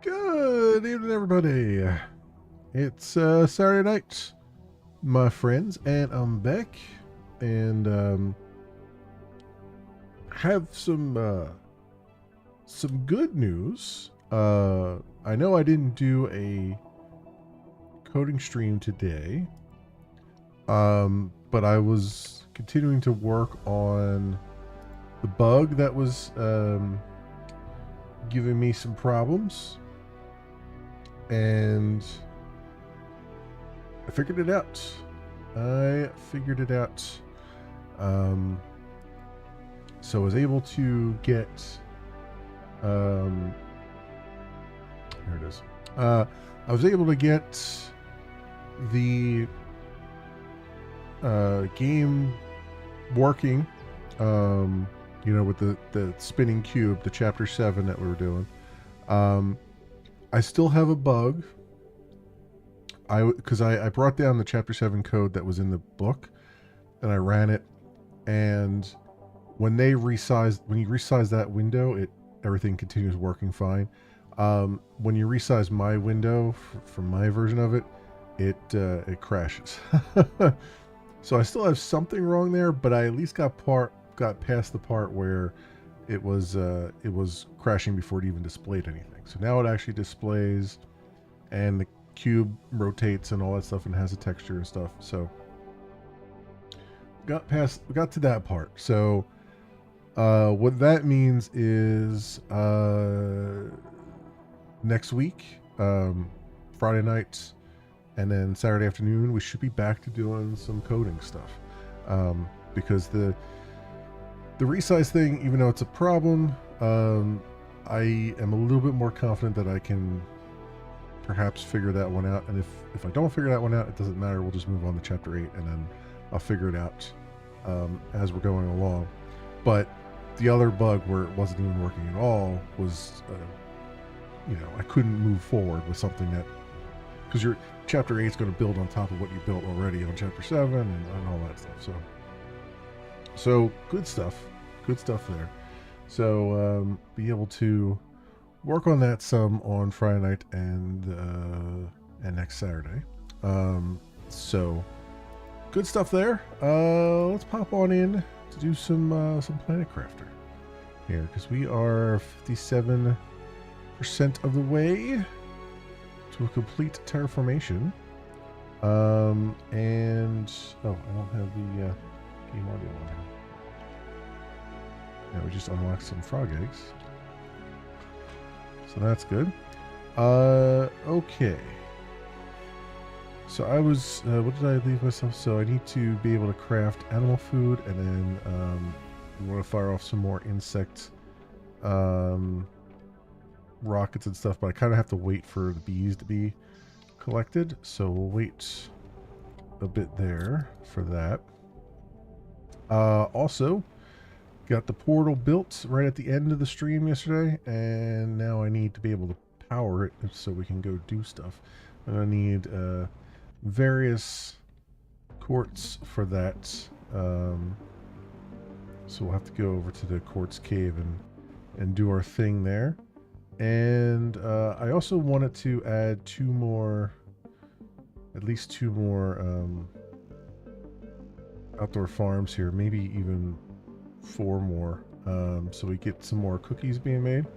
Good evening, everybody. It's Saturday night, my friends, and I'm back, and have some good news. I know I didn't do a coding stream today, but I was continuing to work on the bug that was giving me some problems, and I figured it out. So I was able to get. Here it is. I was able to get the game working. With the spinning cube, the chapter 7 that we were doing. I still have a bug. Because I brought down the chapter 7 code that was in the book, and I ran it, and when you resize that window, everything continues working fine. When you resize my window from my version of it, it crashes. So I still have something wrong there, but I at least got past the part where it was crashing before it even displayed anything. So now it actually displays, and the cube rotates and all that stuff, and has a texture and stuff. So we got to that part. So what that means is next week, Friday night and then Saturday afternoon, we should be back to doing some coding stuff, because the resize thing, even though it's a problem, I am a little bit more confident that I can perhaps figure that one out. And if I don't figure that one out, it doesn't matter. We'll just move on to chapter 8, and then I'll figure it out as we're going along. But the other bug where it wasn't even working at all was, I couldn't move forward with something that, because your chapter 8 is going to build on top of what you built already on chapter 7 and all that stuff. So good stuff there. So be able to work on that some on Friday night and next Saturday. So good stuff there. Let's pop on in to do some Planet Crafter here, because we are 57% of the way to a complete terraformation. And I don't have the game audio on here. Yeah, we just unlocked some frog eggs. So that's good. Okay. So I was, what did I leave myself? So I need to be able to craft animal food, and then we want to fire off some more insect rockets and stuff, but I kind of have to wait for the bees to be collected. So we'll wait a bit there for that. Also, got the portal built right at the end of the stream yesterday, and now I need to be able to power it so we can go do stuff. I'm gonna need various quartz for that. So we'll have to go over to the quartz cave and do our thing there. And I also wanted to add at least two more outdoor farms here, maybe even 4 more, so we get some more cookies being made.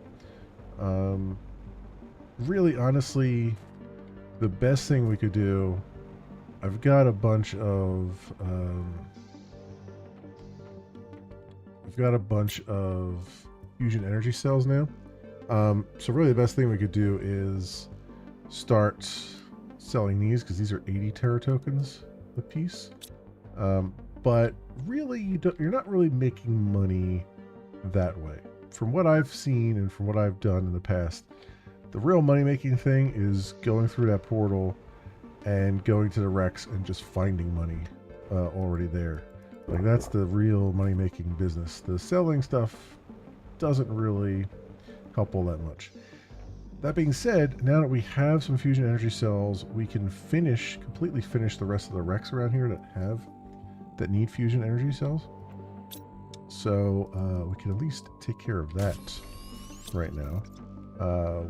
Really, honestly, the best thing we could do, I've got a bunch of fusion energy cells now. So really the best thing we could do is start selling these, because these are 80 Terra tokens a piece. But really, you're not really making money that way. From what I've seen and from what I've done in the past, the real money-making thing is going through that portal and going to the Rex and just finding money already there. Like, that's the real money-making business. The selling stuff doesn't really help all that much. That being said, now that we have some fusion energy cells, we can completely finish the rest of the Rex around here that need fusion energy cells. So we can at least take care of that right now.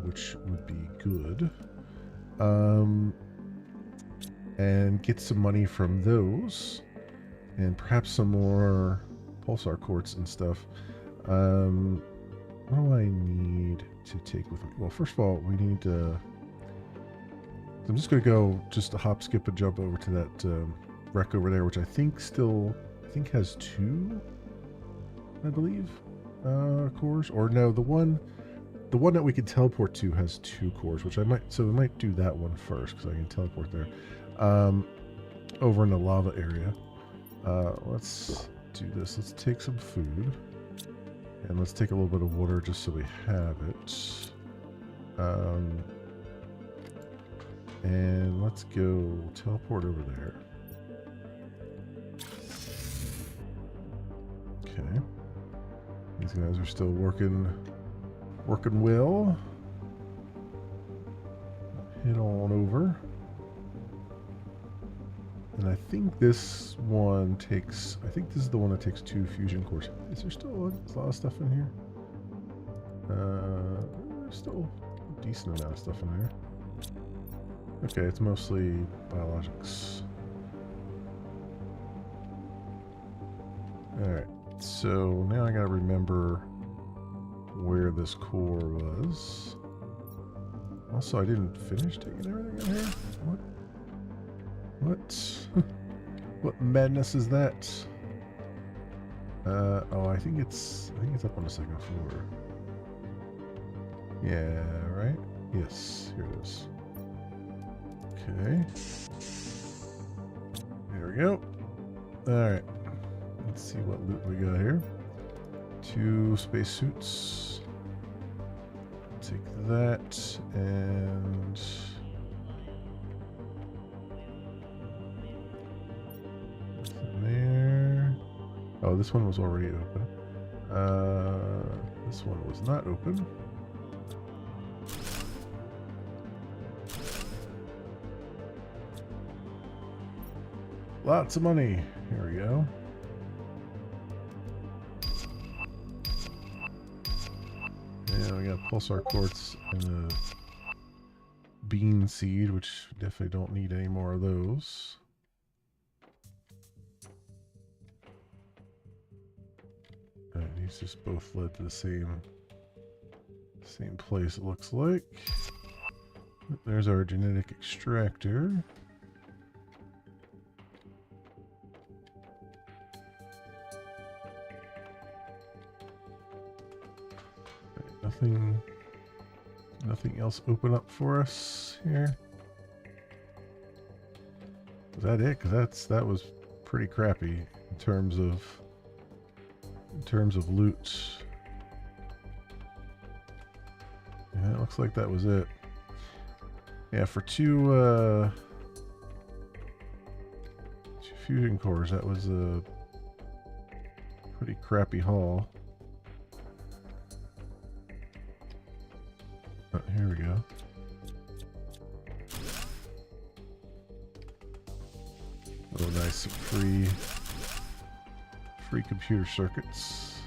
which would be good. And get some money from those, and perhaps some more pulsar quartz and stuff. What do I need to take with me? Well, first of all, we need to... I'm just going to go just a hop, skip, and jump over to that wreck over there, which I think has 2, I believe, cores. Or no, the one that we can teleport to has 2 cores, which we might do that one first because I can teleport there. Over in the lava area. Let's do this. Let's take some food. And let's take a little bit of water just so we have it. And let's go teleport over there. Okay. These guys are still working well. Head on over. And I think this one takes... I think this is the one that takes 2 fusion cores. Is there still a lot of stuff in here? There's still a decent amount of stuff in there. Okay, it's mostly biologics. Alright, so now I gotta remember where this core was. Also, I didn't finish taking everything in here? What? What madness is that? Oh, I think it's up on the 2nd floor. Yeah, right? Yes, here it is. Okay. There we go. Alright. Let's see what loot we got here. 2 spacesuits. Take that and... there. Oh, this one was already open. This one was not open. Lots of money. Here we go. And we got pulsar quartz and the bean seed, which definitely don't need any more of those. These just both led to the same place, it looks like. There's our genetic extractor. Nothing else open up for us here. Is that it? Because that was pretty crappy in terms of loot. Yeah, it looks like that was it. Yeah, for 2 fusion cores, that was a pretty crappy haul. Oh, here we go. Oh, nice, some free computer circuits.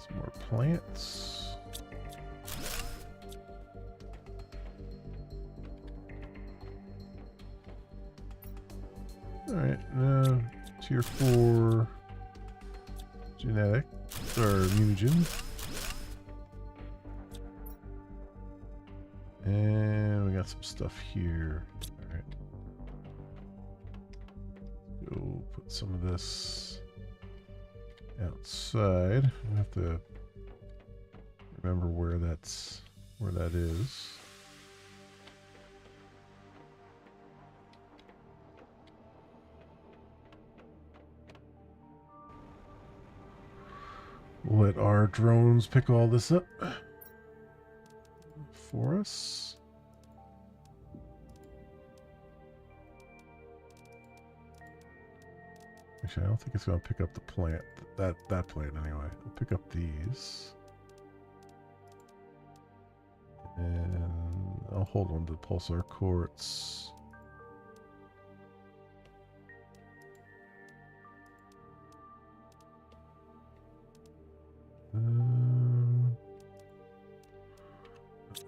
Some more plants. Alright, tier 4 genetic, or mutagen. And we got some stuff here. Alright. Go put some of this outside. I have to remember where that is. We'll let our drones pick all this up for us. Actually, I don't think it's going to pick up the plant. That plant anyway. It'll pick up these. And I'll hold on to the pulsar quartz.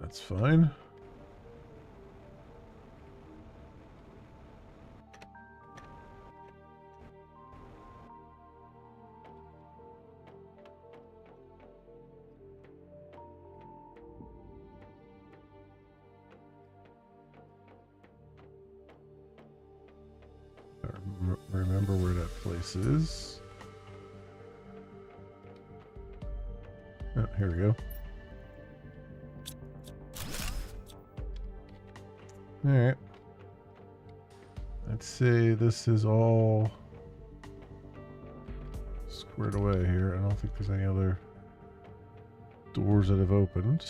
That's fine. Remember where that place is. Oh, here we go. Alright. I'd say this is all squared away here. I don't think there's any other doors that have opened.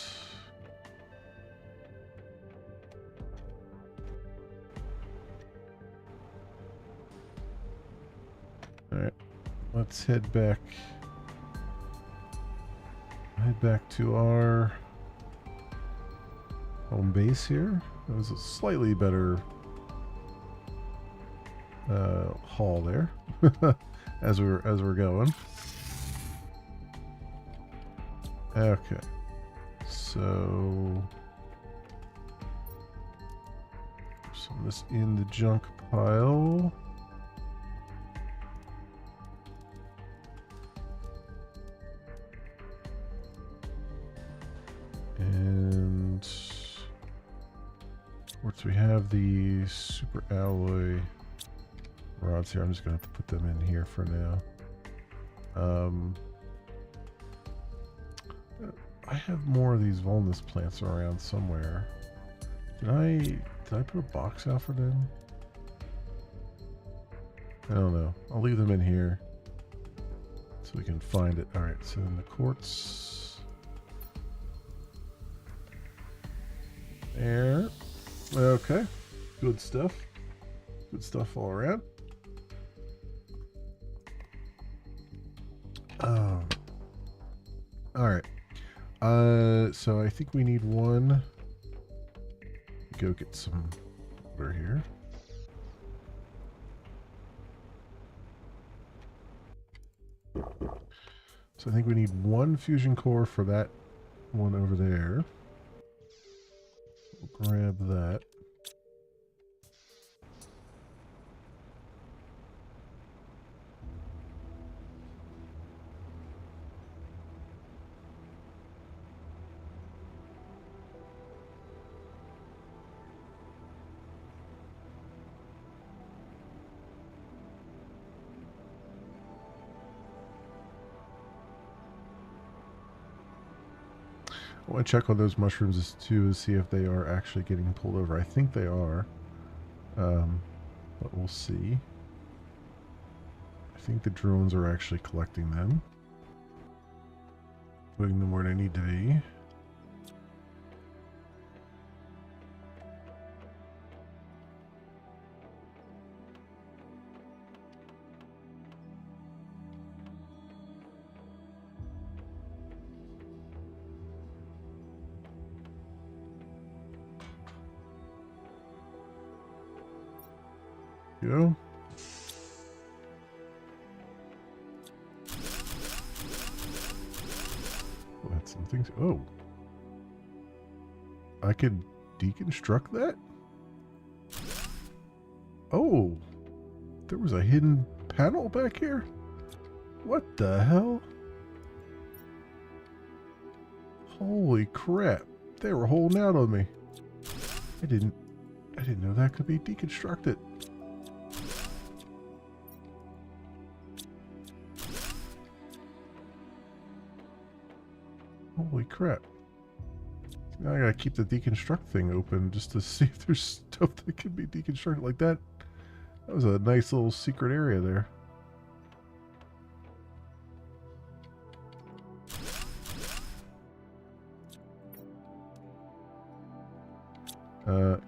Alright. Let's head back. Head back to our home base here. It was a slightly better haul there as we're going. Okay, so some of this in the junk pile. And of course we have the super alloy rods here. I'm just going to have to put them in here for now. I have more of these Volnus plants around somewhere. Did I put a box out for them? I don't know. I'll leave them in here so we can find it. Alright, so in the quartz. There. Okay. Good stuff. Good stuff all around. Alright. So I think we need one. Go get some water here. So I think we need one fusion core for that one over there. We'll grab that. I want to check on those mushrooms too, to see if they are actually getting pulled over. I think they are, but we'll see. I think the drones are actually collecting them, putting them where they need to be. Go. Well, that's some things. Oh, I could deconstruct that. Oh, there was a hidden panel back here. What the hell? Holy crap! They were holding out on me. I didn't know that could be deconstructed. Holy crap. Now I gotta keep the deconstruct thing open just to see if there's stuff that can be deconstructed like that. That was a nice little secret area there.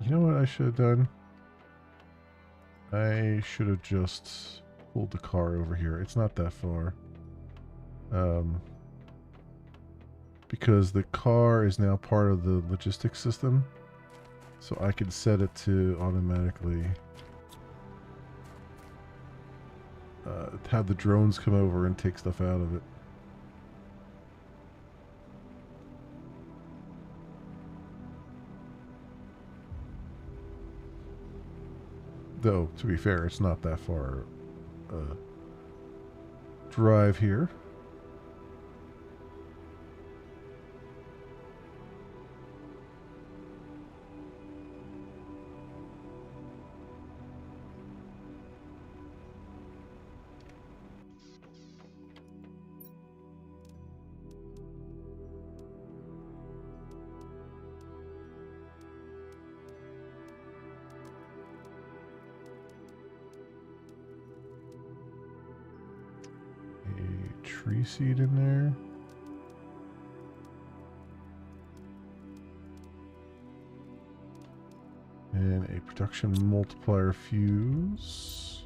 You know what I should have done? I should have just pulled the car over here. It's not that far. Because the car is now part of the logistics system, so I can set it to automatically have the drones come over and take stuff out of it. Though, to be fair, it's not that far drive here. Tree seed in there. And a production multiplier fuse.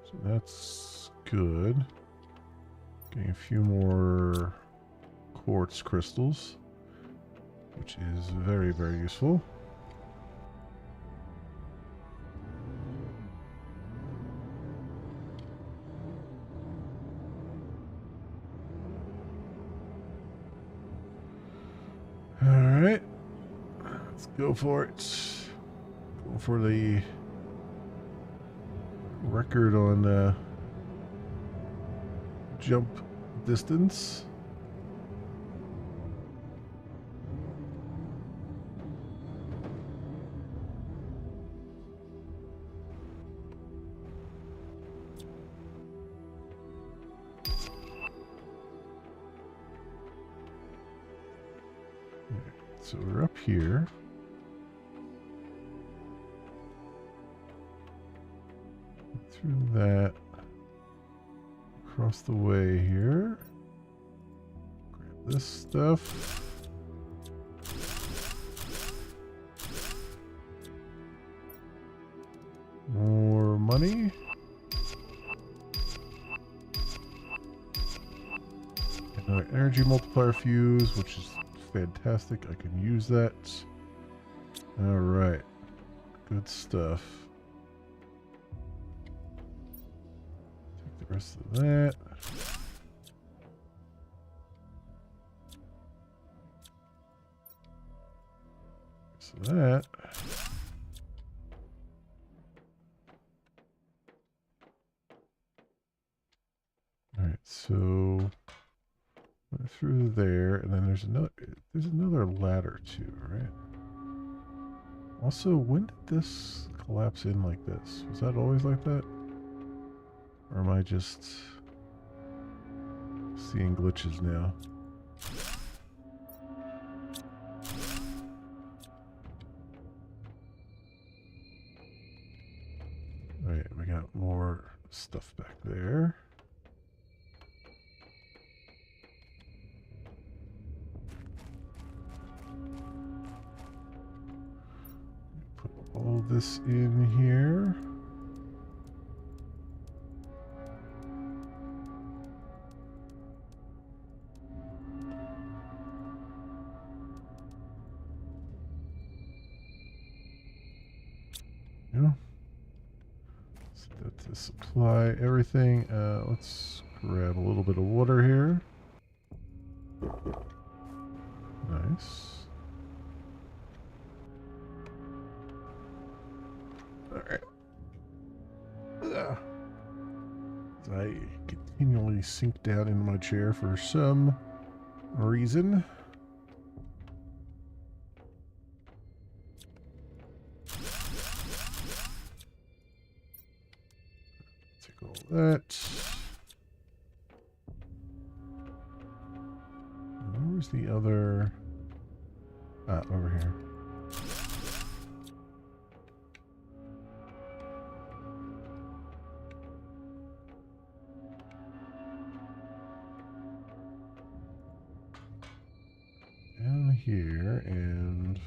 So that's good. Getting a few more quartz crystals, which is very, very useful. Alright, let's go for it. Go for the record on jump distance. So we're up here. Through that. Across the way here. Grab this stuff. More money. Another energy multiplier fuse, which is fantastic. I can use that. All right. Good stuff. Take the rest of that. So that. All right. So through there, and then there's another ladder too, right? Also, when did this collapse in like this? Was that always like that? Or am I just seeing glitches now? Alright, we got more stuff back there. Put all this in here. Yeah. Set to supply everything. Let's grab a little bit of water here. Nice. Alright. I continually sink down into my chair for some reason. Take all that. Where's the other? Ah, over here. Down here and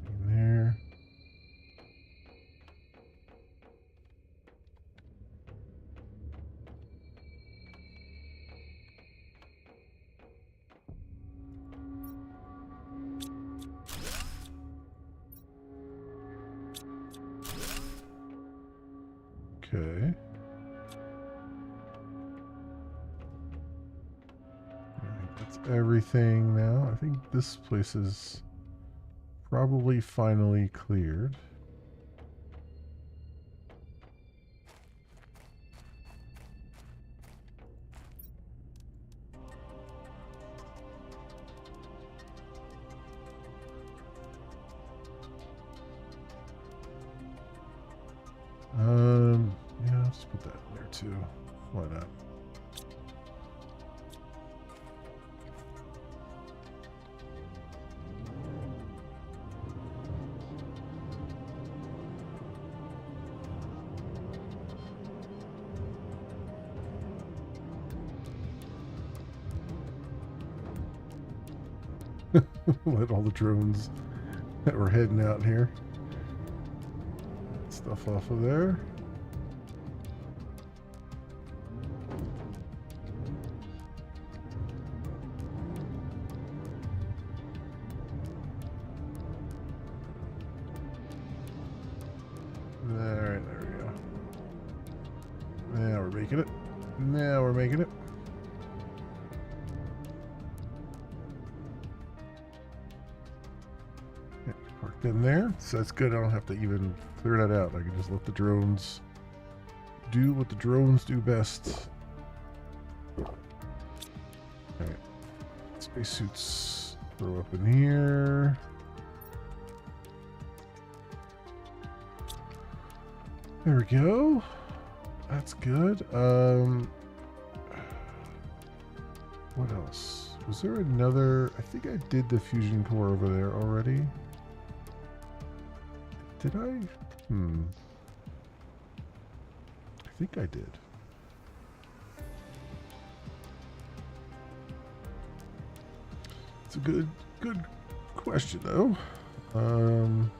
in there. Okay. I think that's everything now. I think this place is probably finally cleared. Yeah, let's put that in there too. Why not? Let all the drones that were heading out here. Stuff off of there. Alright, there we go. Now we're making it. Now we're making it. Okay, parked in there. So that's good. I don't have to even clear that out. I can just let the drones do what the drones do best. Alright. Spacesuits throw up in here. There we go. That's good. What else? Was there another? I think I did the fusion core over there already. Did I? I think I did. It's a good question though. And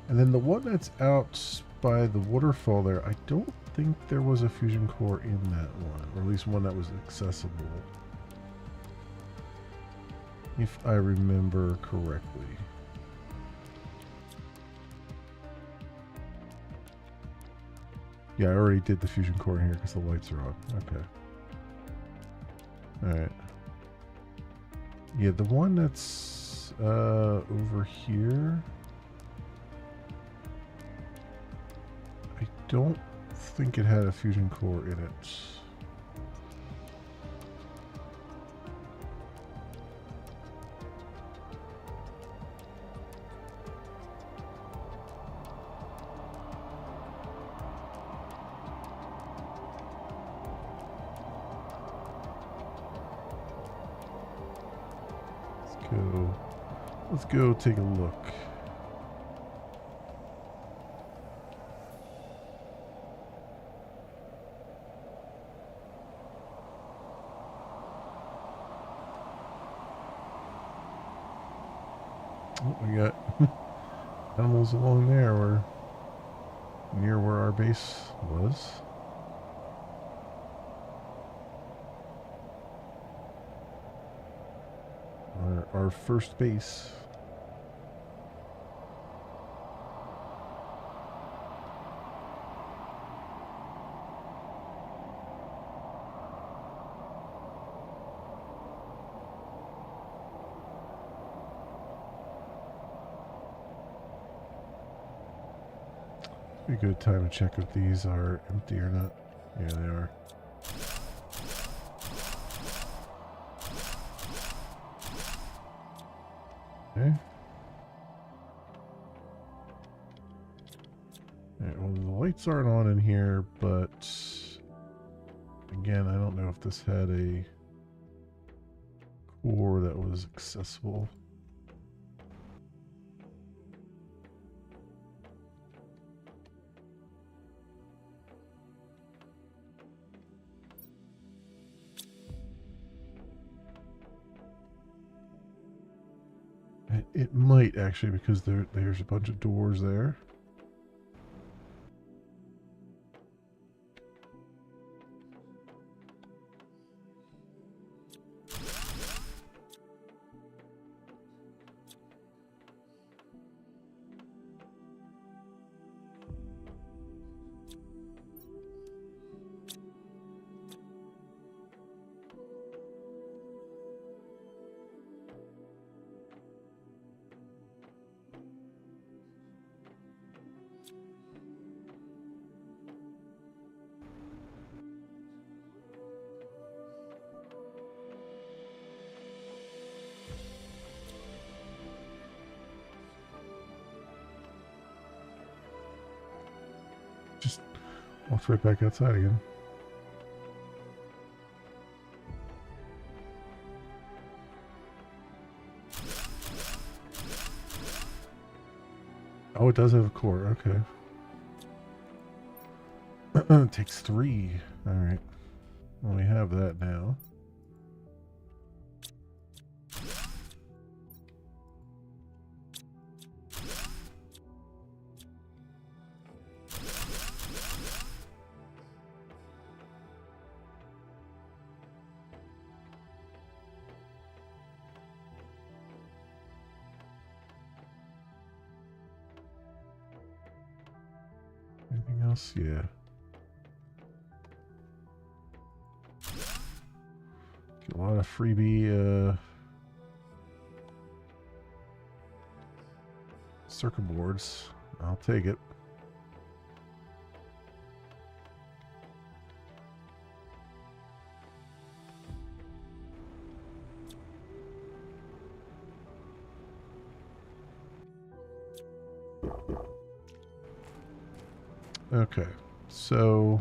then the one that's out by the waterfall there, I don't think there was a fusion core in that one, or at least one that was accessible, if I remember correctly. Yeah, I already did the fusion core in here because the lights are on. Okay. Alright. Yeah, the one that's over here, I don't think it had a fusion core in it. Let's go take a look. Oh, we got animals along there. We're near where our base was. Our first base. Be a good time to check if these are empty or not. Yeah, they are. Okay. Alright, well, the lights aren't on in here, but again, I don't know if this had a core that was accessible. It might actually, because there's a bunch of doors there. Walked right back outside again. Oh, it does have a core. Okay. It takes 3. Alright. Well, we have that now. Anything else? Yeah. Get a lot of freebie circuit boards. I'll take it. Okay, so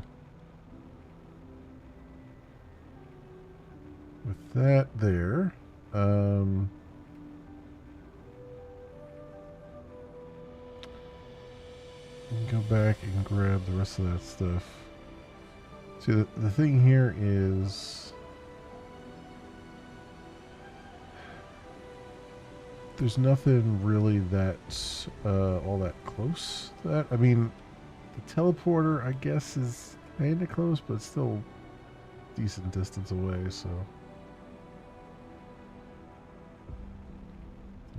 with that there, we can go back and grab the rest of that stuff. See, the thing here is there's nothing really that's all that close to that. I mean, the teleporter, I guess, is kind of close, but it's still decent distance away, so.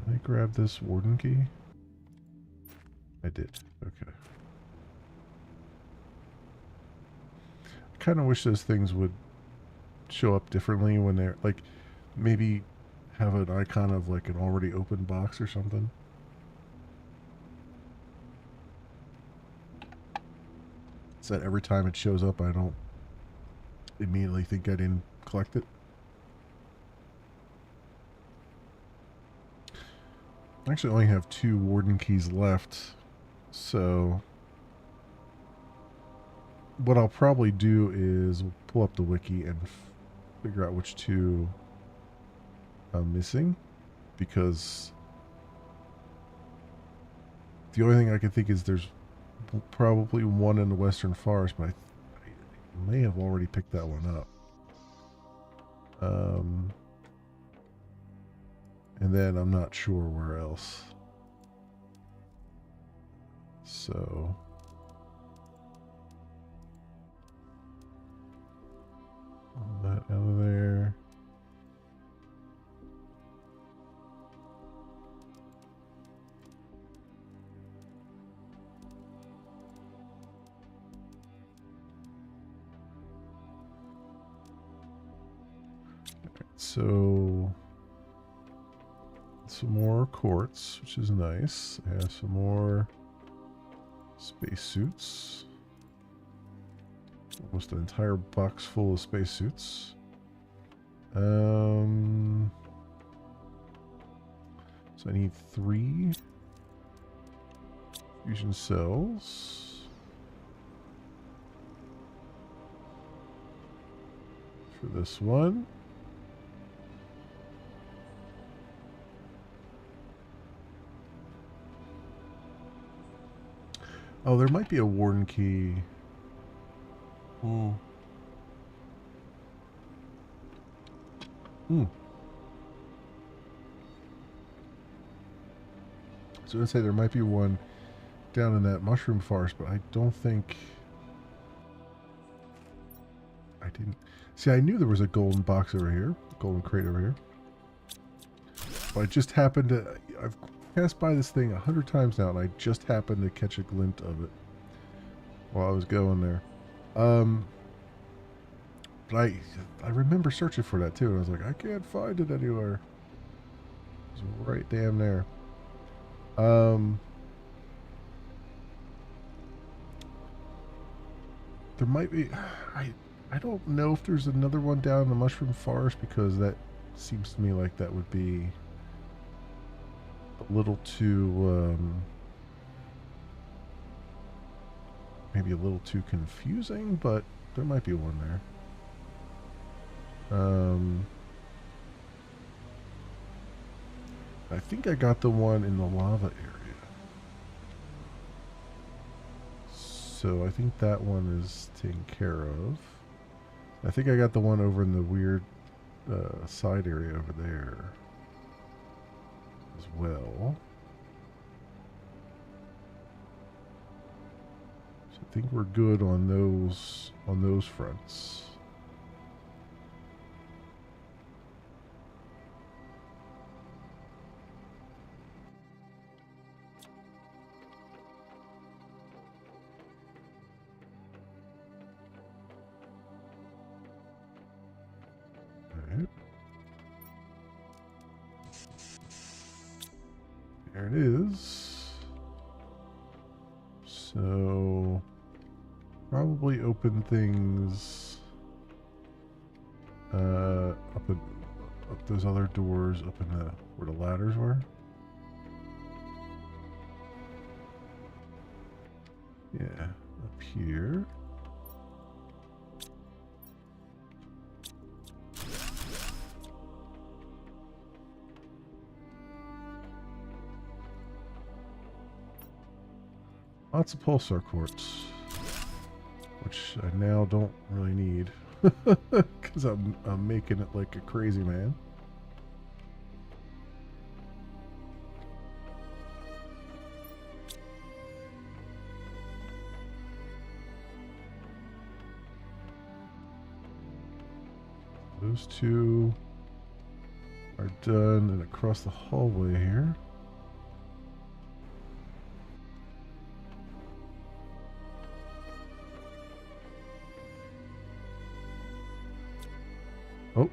Did I grab this warden key? I did. Okay. I kind of wish those things would show up differently when they're, like, maybe have an icon of, like, an already open box or something. So that every time it shows up, I don't immediately think I didn't collect it. I actually only have 2 warden keys left, so what I'll probably do is pull up the wiki and figure out which 2 I'm missing, because the only thing I can think is there's probably one in the Western Forest, but I may have already picked that one up. And then I'm not sure where else. So all that out of there. So some more quartz, which is nice. I have some more spacesuits. Almost an entire box full of spacesuits. So I need 3 fusion cells for this one. Oh, there might be a warden key. Hmm. So I'd say there might be one down in that mushroom forest, but I don't think I didn't see. I knew there was a golden box over here, golden crate over here, but I just happened to. I've passed by this thing 100 times now, and I just happened to catch a glint of it while I was going there. But I remember searching for that too, and I was like, I can't find it anywhere. It's right damn there. There might be. I don't know if there's another one down in the mushroom forest, because that seems to me like that would be a little too maybe a little too confusing, but there might be one there. I think I got the one in the lava area. So I think that one is taken care of. I think I got the one over in the weird side area over there as well. So I think we're good on those fronts. There it is. So probably open things up those other doors up in the where the ladders were. Yeah, up here. Lots of pulsar quartz, which I now don't really need because I'm making it like a crazy man. Those two are done, and across the hallway here. Oh.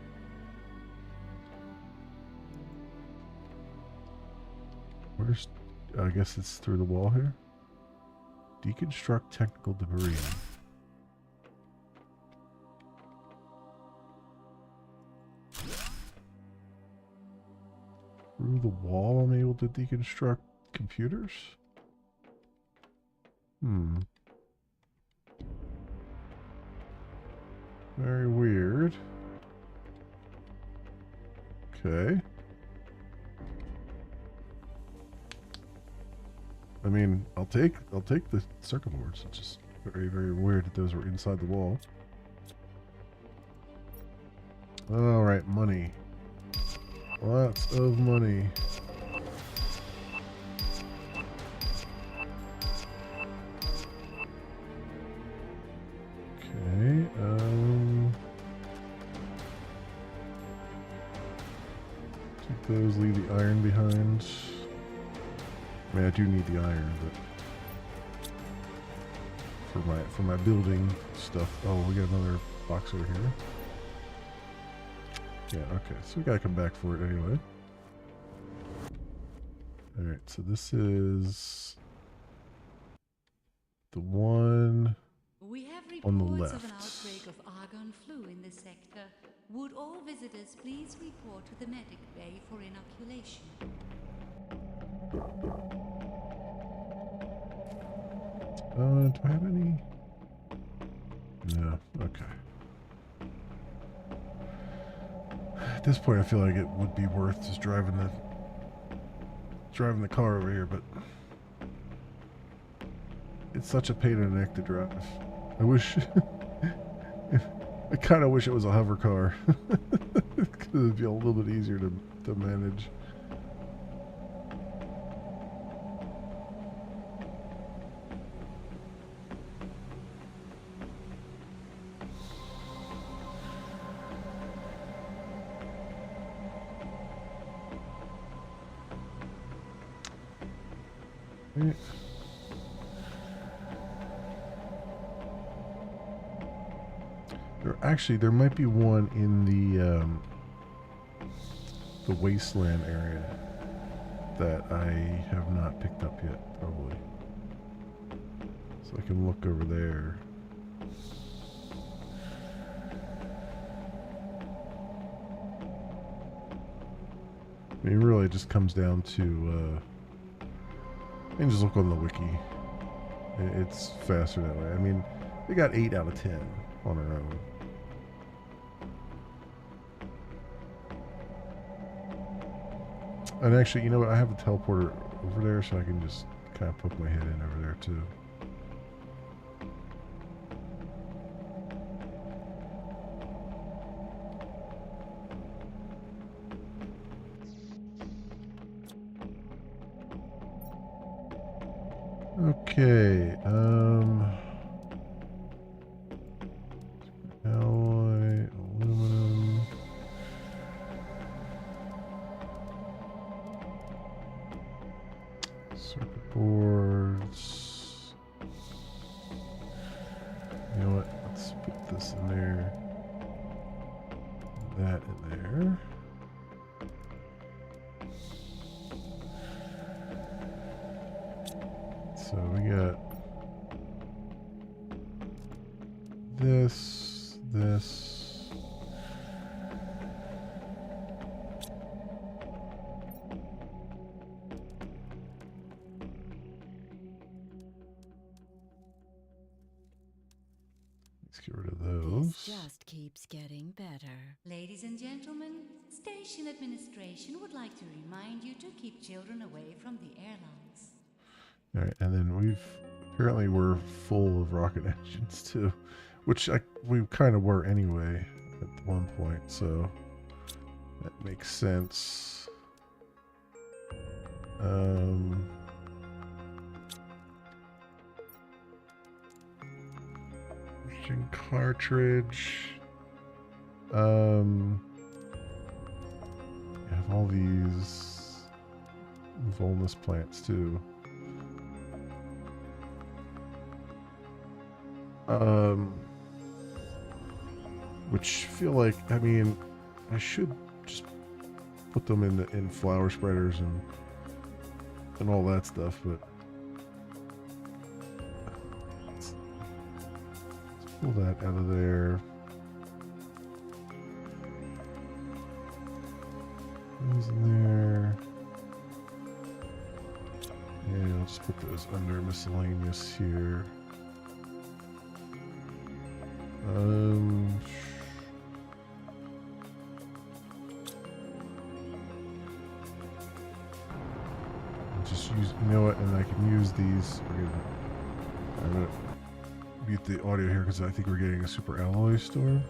Where's... I guess it's through the wall here. Deconstruct technical debris. Through the wall I'm able to deconstruct computers? Very weird. Okay. I mean, I'll take the circuit boards. It's just very, very weird that those were inside the wall. Alright, money. Lots of money. Okay, take those, leave the iron behind. I mean, I do need the iron, but for my building stuff. Oh, we got another box over here. Yeah, okay, so we gotta come back for it anyway. Alright, so this is the one We have on the reports left. of an outbreak of argon flu in this sector. Would all visitors please report to the medic bay for inoculation? Do I have any? No, okay. At this point, I feel like it would be worth just driving the car over here, but it's such a pain in the neck to drive. I wish, I kind of wish it was a hover car, because it'd be a little bit easier to manage. There might be one in the wasteland area that I have not picked up yet, probably. So I can look over there. I mean, really, it just comes down to, you can just look on the wiki. It's faster that way. I mean, they got 8 out of 10 on their own. And actually, you know what? I have a teleporter over there, so I can just kind of poke my head in over there too. Okay, alloy, aluminum. Circuit boards. You know what? Let's put this in there. That in there. So we got this, this. Let's get rid of those. This just keeps getting better. Ladies and gentlemen, station administration would like to remind you to keep children away from the airlocks. All right, and then apparently we're full of rocket engines too, which we kind of were anyway at one point, so that makes sense. Engine cartridge. You have all these Volnus plants too. Which feel like, I mean, I should just put them in flower spreaders and all that stuff, but let's pull that out of there. Those in there. Yeah, I'll just put those under miscellaneous here. Just use, you know what, and I can use these. I'm gonna mute the audio here because I think we're getting a super alloy storm.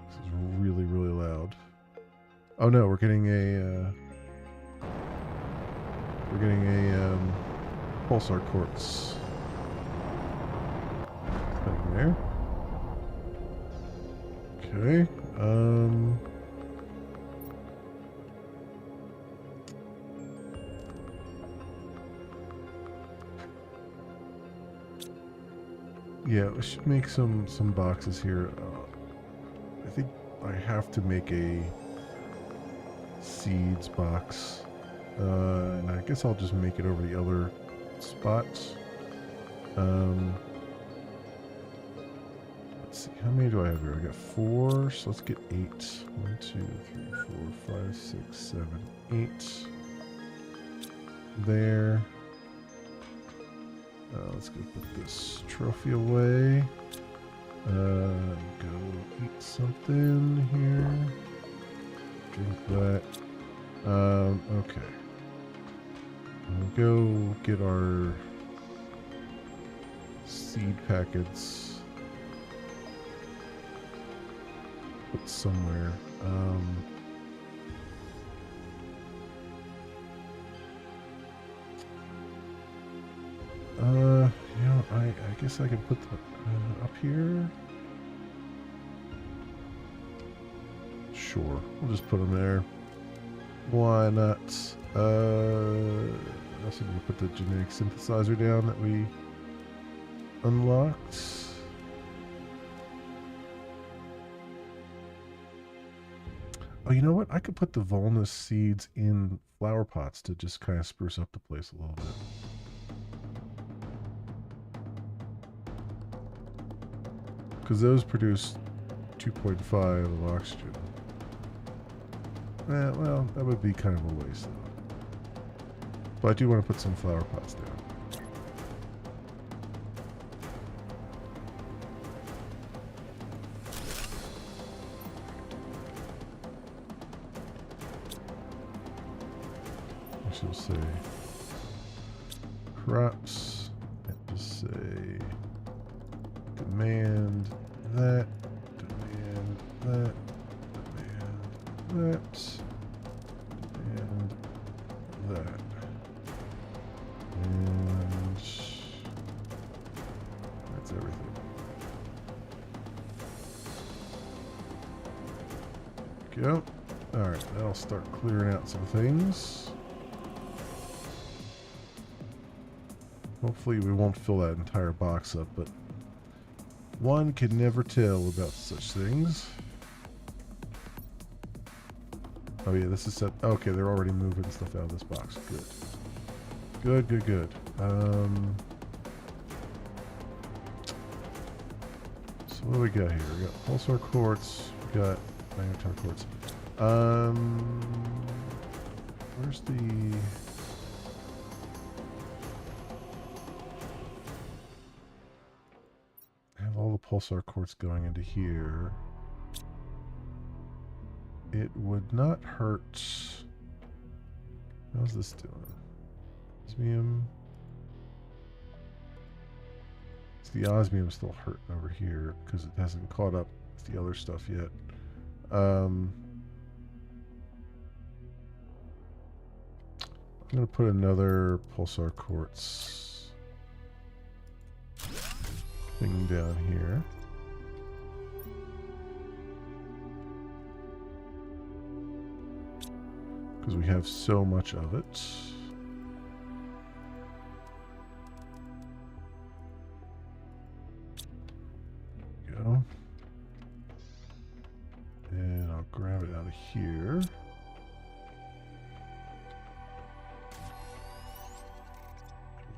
This is really, really loud. Oh no, we're getting a pulsar quartz. There. Okay. Yeah, we should make some boxes here. I think I have to make a seeds box. And I guess I'll just make it over the other spots. Let's see, how many do I have here? I got 4, so let's get 8. 1, 2, 3, 4, 5, 6, 7, 8. There. Let's go put this trophy away. Go eat something here. Drink that. Okay. We'll go get our seed packets put somewhere. You know, I guess I can put them up here. Sure, we'll just put them there. Why not? I also need to put the genetic synthesizer down that we unlocked. Oh, you know what? I could put the Volnus seeds in flower pots to just kind of spruce up the place a little bit. Because those produce 2.5 of oxygen. Well, that would be kind of a waste though. But I do want to put some flower pots down. actually will say crops and just say demand that, demand that, demand that, demand that. And that's everything. Go. Alright, that'll start clearing out some things. Hopefully we won't fill that entire box up, but one can never tell about such things. Oh yeah, this is set. Okay, they're already moving stuff out of this box. Good. Good, good, good. So what do we got here? We got pulsar quartz. We got magnetar quartz. Where's the... I have all the pulsar quartz going into here. It would not hurt... How's this doing? Osmium. It's the osmium still hurting over here because it hasn't caught up with the other stuff yet. I'm going to put another pulsar quartz thing down here. Because we have so much of it. Go. And I'll grab it out of here.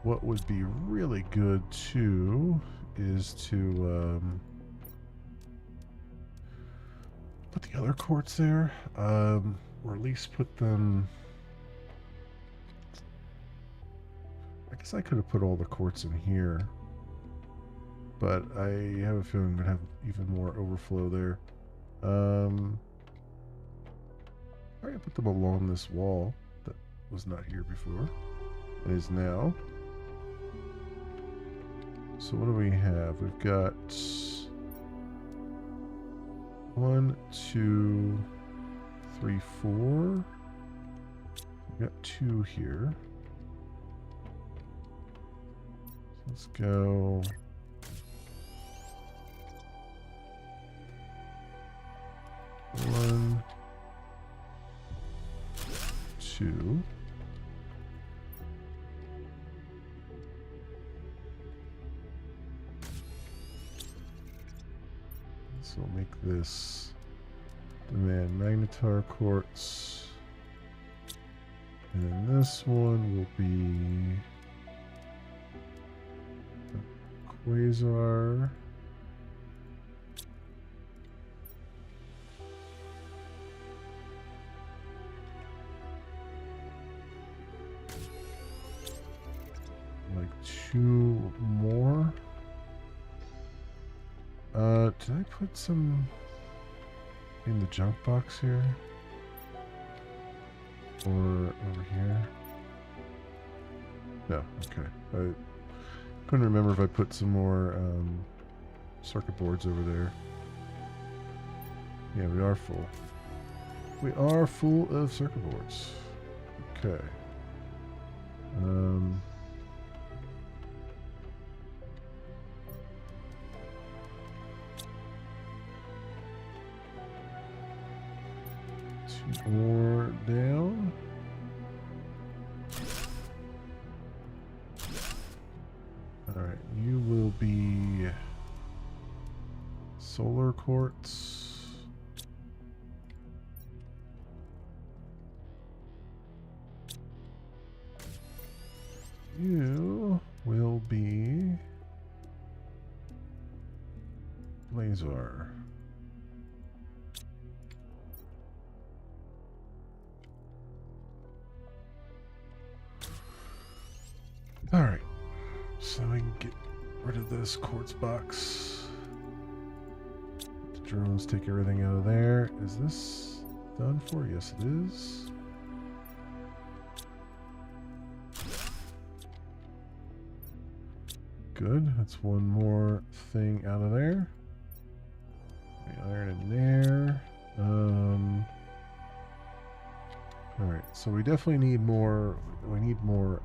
What would be really good too is to put the other quartz there, or at least put them. I guess I could have put all the quartz in here, but I have a feeling I'm gonna have even more overflow there. I'm gonna put them along this wall that was not here before and is now. So what do we have? We've got 1, 2, 3, 4. We've got 2 here. So let's go. One, 2. So we'll make this demand magnetar quartz. And then this one will be quasar. Like 2 more. Did I put some in the junk box here? Or over here? No, okay. I couldn't remember if I put some more circuit boards over there. Yeah, we are full. We are full of circuit boards. Okay. More down. Alright, you will be solar quartz. You will be laser. Alright, so I can get rid of this quartz box. The drones take everything out of there. Is this done for? Yes, it is. Good. That's one more thing out of there. The iron in there. All right. So we definitely need more. We need more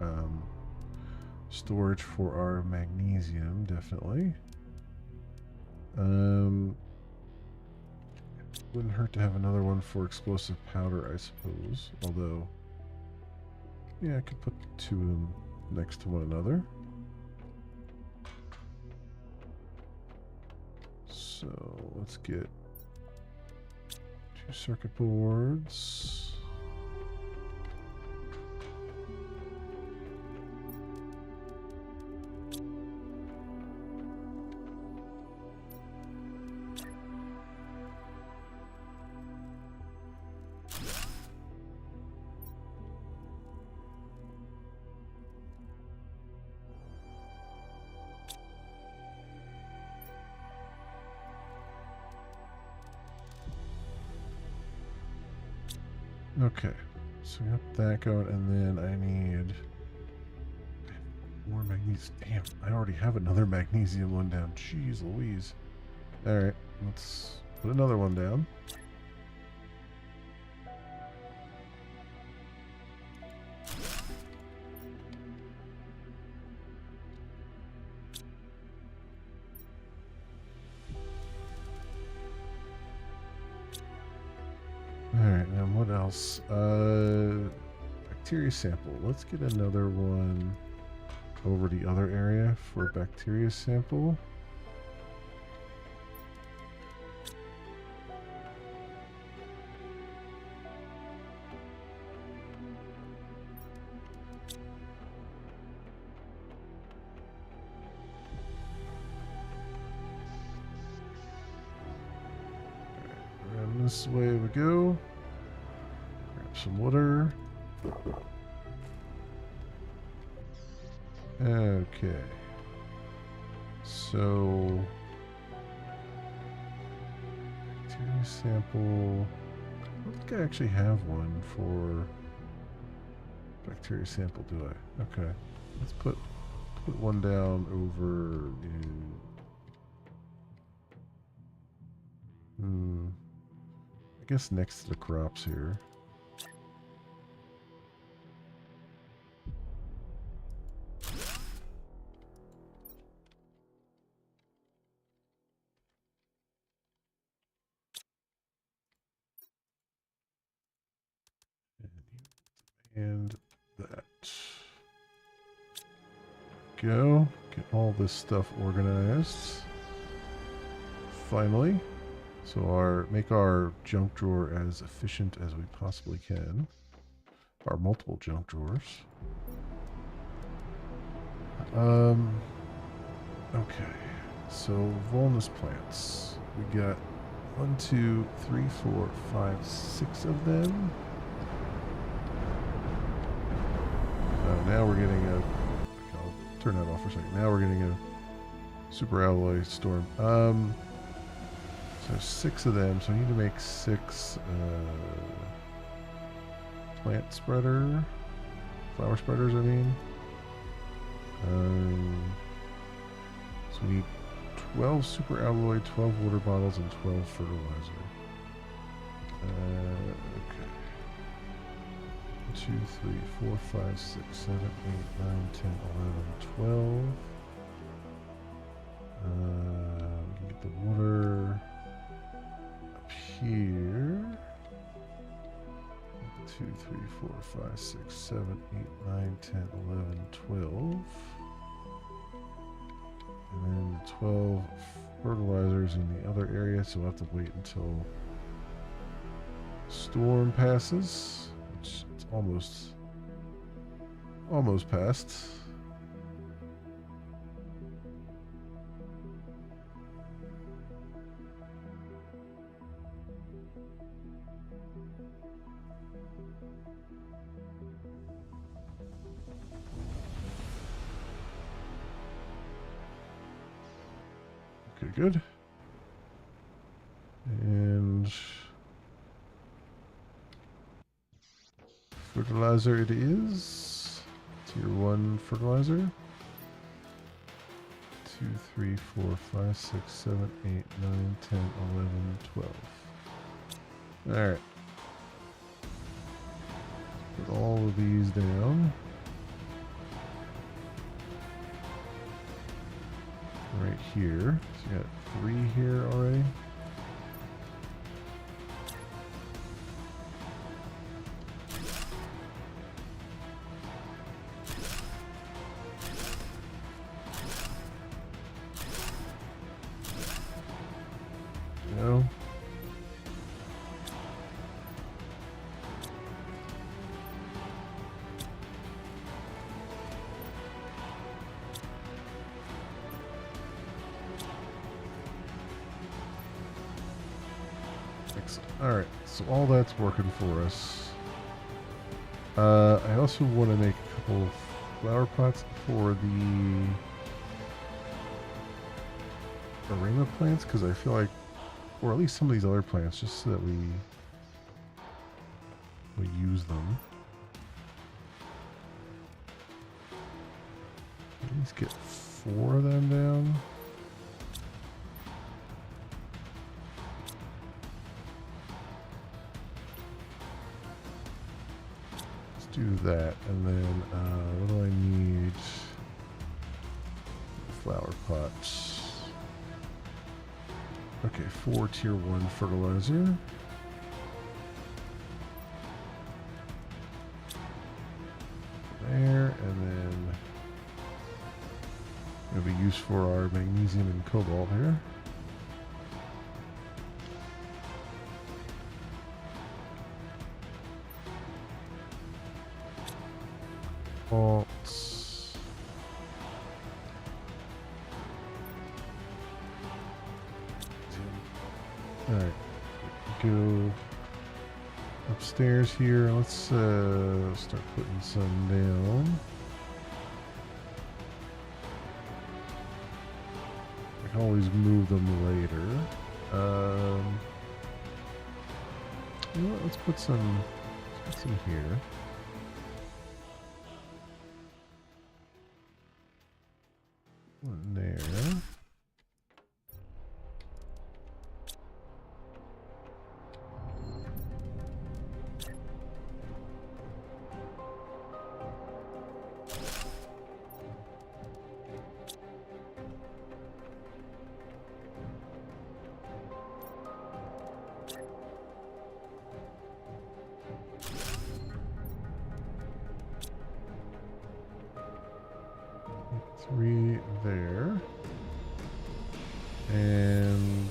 storage for our magnesium. Definitely. Wouldn't hurt to have another one for explosive powder, I suppose. Although, yeah, I could put two of them next to one another. So let's get 2 circuit boards. Okay, so we got that going, and then I need more magnesium. Damn, I already have another magnesium one down. Jeez Louise. Alright, let's put another one down. Alright, now what else? Bacteria sample. Let's get another one over the other area for bacteria sample. Around this way we go. Grab some water. Okay. So bacteria sample. I don't think I actually have one for bacteria sample, do I? Okay. Let's put one down over in I guess next to the crops here. And that. Go. Get all this stuff organized. Finally. So make our junk drawer as efficient as we possibly can. Our multiple junk drawers. Okay. So Volnus plants. We got 1, 2, 3, 4, 5, 6 of them. Now we're getting a... I'll turn that off for a second. Now we're getting a super alloy storm. So 6 of them. So I need to make 6 plant spreader, flower spreaders. I mean. So we need 12 super alloy, 12 water bottles, and 12 fertilizer. Okay. 2, 3, 4, 5, 6, 7, 8, 9, 10, 11, 12. We can get the water up here. 2, 3, 4, 5, 6, 7, 8, 9, 10, 11, 12. And then 12 fertilizers in the other area, so we'll have to wait until storm passes. Which it's almost passed. Okay, good. And fertilizer it is. Tier 1 fertilizer. 2, 3, 4, 5, 6, 7, 8, 9, 10, 11, 12. Alright. Put all of these down. Right here. So you got 3 here already. No. Alright, so all that's working for us. I also want to make a couple of flower pots for the arena plants, because I feel like, or at least some of these other plants, just so that we use them. At least get 4 of them down. Do that, and then what do I need? Flower pots. Okay, 4 tier 1 fertilizer. There, and then it'll be used for our magnesium and cobalt here. Bolts. Alright, go upstairs here. Let's start putting some down. I can always move them later. You know what, let's put some here. One there. Three there. And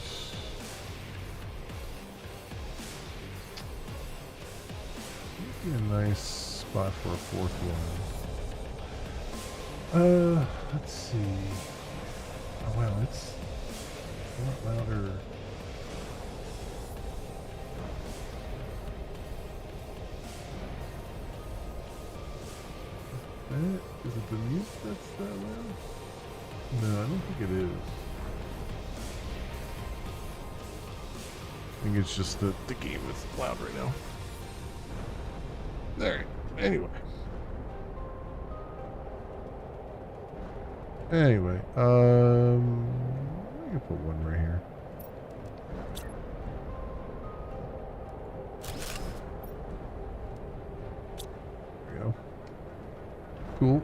be a nice spot for a 4th one. Let's see. Oh wow, it's a lot louder. Is it the mute that's that loud? No, I don't think it is. I think it's just the game is loud right now. Alright, anyway. Anyway, I can put one right here. There we go. Cool.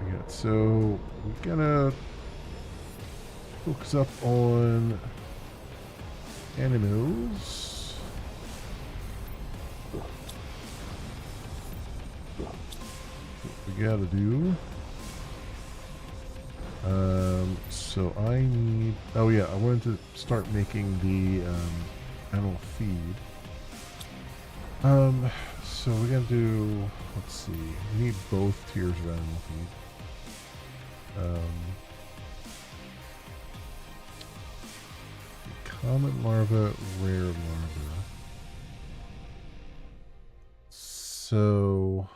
Yeah, so we're gonna focus up on animals. What we gotta do. So I need. Oh yeah, I wanted to start making the animal feed. So we're gonna do, let's see, we need both tiers of animal feed. Common larva, rare larva. So,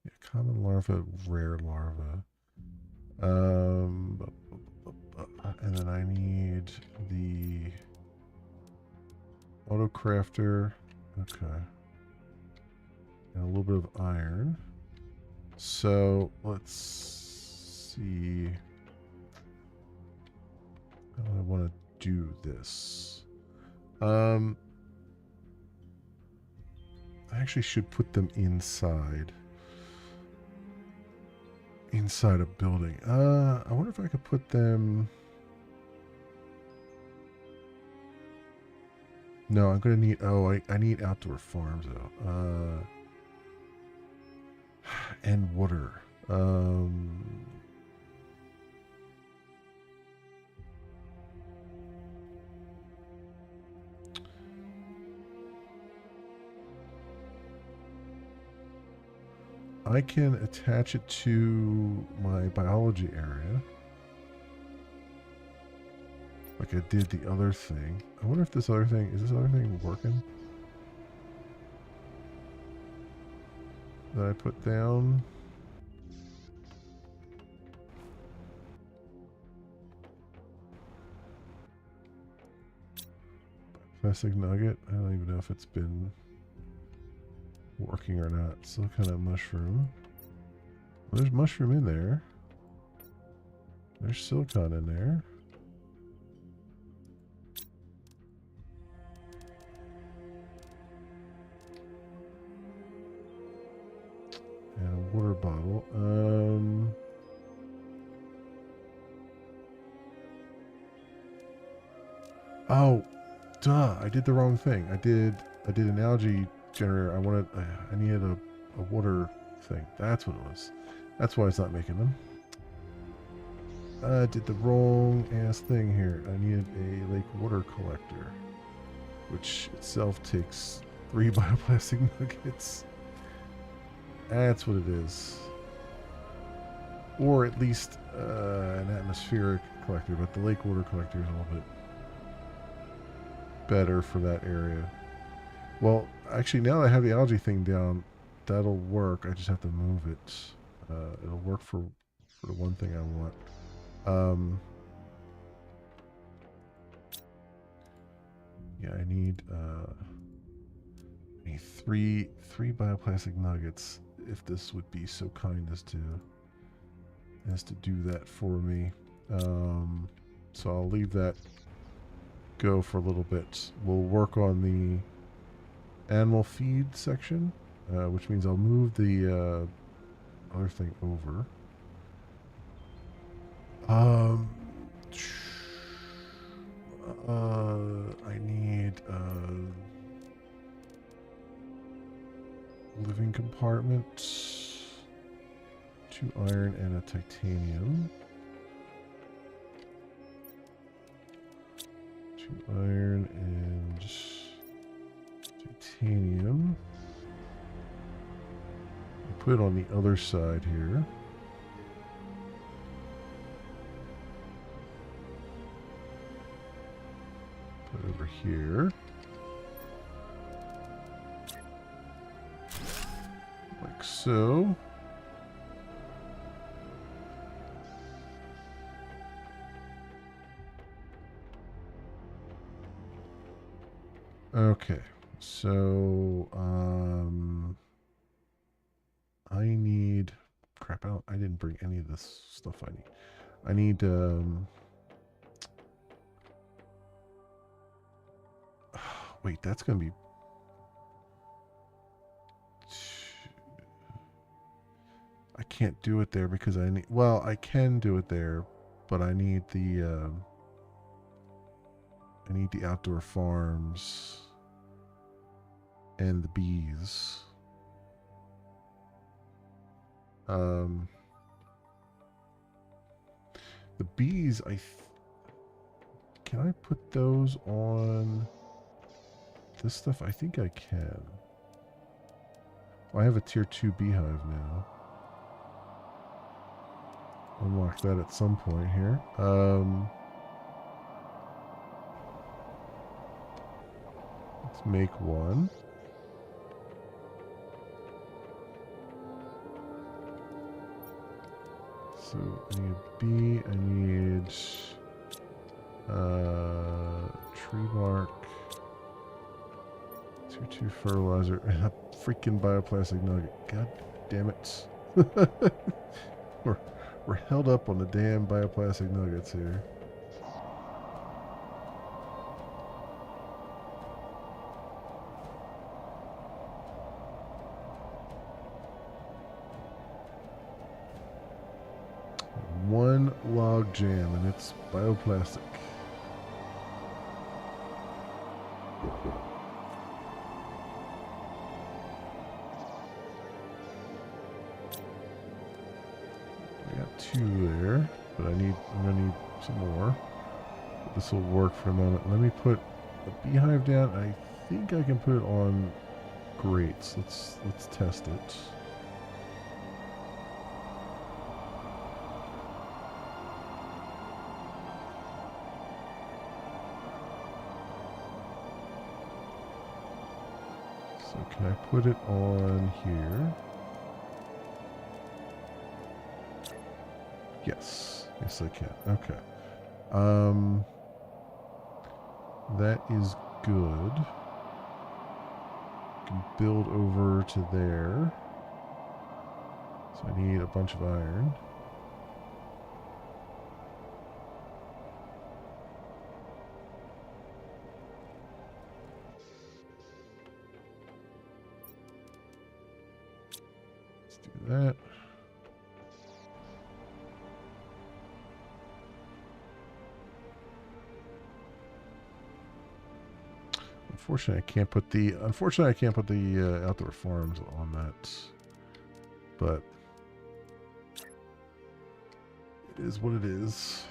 yeah, common larva, rare larva. And then I need the auto crafter. Okay. And a little bit of iron. So let's see how I want to do this. I actually should put them inside a building. I wonder if I could put them. No, I'm gonna need. Oh, I need outdoor farms though. And water. I can attach it to my biology area. Like I did the other thing. I wonder if this other thing, is this other thing working? That I put down? Plastic nugget? I don't even know if it's been working or not. Silicon and mushroom. Well, there's mushroom in there. There's silicon in there. And a water bottle. Oh, duh! I did the wrong thing. I did an algae generator. I needed a water thing. That's what it was. That's why it's not making them. I did the wrong ass thing here. I needed a lake water collector, which itself takes 3 bioplastic nuggets. That's what it is. Or at least an atmospheric collector, but the lake water collector is a little bit better for that area. Well, actually, now that I have the algae thing down, that'll work. I just have to move it. It'll work for the one thing I want. Yeah, I need 3 bioplastic nuggets. If this would be so kind as to do that for me. So I'll leave that go for a little bit. We'll work on the animal feed section, which means I'll move the other thing over. I need living compartment, 2 iron and a titanium. 2 iron and titanium. I'll put it on the other side here. Put it over here. Like so. Okay, so I need crap. I didn't bring any of this stuff I need. I need wait, that's gonna be I can't do it there because I need, well, I can do it there, but I need the outdoor farms and the bees. The bees, can I put those on this stuff? I think I can. I have a tier 2 beehive now. Unlock that at some point here. Let's make one. So I need a bee, I need tree bark, tier 2 fertilizer, and a freaking bioplastic nugget. God damn it. we're, we're held up on the damn bioplastic nuggets here. One log jam and it's bioplastic. I got 2 there, but I'm gonna need some more. But this will work for a moment. Let me put a beehive down. I think I can put it on grates. Let's test it. So can I put it on here? Yes. Yes, I can. Okay. That is good. Can build over to there. So I need a bunch of iron. Let's do that. Unfortunately, I can't put the outdoor farms on that. But it is what it is.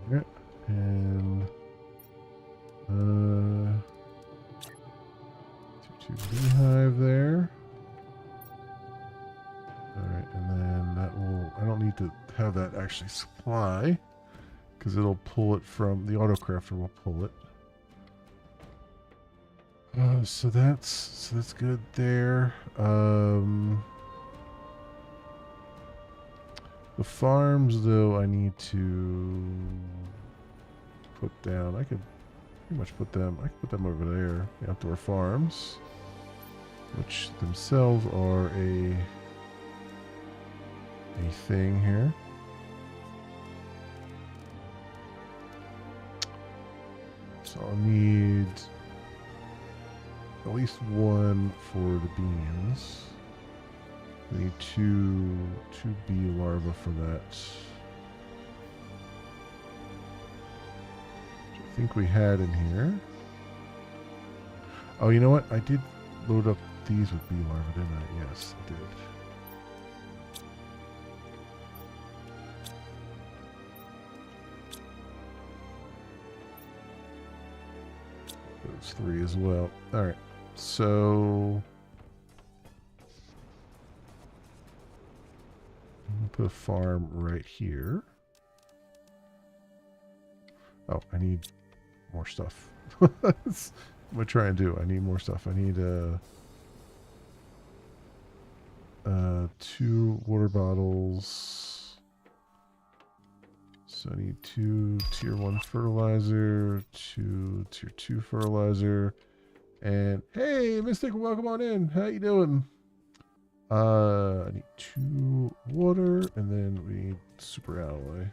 Alright, and two beehive there. Alright, and then that will, I don't need to have that actually supply because it'll pull it from the autocrafter will pull it. So that's good there. The farms, though, I need to put down. I could pretty much put them. I could put them over there. The outdoor farms, which themselves are a thing here. So I'll need at least one for the beans. I need two bee larvae for that. Which I think we had in here. Oh, you know what? I did load up these with bee larvae, didn't I? Yes, I did. Those 3 as well. Alright, so put a farm right here. Oh, I need more stuff. What am I trying to do? I need more stuff. I need 2 water bottles. So I need 2 tier 1 fertilizer, 2 tier 2 fertilizer, And hey, Mystic, welcome on in. How you doing? I need 2 water, and then we need super alloy.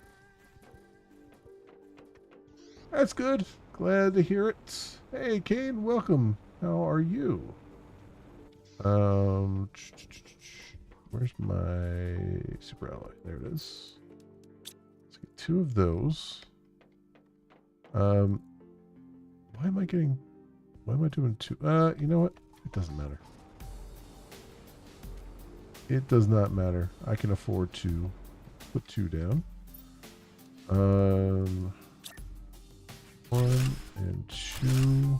That's good. Glad to hear it. Hey, Kane, welcome. How are you? Where's my super alloy? There it is. Let's get 2 of those. Why am I doing 2? You know what? It doesn't matter. It does not matter. I can afford to put 2 down. 1 and 2.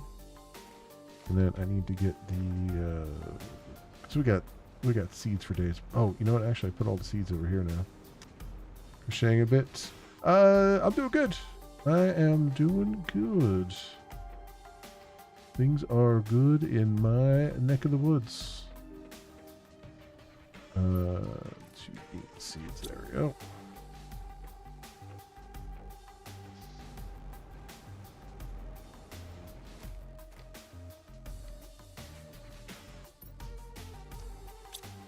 And then I need to get the so we got seeds for days. Oh, you know what? Actually, I put all the seeds over here now. Crocheting a bit. I'm doing good. I am doing good. Things are good in my neck of the woods. 2 bean seeds. There we go.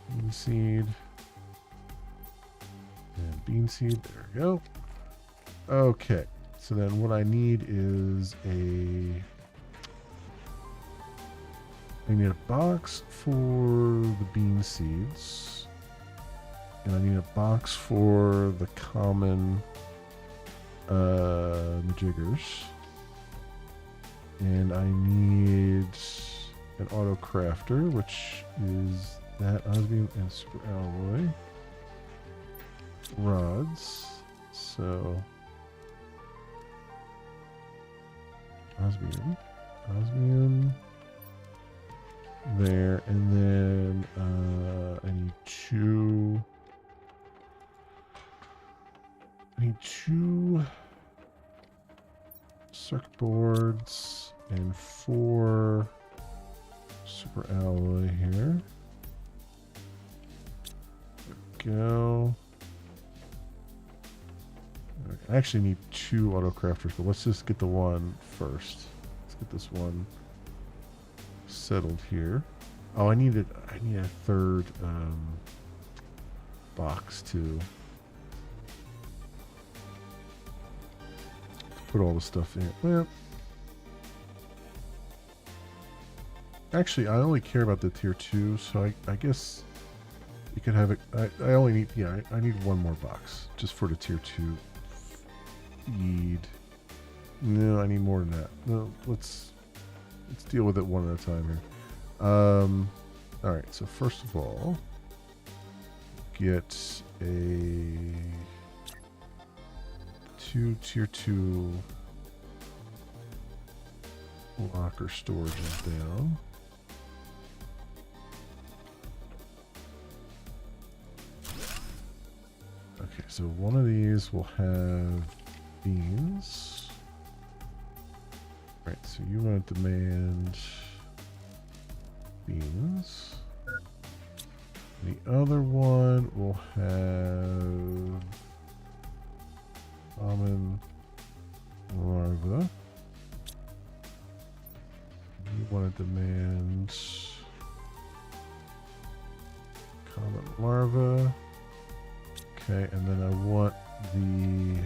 Bean seed. And bean seed. There we go. Okay. So then what I need is I need a box for the bean seeds. And I need a box for the common majiggers. And I need an auto crafter, which is that osmium and super alloy rods. So osmium there, and then I need 2 circuit boards and 4 super alloy here. There we go. I actually need 2 auto crafters, but let's just get the one first. Let's get this one settled here. Oh, I need a 3rd box to put all the stuff in. Well, actually, I only care about the tier 2, so I guess you could have it. I only need, yeah, I need 1 more box just for the tier 2 feed. No, I need more than that. No, let's deal with it one at a time here. All right. So first of all, get a 2 tier 2 locker storages down. Okay, so one of these will have beans. Right, so you want to demand beans. The other one will have common larva. You want to demand common larva. Okay, and then I want the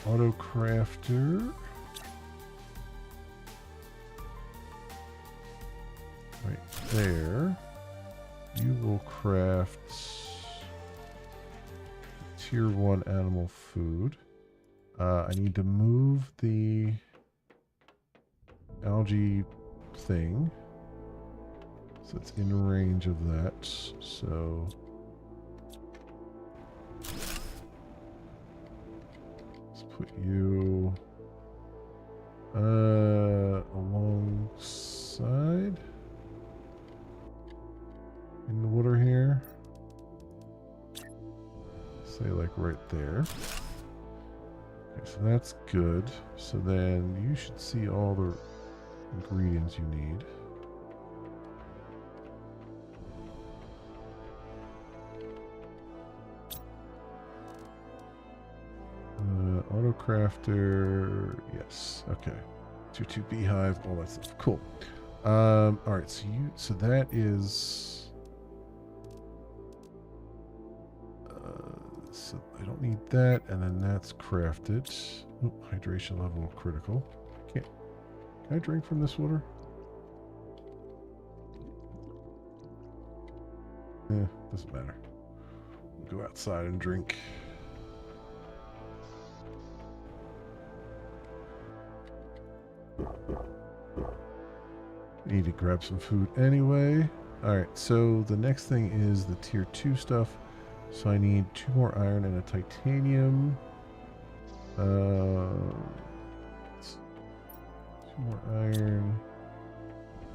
auto crafter right there. You will craft tier 1 animal food. I need to move the algae thing so it's in range of that. So let's put you alongside in the water here. Say like right there. Okay, so that's good. So then you should see all the ingredients you need. Auto crafter, yes, okay. Tier 2 beehive, all that stuff. Cool. Alright, so that is so I don't need that, and then that's crafted. Oh, hydration level critical. Can I drink from this water? Doesn't matter. We'll go outside and drink. Need to grab some food anyway. Alright, so the next thing is the tier 2 stuff. So I need 2 more iron and a titanium. 2 more iron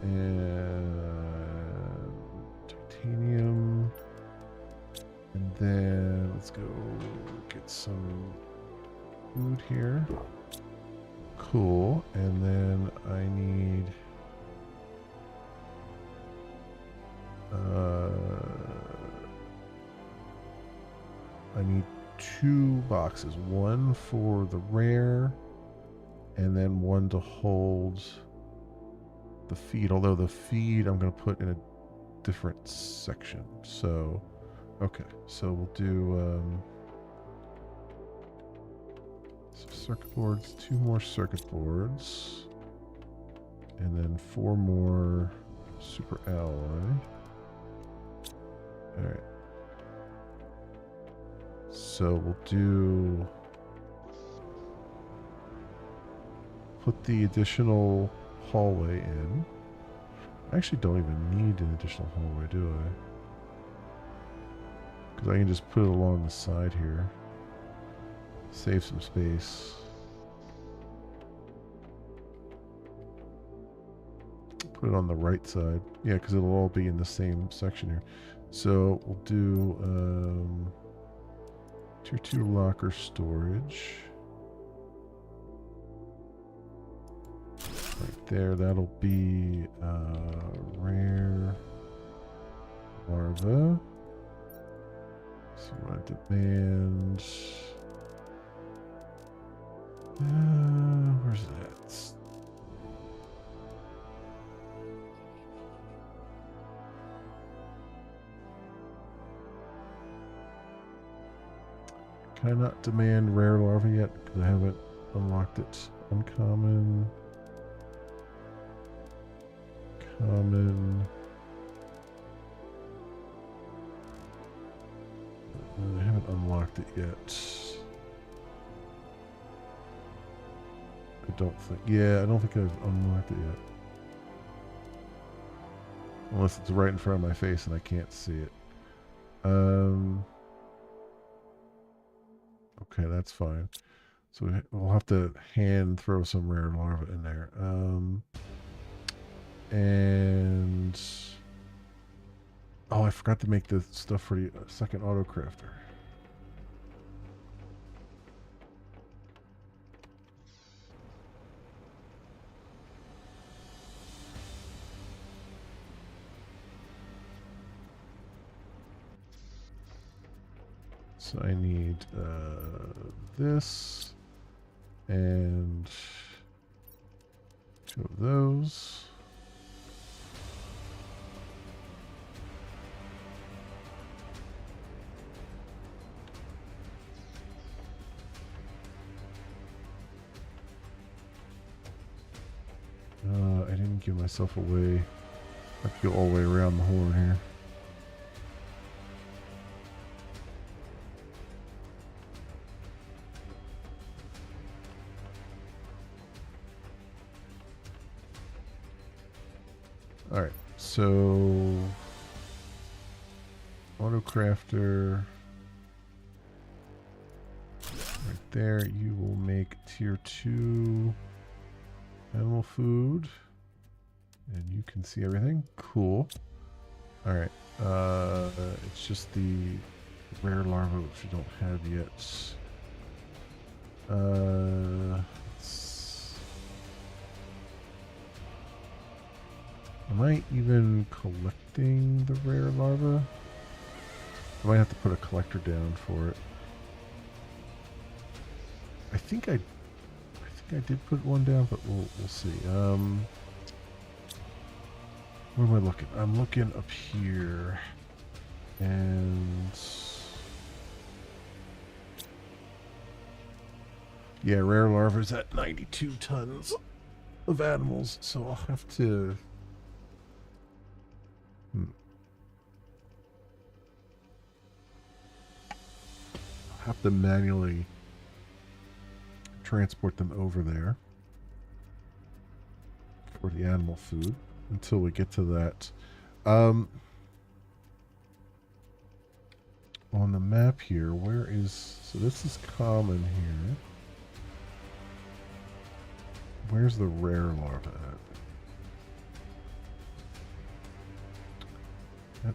and titanium. And then let's go get some food here. Cool. And then I need I need 2 boxes, one for the rare and then one to hold the feed, although the feed I'm going to put in a different section. So okay, so we'll do some circuit boards, 2 more circuit boards, and then 4 more super alloy. Alright. So we'll put the additional hallway in. I actually don't even need an additional hallway, do I? Because I can just put it along the side here. Save some space. Put it on the right side. Yeah, because it'll all be in the same section here. So we'll do tier 2 locker storage. Right there, that'll be rare larva. So I demand. Where's that? Can I not demand rare larva yet? Because I haven't unlocked it. Uncommon. Common. I haven't unlocked it yet. I don't think. Yeah, I don't think I've unlocked it yet. Unless it's right in front of my face and I can't see it. Okay, that's fine. So we'll have to hand throw some rare larva in there. And oh, I forgot to make the stuff for the second auto crafter. So I need this and 2 of those. I didn't give myself away. I have to go all the way around the horn here. Alright, so auto crafter right there. You will make tier 2 animal food, and you can see everything. Cool. Alright, it's just the rare larva which we don't have yet. Am I even collecting the rare larva? I might have to put a collector down for it. I think think I did put one down, but we'll see. Where am I looking? I'm looking up here, and yeah, rare larva's at 92 tons of animals, so I'll have to. Have to manually transport them over there for the animal food until we get to that. On the map here, where is... So this is common here. Where's the rare larva at? That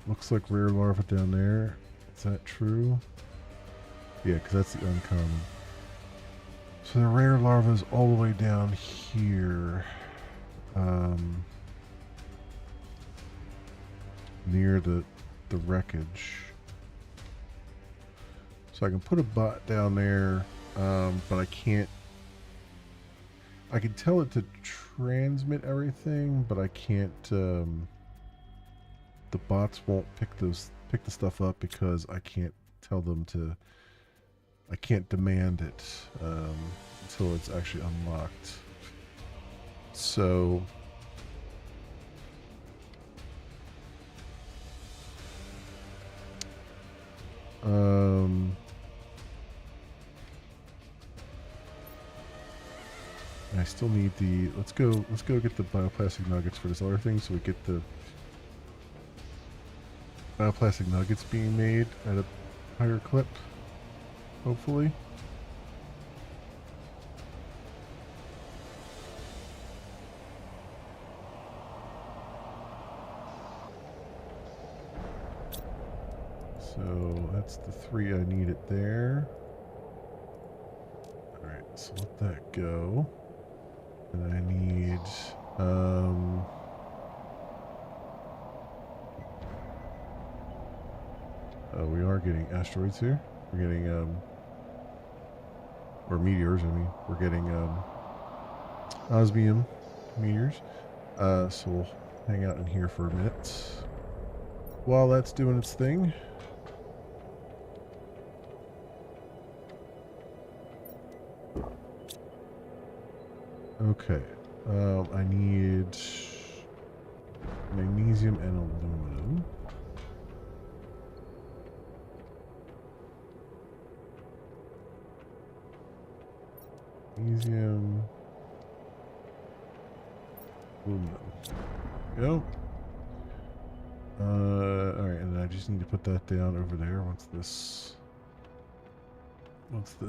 looks like rare larva down there. Is that true? Yeah, because that's the uncommon. So the rare larva is all the way down here. Near the wreckage. So I can put a bot down there, but I can't... I can tell it to transmit everything, but I can't... the bots won't pick the stuff up because I can't tell them to... I can't demand it until it's actually unlocked. So I still need the let's go get the bioplastic nuggets for this other thing so we get the bioplastic nuggets being made at a higher clip. Hopefully. So that's the 3 I needed there. Alright, so let that go. And I need we are getting asteroids here. We're getting or meteors, I mean. We're getting osmium meteors. So we'll hang out in here for a minute while that's doing its thing. Okay. I need magnesium and aluminum. Magnesium, aluminum. Go. Alright, and I just need to put that down over there once this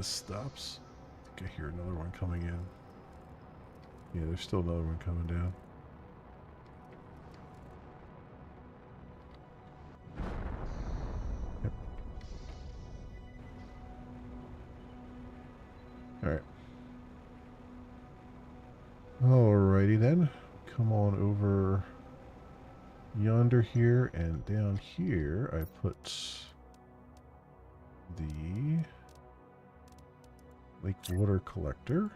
stops. I think I hear another one coming in. Yeah, there's still another one coming down. Yep. Alright. Alrighty then. Come on over yonder here, and down here I put the lake water collector.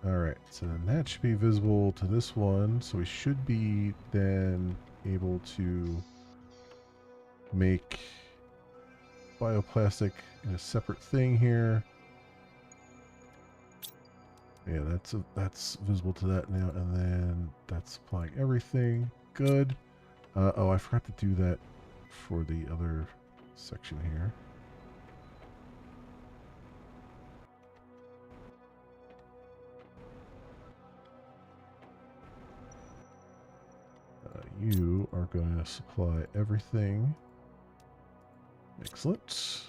Alright, so then that should be visible to this one, so we should be then able to make bioplastic in a separate thing here. Yeah, that's visible to that now, and then that's supplying everything. Good. Oh, I forgot to do that for the other section here. You are going to supply everything. Excellent.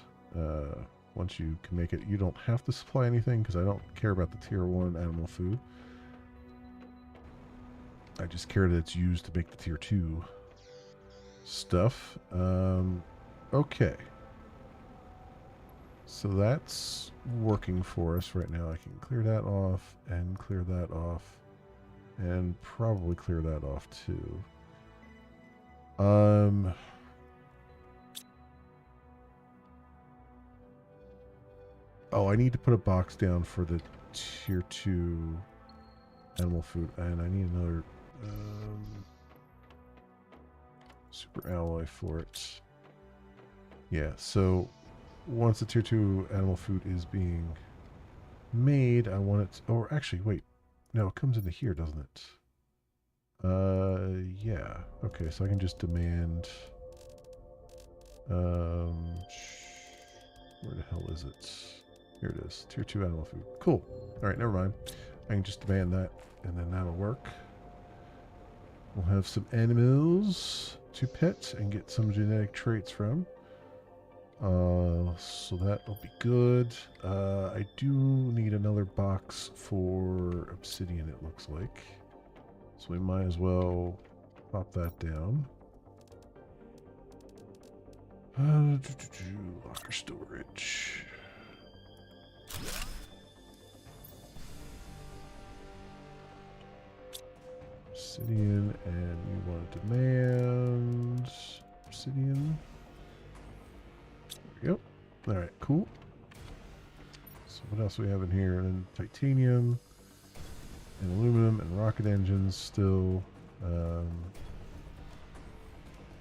Once you can make it, you don't have to supply anything because I don't care about the tier 1 animal food. I just care that it's used to make the tier 2 stuff. Okay. So that's working for us right now. I can clear that off and clear that off and probably clear that off too. Oh, I need to put a box down for the tier 2 animal food, and I need another super alloy for it. Yeah, so once the tier 2 animal food is being made, I want it to, or actually, wait. No, it comes into here, doesn't it? Yeah. Okay, so I can just demand where the hell is it? Here it is. Tier 2 animal food. Cool. Alright, never mind. I can just demand that, and then that'll work. We'll have some animals to pet and get some genetic traits from. So that'll be good. I do need another box for obsidian, it looks like. So we might as well pop that down. Locker storage. Obsidian, and we want to demand obsidian. There we go. Alright, cool. So what else we have in here? And titanium and aluminum and rocket engines still.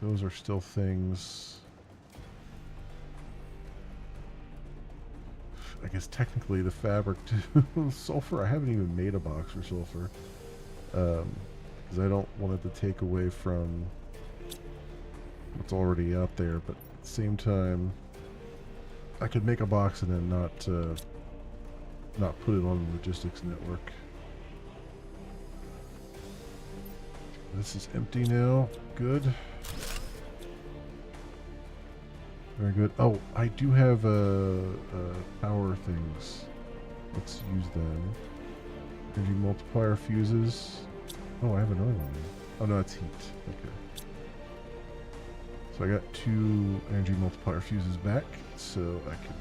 Those are still things. I guess technically the fabric too. Sulfur, I haven't even made a box for sulfur. Because I don't want it to take away from what's already out there, but at the same time, I could make a box and then not put it on the logistics network. This is empty now. Good. Very good. Oh, I do have power things. Let's use them. Energy multiplier fuses. Oh, I have another one. Oh no, it's heat. Okay. So I got 2 energy multiplier fuses back, so I can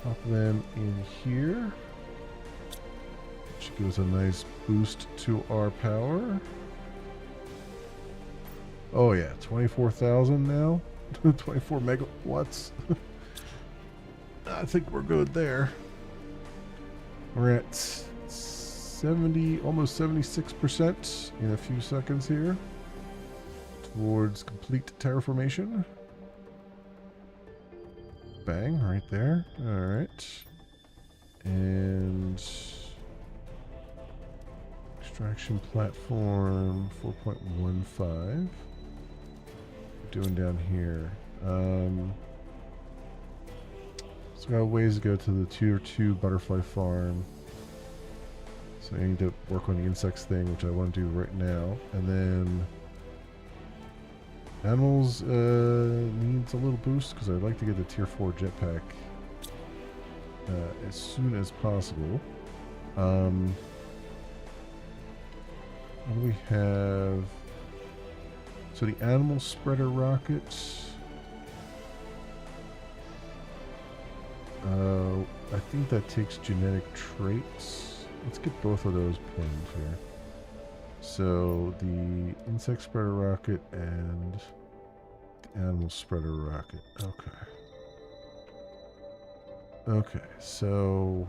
pop them in here. Which gives a nice boost to our power. Oh yeah, 24,000 now. 24 megawatts. I think we're good there. We're at 70, almost 76% in a few seconds here towards complete terraformation. Bang, right there. All right. And extraction platform 4.15. Doing down here. So we got a ways to go to the tier 2 butterfly farm. So I need to work on the insects thing, which I want to do right now. And then animals needs a little boost because I'd like to get the tier 4 jetpack as soon as possible. What do we have? So the animal spreader rockets. I think that takes genetic traits. Let's get both of those pinned here. So the insect spreader rocket and the animal spreader rocket. Okay. Okay, so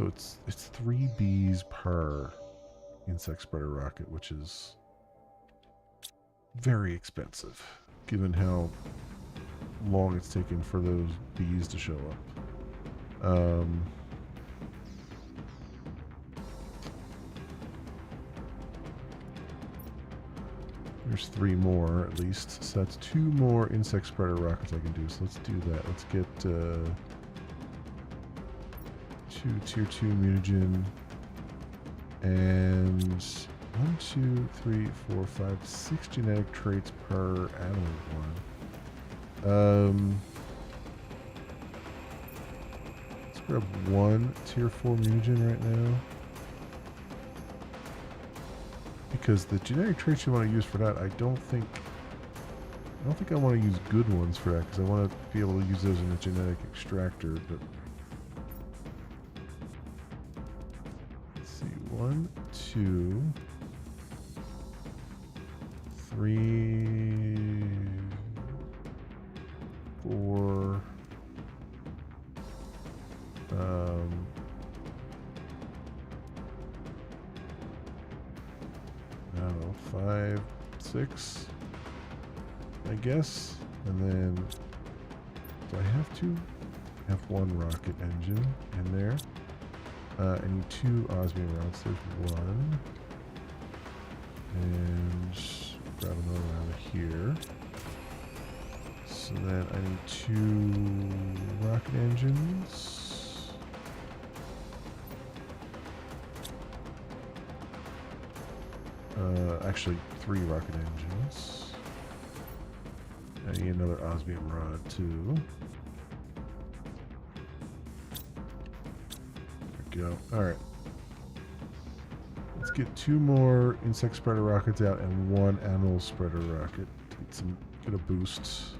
it's 3 bees per insect spreader rocket, which is very expensive given how long it's taken for those bees to show up. There's 3 more at least, so that's 2 more insect spreader rockets I can do. So let's do that. Let's get 2 tier 2 mutagen. And 1, 2, 3, 4, 5, 6 genetic traits per animal one. Let's grab 1 tier 4 mutagen right now. Because the genetic traits you want to use for that, I don't think I want to use good ones for that, because I want to be able to use those in a genetic extractor, but 1, 2, 3, 4, 5, 6, I guess. And then, do I have to? I have 1 rocket engine in there. I need 2 osmium rounds. There's 1. And grab another round here. So then I need 2 rocket engines. Actually 3 rocket engines. I need another osmium rod too. There we go. Alright. Let's get 2 more insect spreader rockets out and 1 animal spreader rocket to get a boost.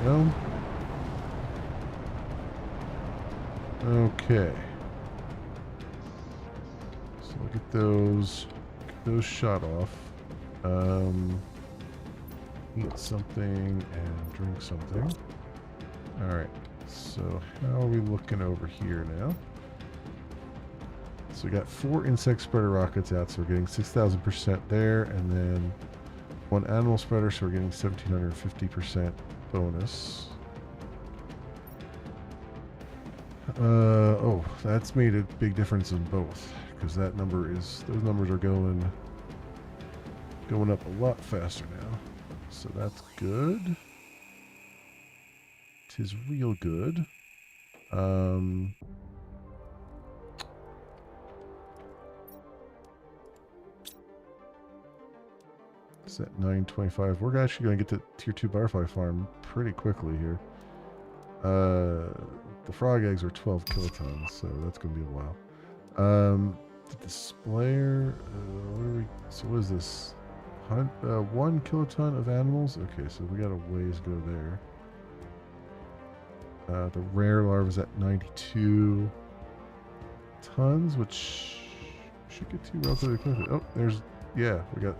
There we go. Okay. So look at those. Get those shot off. Eat something and drink something. Alright, so how are we looking over here now? So we got 4 insect spreader rockets out, so we're getting 6,000% there, and then 1 animal spreader, so we're getting 1,750% bonus. Oh, that's made a big difference in both, because those numbers are going up a lot faster now. So that's good. Tis real good. It's at 925. We're actually going to get to Tier 2 Butterfly Farm pretty quickly here. The frog eggs are 12 kilotons, so that's going to be a while. The displayer, so what is this? 1 kiloton of animals? Okay, so we got a ways to go there. The rare larva is at 92 tons, which should get to relatively quickly. Oh, yeah, we got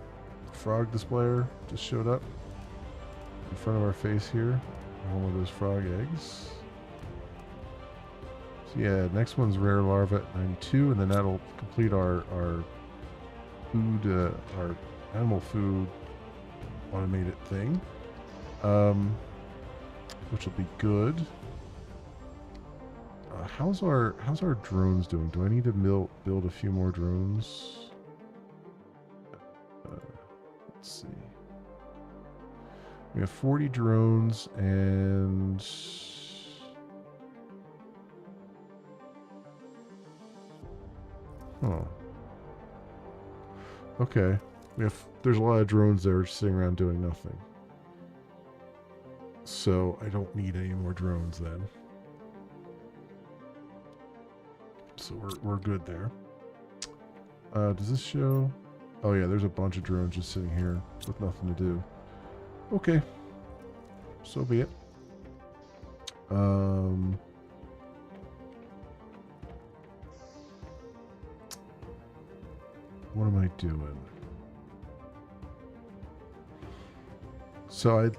frog displayer just showed up in front of our face here. One of those frog eggs. So yeah, next one's rare larva at 92, and then that'll complete our food, our animal food automated thing, which will be good. How's our drones doing? Do I need to build a few more drones? Let's see. We have 40 drones and okay. There's a lot of drones there just sitting around doing nothing. So I don't need any more drones then. So we're good there. Does this show? Oh yeah, there's a bunch of drones just sitting here with nothing to do. Okay. So be it. What am I doing? So I'd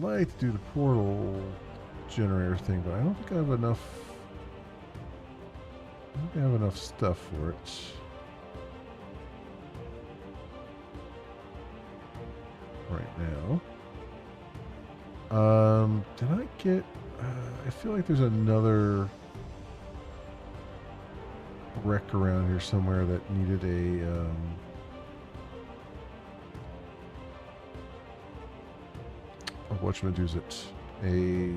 like to do the portal generator thing, but I don't think I have enough. I don't think I have enough stuff for it. Right now. Did I get? I feel like there's another wreck around here somewhere that needed a. Whatchamadoos it? A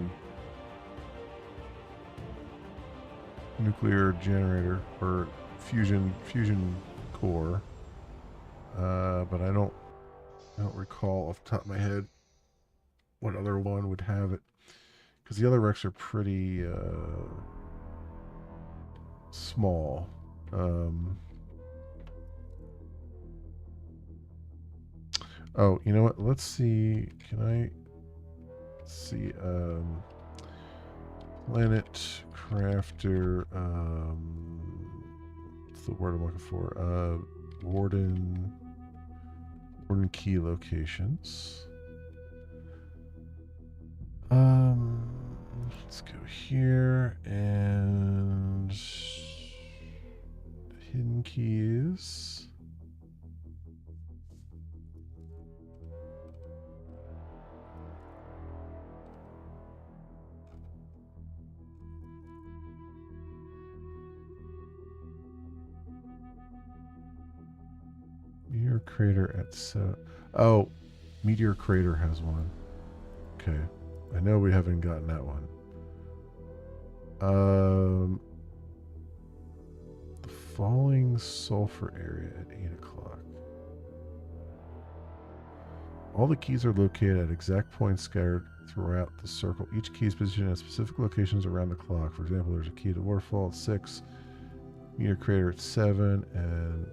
nuclear generator or fusion core. But I don't recall off the top of my head what other one would have it, because the other wrecks are pretty small. Oh, you know what? Let's see. Can I see? Planet Crafter. What's the word I'm looking for? Warden key locations. Let's go here and hidden keys. Meteor crater at oh, meteor crater has one. Okay, I know we haven't gotten that one. The falling sulfur area at 8 o'clock. All the keys are located at exact points scattered throughout the circle. Each key is positioned at specific locations around the clock. For example, there's a key to waterfall at 6, meteor crater at 7, and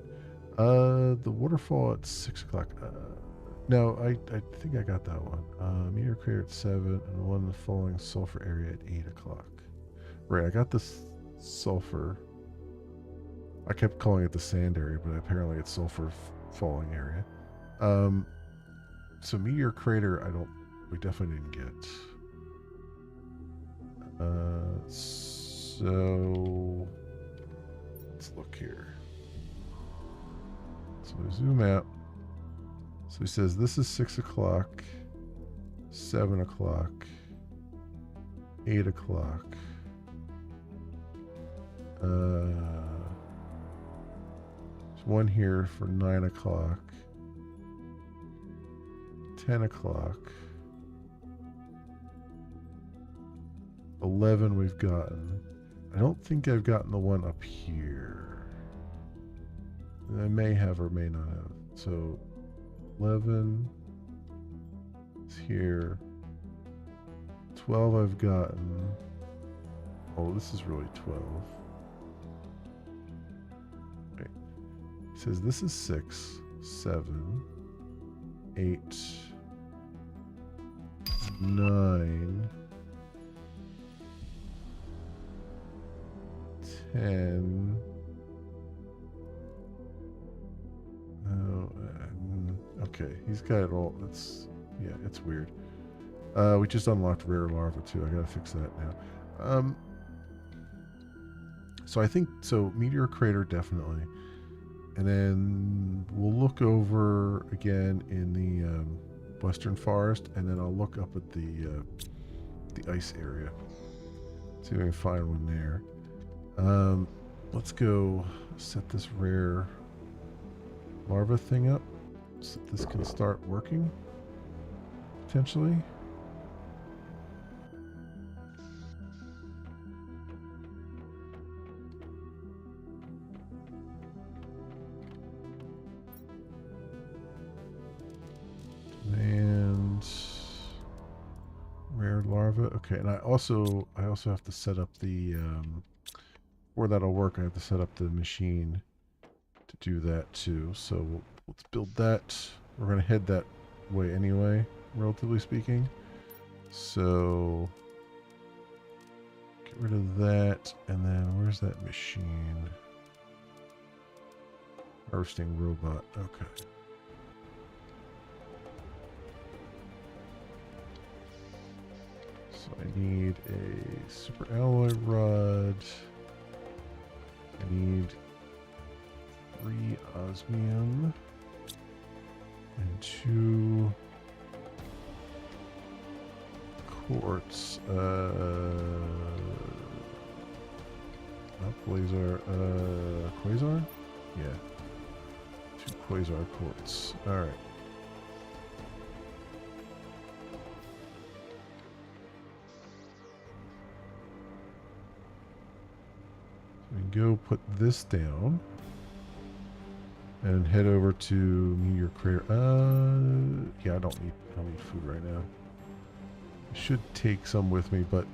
the waterfall at 6 o'clock. No, I think I got that one. Meteor crater at 7, and one in the falling sulfur area at 8 o'clock. Right, I got this sulfur. I kept calling it the sand area, but apparently it's sulfur falling area. So meteor crater, we definitely didn't get. So let's look here. So we zoom out. So he says this is 6 o'clock, 7 o'clock, 8 o'clock. There's one here for 9 o'clock, 10 o'clock, 11 we've gotten. I don't think I've gotten the one up here. I may have or may not have. So 11 is here. 12 I've gotten. Oh, this is really 12. Okay. He says this is 6, 7, 8, 9, 10. Okay, he's got it all. It's weird. We just unlocked rare larva too. I gotta fix that now. So I think meteor crater definitely, and then we'll look over again in the western forest, and then I'll look up at the ice area. See if I can find one there. Let's go set this rare larva thing up so this can start working potentially. And rare larva. Okay, and I also have to set up the where that'll work. I have to set up the machine to do that too. So let's build that. We're gonna head that way anyway, relatively speaking. So get rid of that, and then where's that machine? Harvesting robot. Okay. So I need a super alloy rod. I need 3 osmium and 2 quartz. Not Blazar. Quasar? Yeah. 2 quasar quartz. Alright. We can go put this down and head over to meteor crater. Yeah, I don't need food right now. I should take some with me, but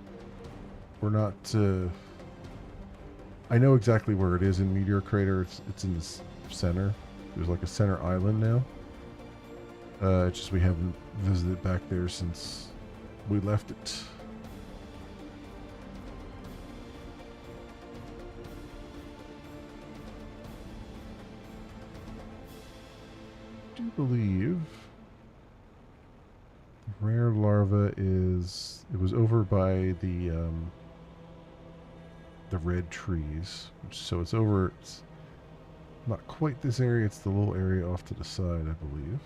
we're not. I know exactly where it is in meteor crater. It's in the center. There's like a center island now. It's just we haven't visited back there since we left it. I do believe rare larva is... It was over by the red trees. So it's over... It's not quite this area. It's the little area off to the side, I believe.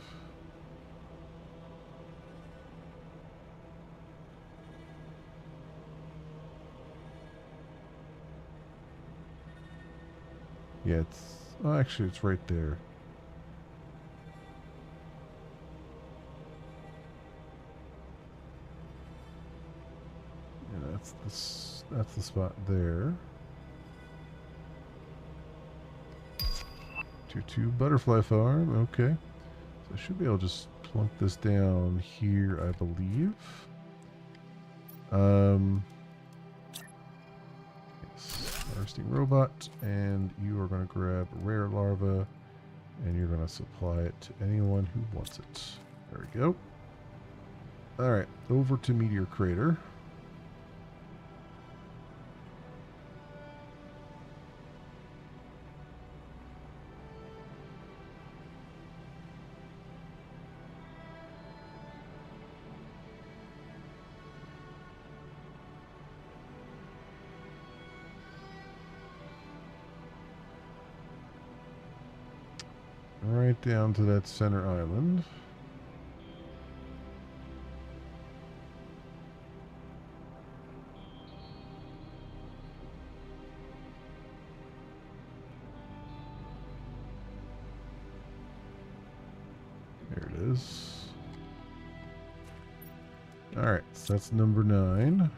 Yeah, it's... Oh, actually, it's right there. Yeah, that's the spot there. 2-2 Butterfly Farm, okay. So I should be able to just plunk this down here, I believe. Yes, harvesting robot, and you are going to grab rare larva, and you're going to supply it to anyone who wants it. There we go. Alright, over to Meteor Crater. Right down to that center island. There it is. Alright, so that's number 9.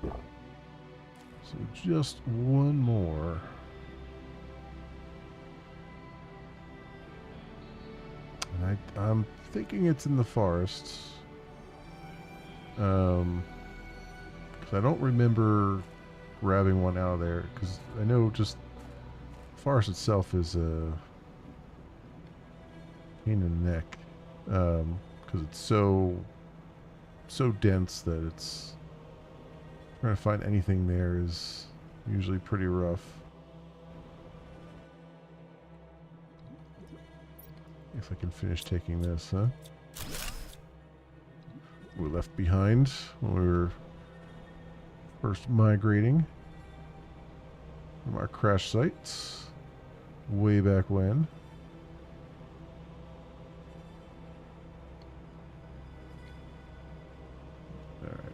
So just one more. And I'm thinking it's in the forest. Because I don't remember grabbing one out of there. Because I know just the forest itself is a pain in the neck. Because it's so dense that it's trying to find anything there is usually pretty rough. If I can finish taking this, huh? We were left behind when we were first migrating from our crash sites way back when. Alright.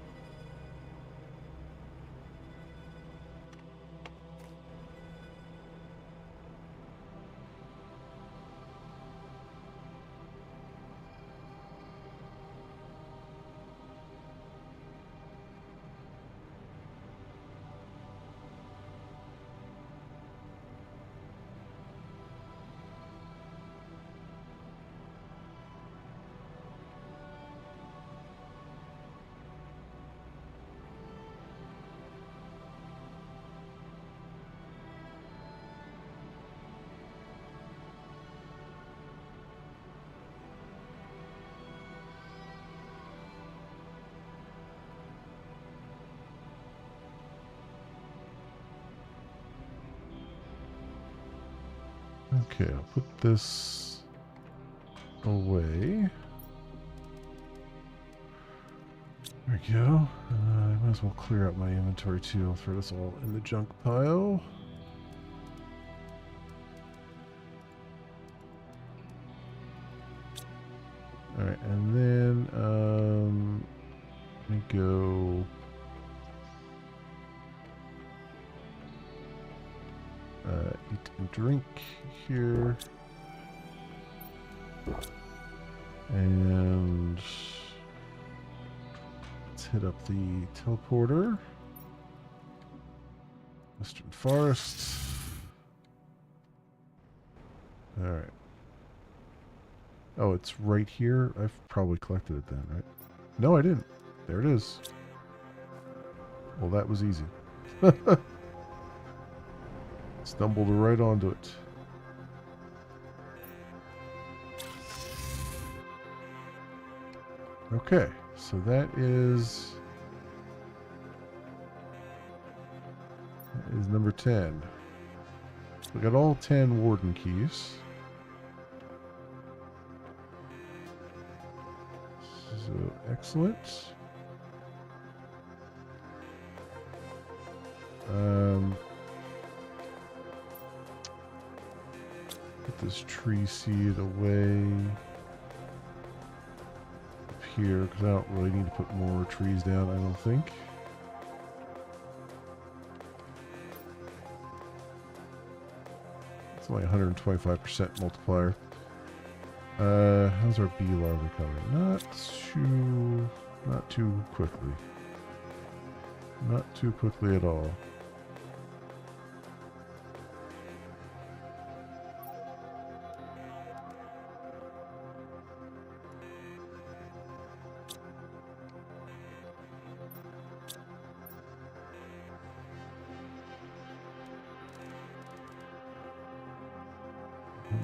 Okay, I'll put this away. There we go. I might as well clear out my inventory too. I'll throw this all in the junk pile. Alright, and then let me go. Eat and drink here. And let's hit up the teleporter. Western Forest. Alright. Oh, it's right here? I've probably collected it then, right? No, I didn't. There it is. Well, that was easy. Stumbled right onto it. Okay, so that is number 10. We got all 10 warden keys. So excellent. Put this tree seed away up here because I don't really need to put more trees down, I don't think. It's only 125% multiplier. How's our bee larvae coming? Not too quickly. Not too quickly at all.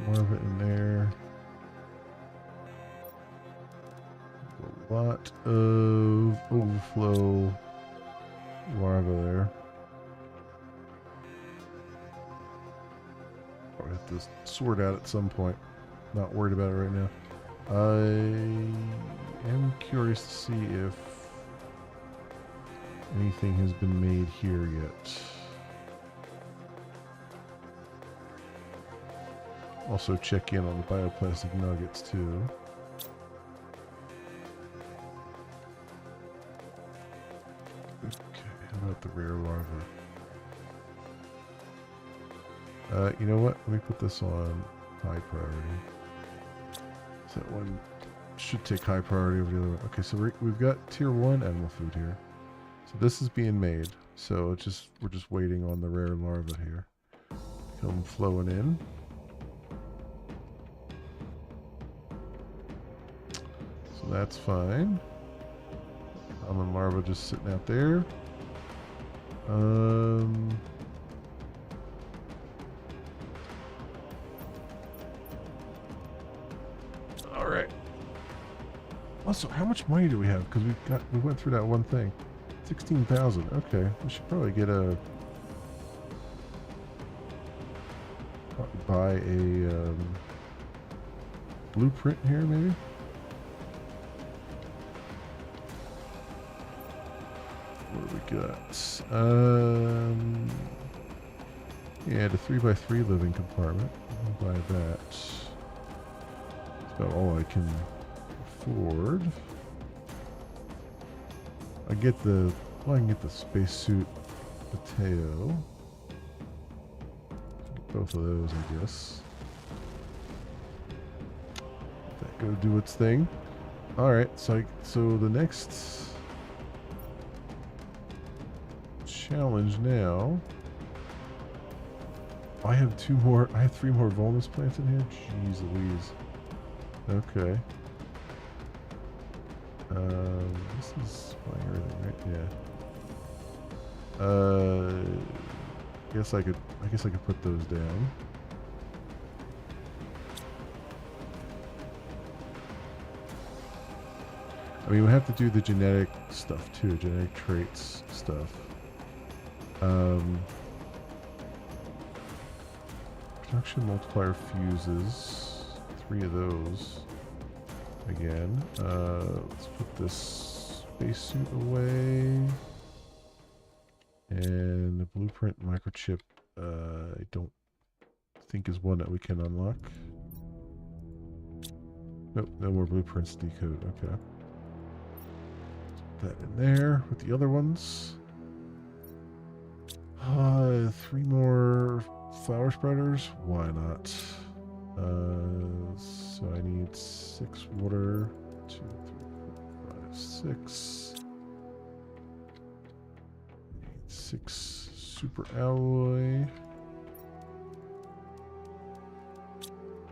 More of it in there. A lot of overflow larva there. I'll have to sort out at some point. Not worried about it right now. I am curious to see if anything has been made here yet. Also check in on the bioplastic nuggets too. Okay, how about the rare larva? You know what? Let me put this on high priority. So that one should take high priority over the other one. Okay, so we've got tier 1 animal food here. So this is being made. So it's we're just waiting on the rare larva here. Come flowing in. So that's fine. Common larva just sitting out there. All right. Also, how much money do we have? Because we went through that one thing. 16,000. Okay, we should probably get buy a blueprint here, maybe. What do we got? Yeah, the 3x3 living compartment. I'll buy that. That's about all I can afford. I can get the spacesuit Mateo. Both of those, I guess. Let that go do its thing. All right, so the next challenge now. I have 3 more Volnus plants in here. Jeez Louise. Okay. This is buying everything, right? Yeah. I guess I could put those down. I mean, we have to do the genetic stuff too, genetic traits stuff. Production multiplier fuses. 3 of those. Again. Let's put this spacesuit away. And the blueprint microchip, I don't think is one that we can unlock. Nope, no more blueprints to decode. Okay. Put that in there with the other ones. 3 more flower spreaders. Why not? So I need 6 water. 2, 3, 4, 5, 6. Need 6 super alloy.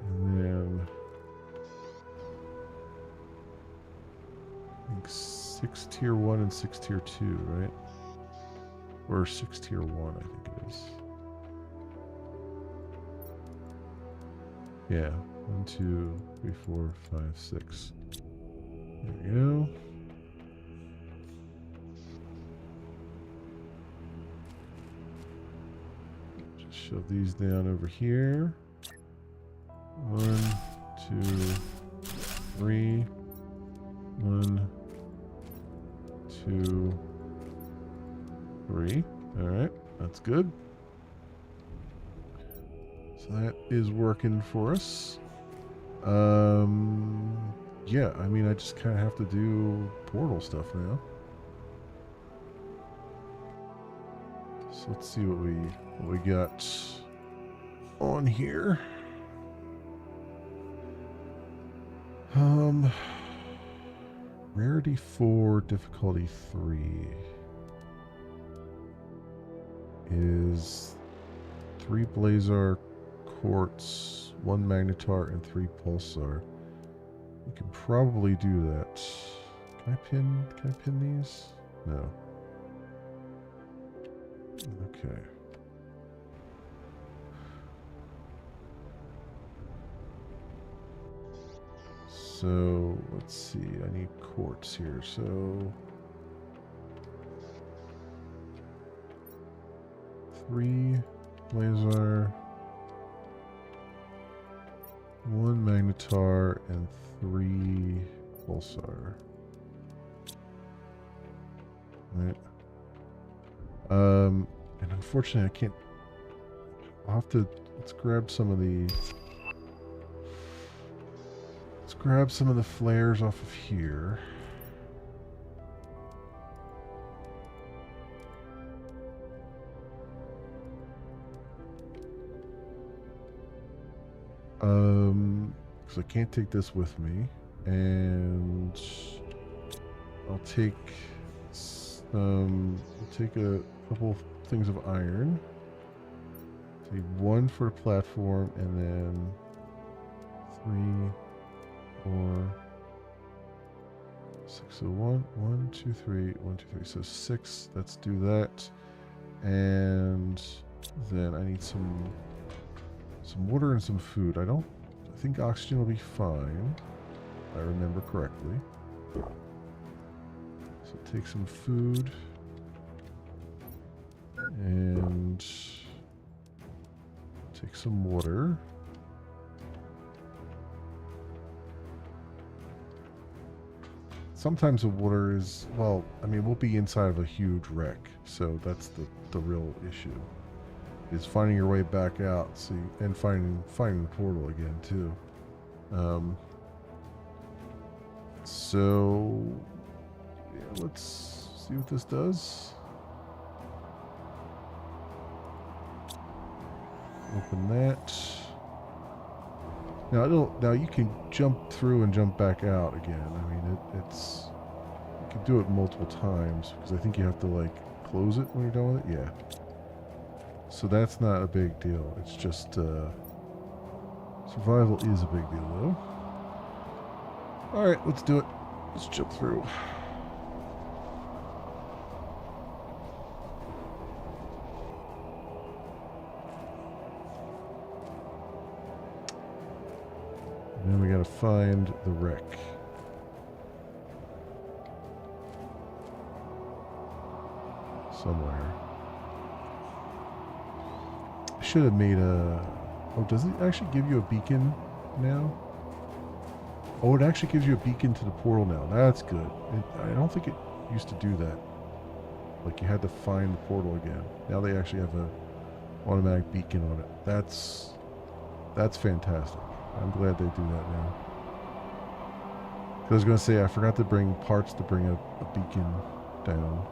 And then I think 6 tier 1 and 6 tier 2, right? Or 6 tier 1, I think it is. Yeah. 1, 2, 3, 4, 5, 6. There we go. Just shove these down over here. 1, 2, 3. 1, 2, 3. All right, that's good. So that is working for us. Yeah, I mean, I just kind of have to do portal stuff now. So let's see what we got on here. Rarity 4, difficulty 3 is 3 Blazar Quartz, 1 Magnetar, and 3 Pulsar. We can probably do that. Can I pin these? No. Okay. So let's see, I need quartz here, so 3 Blazar, 1 Magnetar, and 3 Pulsar. Right. And unfortunately I can't. I'll have to, let's grab some of the flares off of here. Because I can't take this with me, and I'll take a couple things of iron. Take 1 for a platform, and then 3, 4, 6. So 1, 2, 3, 1, 2, 3. So 6. Let's do that, and then I need some water and some food. I think oxygen will be fine, if I remember correctly. So take some food and take some water. Sometimes the water is, well, I mean, we'll be inside of a huge wreck, so that's the real issue. Is finding your way back out, and finding the portal again too. So yeah, let's see what this does. Open that. Now you can jump through and jump back out again. I mean, it's you can do it multiple times because I think you have to like close it when you're done with it. Yeah. So that's not a big deal. It's just survival is a big deal, though. All right, let's do it. Let's jump through. And then we gotta find the wreck. Somewhere. Should have made a... Oh, does it actually give you a beacon now? Oh, it actually gives you a beacon to the portal now. That's good. I don't think it used to do that. Like you had to find the portal again. Now they actually have a automatic beacon on it. That's fantastic. I'm glad they do that now. 'Cause I was going to say, I forgot to bring parts to bring a beacon down.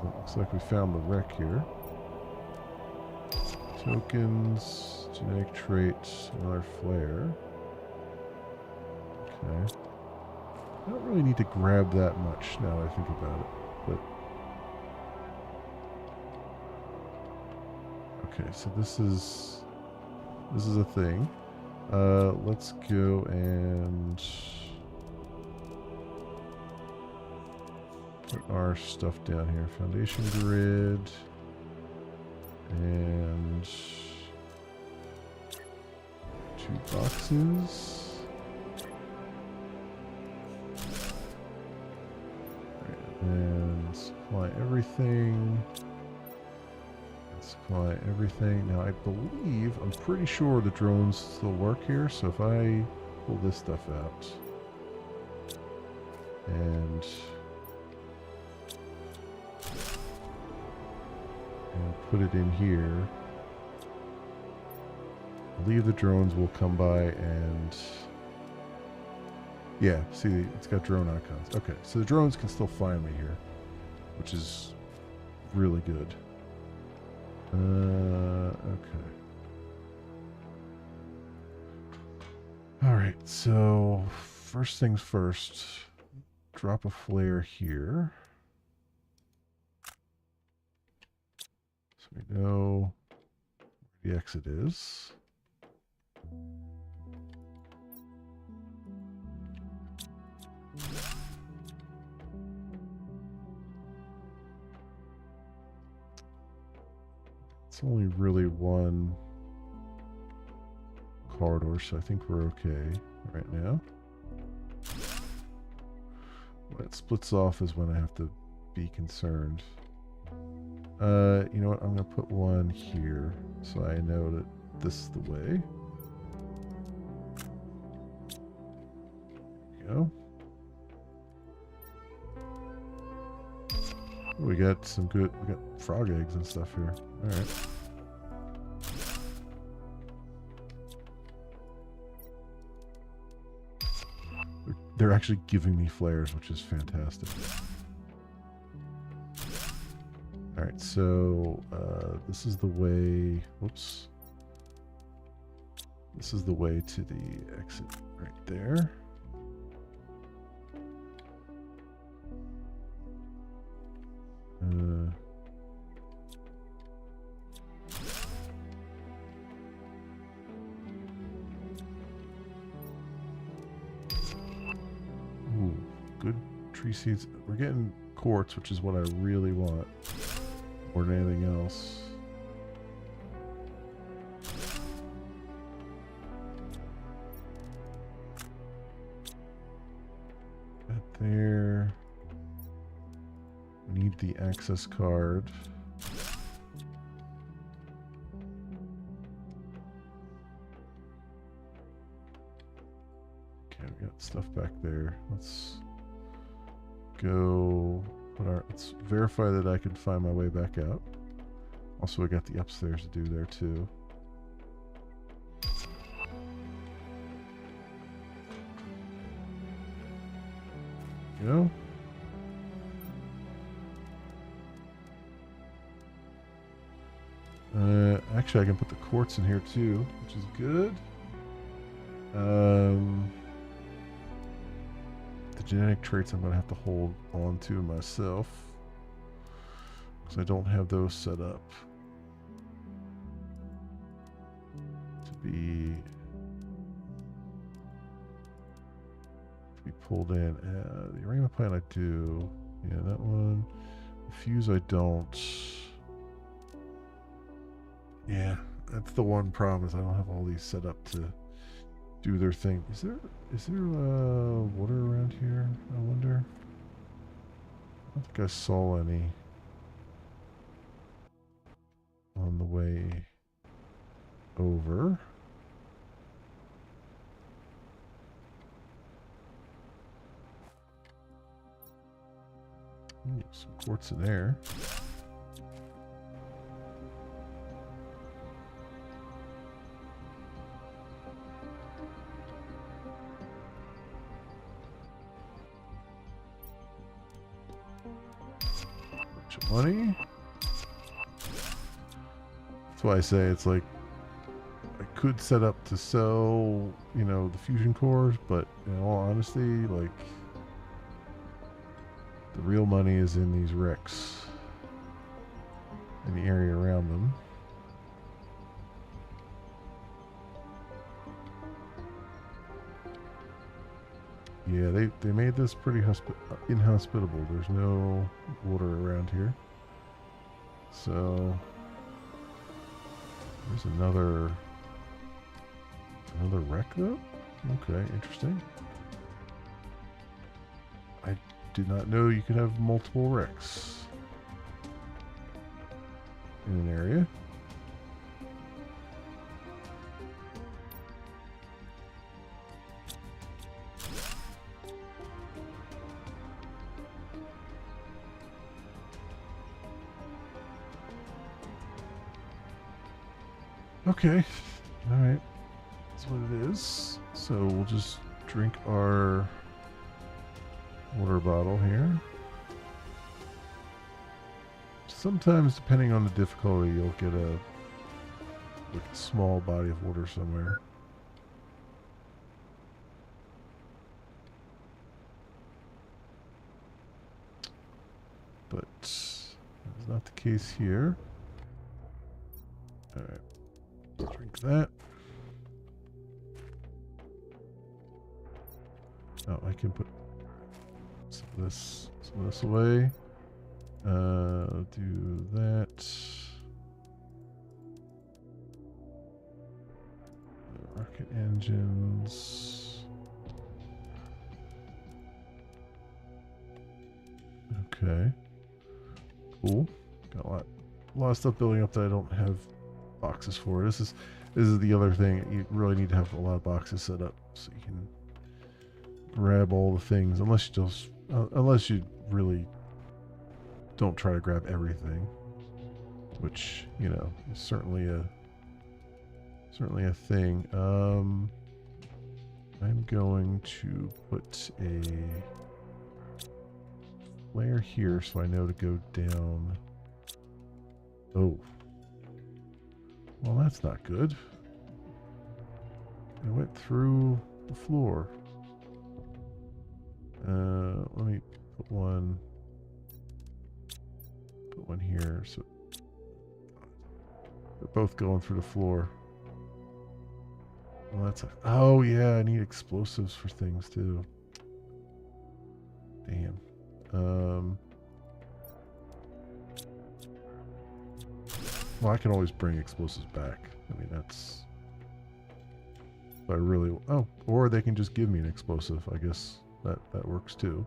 Looks like we found the wreck here. Tokens, genetic traits, another flare. Okay. I don't really need to grab that much now that I think about it, but... Okay, so this is a thing. Let's go and put our stuff down here. Foundation grid. And 2 boxes. Right, and supply everything. And fly everything. Now I believe, I'm pretty sure the drones still work here, so if I pull this stuff out and put it in here, I believe the drones will come by and yeah, see, it's got drone icons. Okay, so the drones can still find me here, which is really good. Okay. Alright, so first things first, drop a flare here. So we know where the exit is. It's only really one corridor, so I think we're okay right now. When it splits off is when I have to be concerned. You know what? I'm going to put one here so I know that this is the way. There we go. Oh, we got some good, we got frog eggs and stuff here. Alright. They're actually giving me flares, which is fantastic. Alright, so this is the way, whoops. This is the way to the exit right there. Ooh, good tree seeds. We're getting quartz, which is what I really want more than anything else. That there. Need the access card. Okay, we got stuff back there. Let's go put our, let's verify that I can find my way back out. Also, we got the upstairs to do there too. Go. Actually, I can put the quartz in here too, which is good. The genetic traits I'm going to have to hold on to myself because I don't have those set up to be pulled in. The arrangement plan I do. Yeah, that one. The fuse I don't. Yeah, that's the one problem is I don't have all these set up to do their thing. Is there water around here? I wonder. I don't think I saw any on the way over. Ooh, some quartz in there. Money. That's why I say it's like I could set up to sell, you know, the fusion cores, but in all honesty, like the real money is in these wrecks in the area around them. Yeah, they made this pretty inhospitable. There's no water around here. So there's another wreck though? Okay, interesting. I did not know you could have multiple wrecks in an area. Okay. All right. That's what it is. So we'll just drink our water bottle here. Sometimes, depending on the difficulty, you'll get like a small body of water somewhere. But that's not the case here. Alright. Let's drink that. Oh, I can put some of this away. Do that. Rocket engines. Okay. Cool. Got a lot of stuff building up that I don't have boxes for. This is the other thing. You really need to have a lot of boxes set up so you can grab all the things. Unless you really don't try to grab everything, which is certainly a thing. I'm going to put a flare here so I know to go down. Oh. Well, that's not good. I went through the floor. Let me put one here so they're both going through the floor. Well, oh yeah, I need explosives for things too. Damn. Well, I can always bring explosives back. I mean, that's if I really. Oh, or they can just give me an explosive. I guess that works too.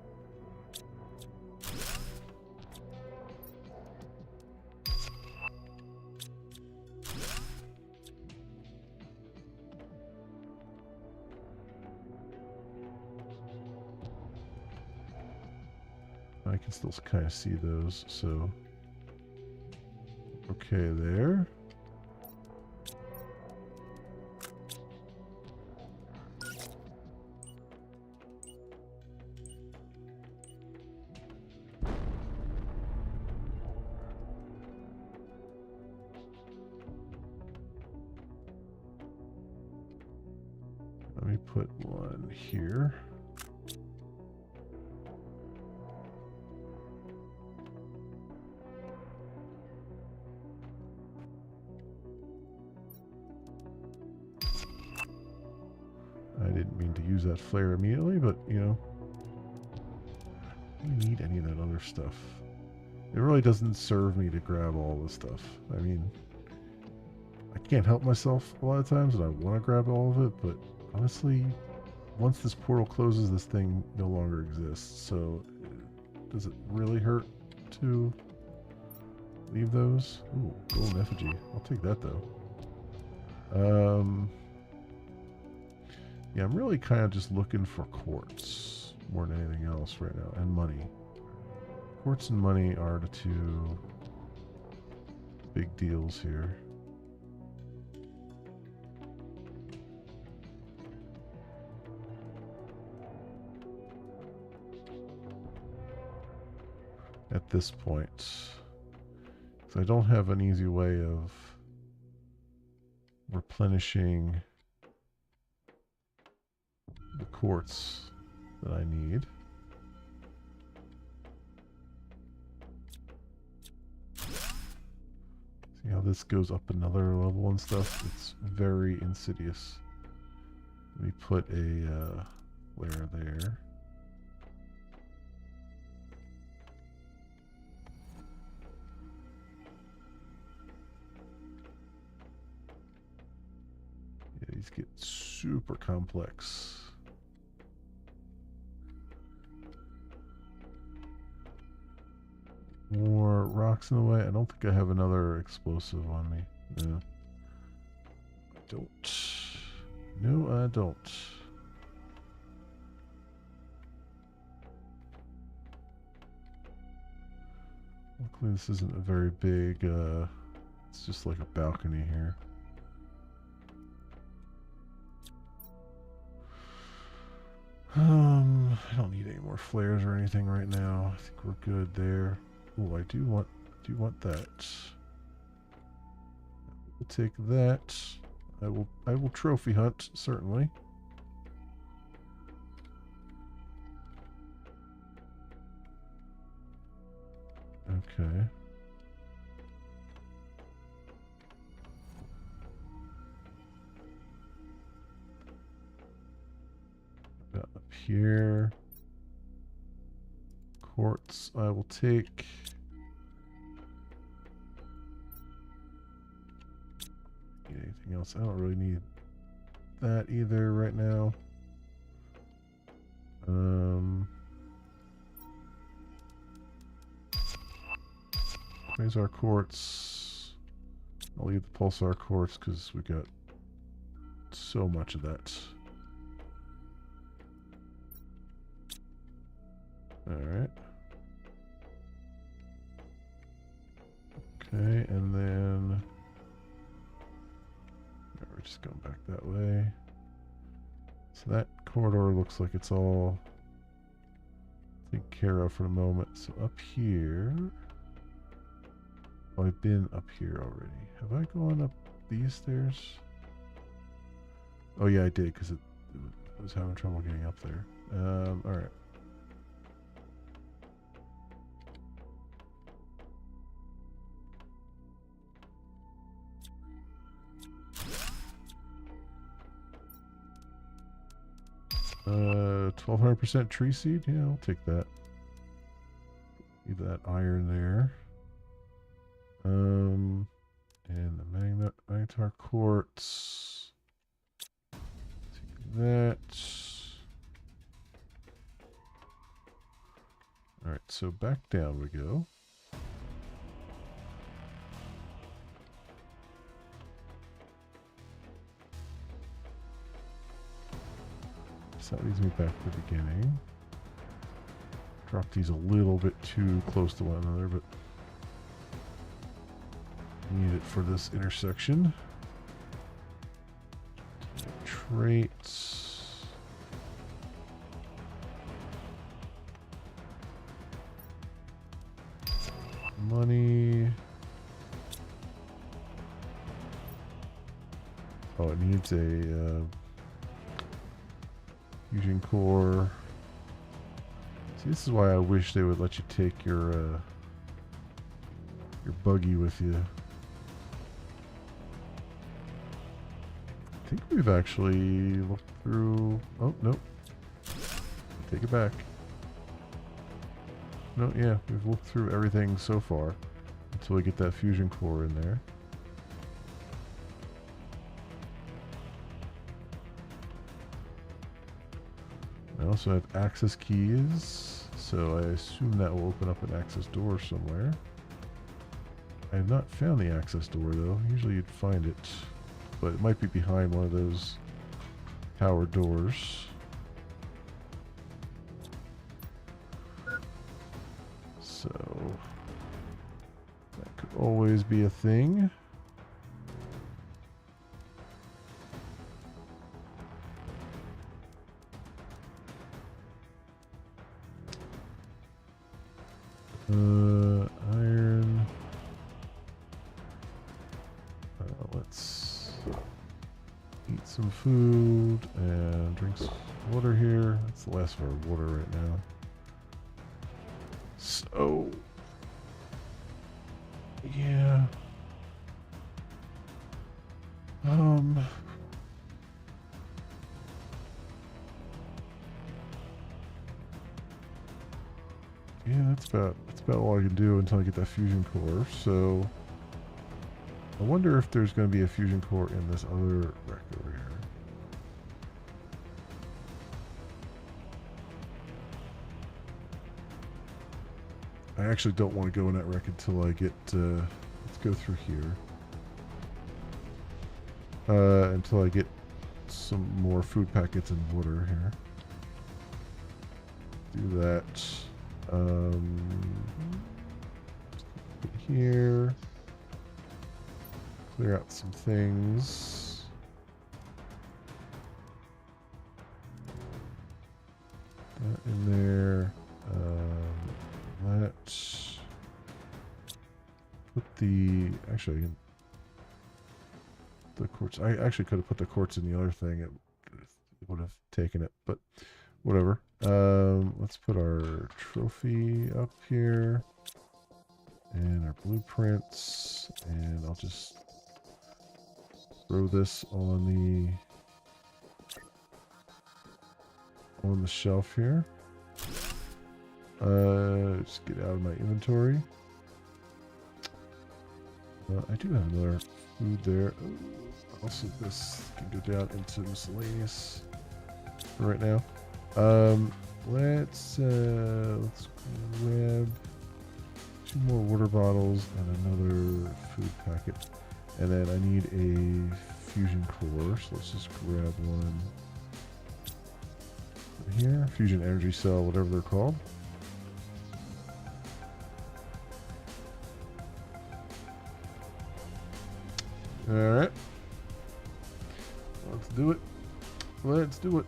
I can still kind of see those, so okay there. Let me put one here. I didn't mean to use that flare immediately, but I don't need any of that other stuff. It really doesn't serve me to grab all this stuff. I mean, I can't help myself a lot of times and I want to grab all of it, but honestly, once this portal closes, this thing no longer exists. So does it really hurt to leave those? Ooh, golden effigy. I'll take that though. Yeah, I'm really kind of just looking for quartz more than anything else right now, and money. Quartz and money are the two big deals here. At this point, so I don't have an easy way of replenishing the quartz that I need. See how this goes up another level and stuff? It's very insidious. Let me put a flare there. Yeah, these get super complex. More rocks in the way. I don't think I have another explosive on me. No. I don't. No, I don't. Luckily, this isn't a very big, it's just like a balcony here. I don't need any more flares or anything right now. I think we're good there. Oh, I do want that. We'll take that. I will trophy hunt, certainly. Okay. Got up here. Quartz I will take. Need anything else? I don't really need that either right now. Quasar quartz. I'll leave the pulsar quartz because we got so much of that. Alright. Okay, and then we're just going back that way. So that corridor looks like it's all taken care of for the moment. So up here. Oh, I've been up here already. Have I gone up these stairs? Oh yeah, I did because I was having trouble getting up there. Alright. Uh, 1200% tree seed? Yeah, I'll take that. Leave that iron there. And the magnetar quartz. Take that. Alright, so back down we go. So that leads me back to the beginning. Drop these a little bit too close to one another, but need it for this intersection. Traits. Money. Oh, it needs a fusion core. See, this is why I wish they would let you take your buggy with you. I think we've actually looked through... Oh, nope. Take it back. No, yeah, we've looked through everything so far until we get that fusion core in there. I also have access keys, so I assume that will open up an access door somewhere. I have not found the access door though. Usually you'd find it, but it might be behind one of those tower doors. So that could always be a thing. Iron. Let's eat some food and drink some water here. That's the last of our water right now. So, yeah. Yeah, that's about all I can do until I get that fusion core. So, I wonder if there's going to be a fusion core in this other wreck over here. I actually don't want to go in that wreck until I get, let's go through here. Until I get some more food packets and water here. Do that. Here. Clear out some things. in there. Let's put the the quartz. I actually could have put the quartz in the other thing. It would have taken it, but whatever. Let's put our trophy up here and our blueprints, and I'll just throw this on the shelf here. Just get out of my inventory. I do have another food there. Also, this can go down into miscellaneous for right now. Let's grab 2 more water bottles and another food packet. And then I need a fusion core, so let's just grab one here. Fusion energy cell, whatever they're called. Alright. Let's do it. Let's do it.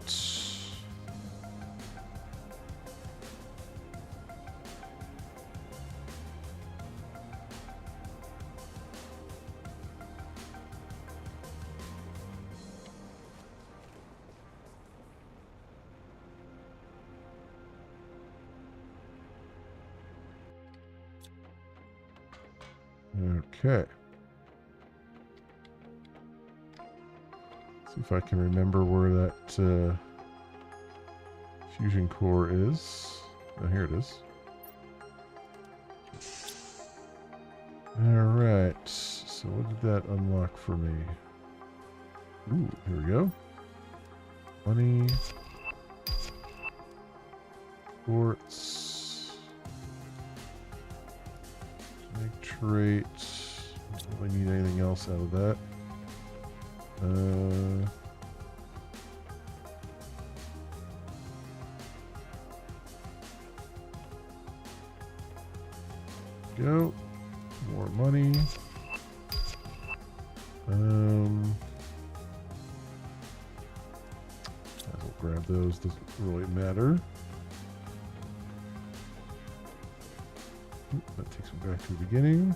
Okay. See if I can remember where that fusion core is. Oh, here it is. Alright. So what did that unlock for me? Ooh, here we go. Money. Quartz. Nitrate. Don't really need anything else out of that. Go. More money. I'll grab those. Doesn't really matter. That takes me back to the beginning.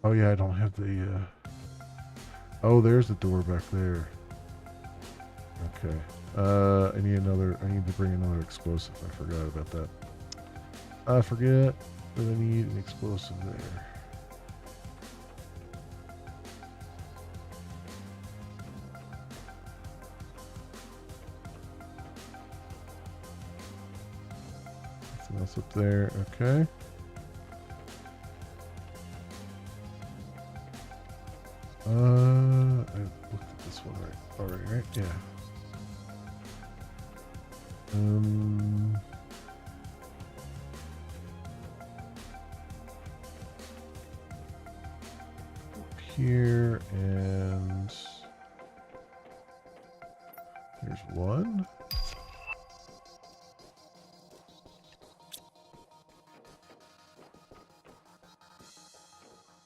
Oh yeah, I don't have the, oh, there's the door back there. Okay. I need to bring another explosive. I forgot about that. I forget that I need an explosive there. Something else up there. Okay. I looked at this one already, right? Yeah. Up here, and here's one.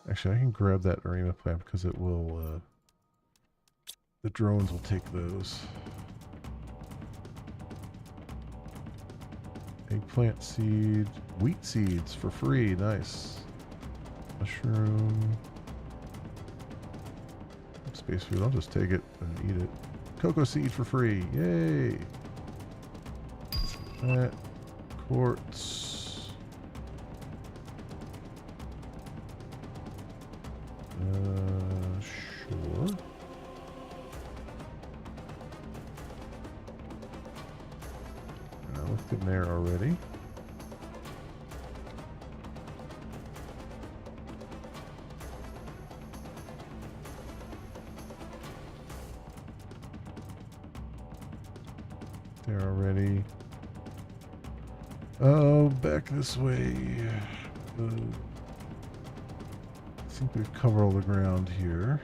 Actually, I can grab that arena plant because it will, the drones will take those. Eggplant seed, wheat seeds for free, nice. Mushroom. Space food, I'll just take it and eat it. Cocoa seed for free, yay! That, quartz. Sure. I looked in there already. there already. Oh, back this way. I think we've covered all the ground here.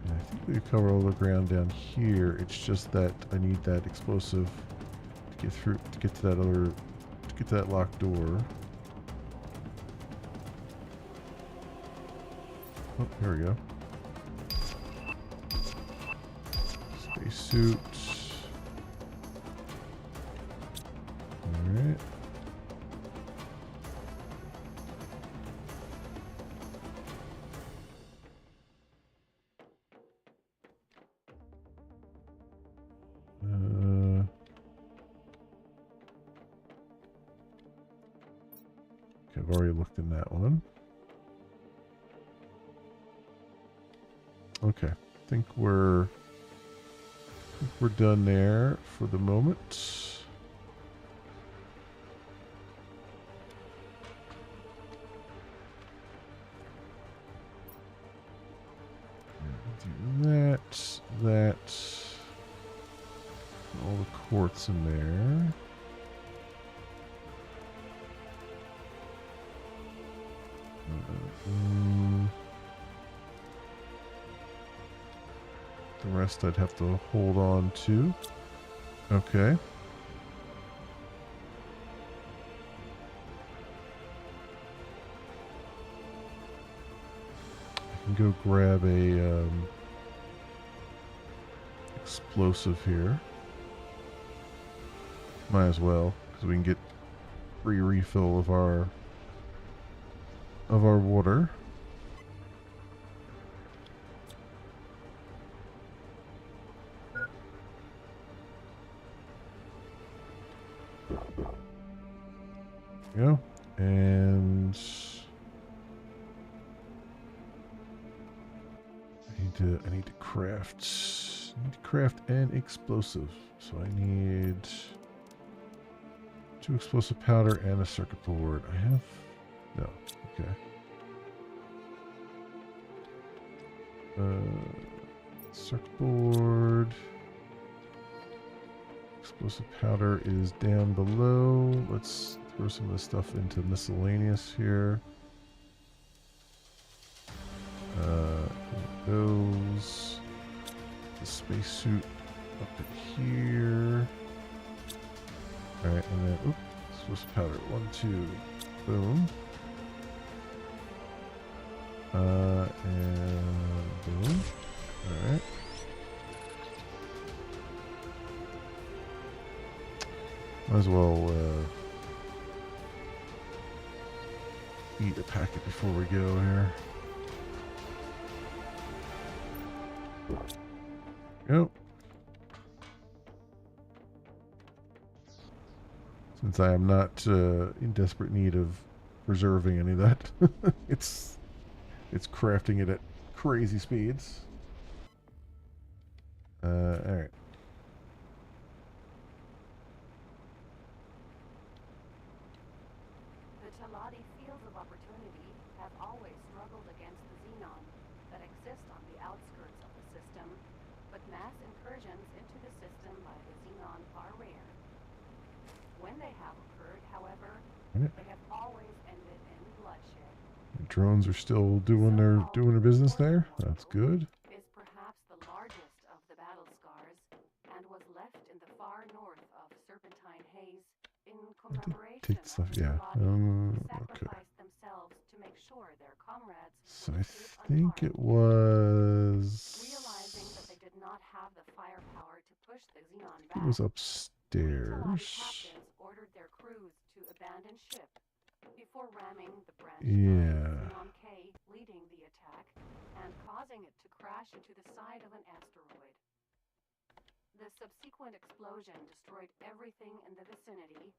Yeah, I think we've covered all the ground down here. It's just that I need that explosive to get through, to get to that other, to get to that locked door. Oh, here we go. Spacesuit. Alright. Okay, I've already looked in that one. Okay, I think we're done there for the moment. Do that, all the quartz in there. The rest I'd have to hold on to. Okay. I can go grab a explosive here. Might as well, because we can get free refill of our water. Go. And I need to craft an explosive. So I need 2 explosive powder and a circuit board. I have no. Okay. Circuit board. Explosive powder is down below. Let's throw some of this stuff into miscellaneous here. Here it goes. The spacesuit up in here. Alright, and then, explosive powder. 1, 2. Boom. And boom. Alright. Might as well eat a packet before we go here. Yep. Since I am not in desperate need of preserving any of that, it's crafting it at crazy speeds. All right. The Talati fields of opportunity have always struggled against the Xenon that exist on the outskirts of the system, but mass incursions into the system by the Xenon are rare. When they have occurred, however, they have always ended in bloodshed. The drones are still doing their business there. That's good. Is perhaps the largest of the battle scars and was left in the far north of Serpentine Haze in commemoration Take the stuff, of the yeah. Talati who Okay. sacrificed themselves to make sure their comrades So would I escape think unharmed. it was. Realizing that they did not have the firepower to push the Xenon It back, was Talati upstairs. captains ordered their crews to abandon ship before ramming the branch Yeah. Xenon K, leading the attack and causing it to crash into the side of an asteroid. The subsequent explosion destroyed everything in the vicinity,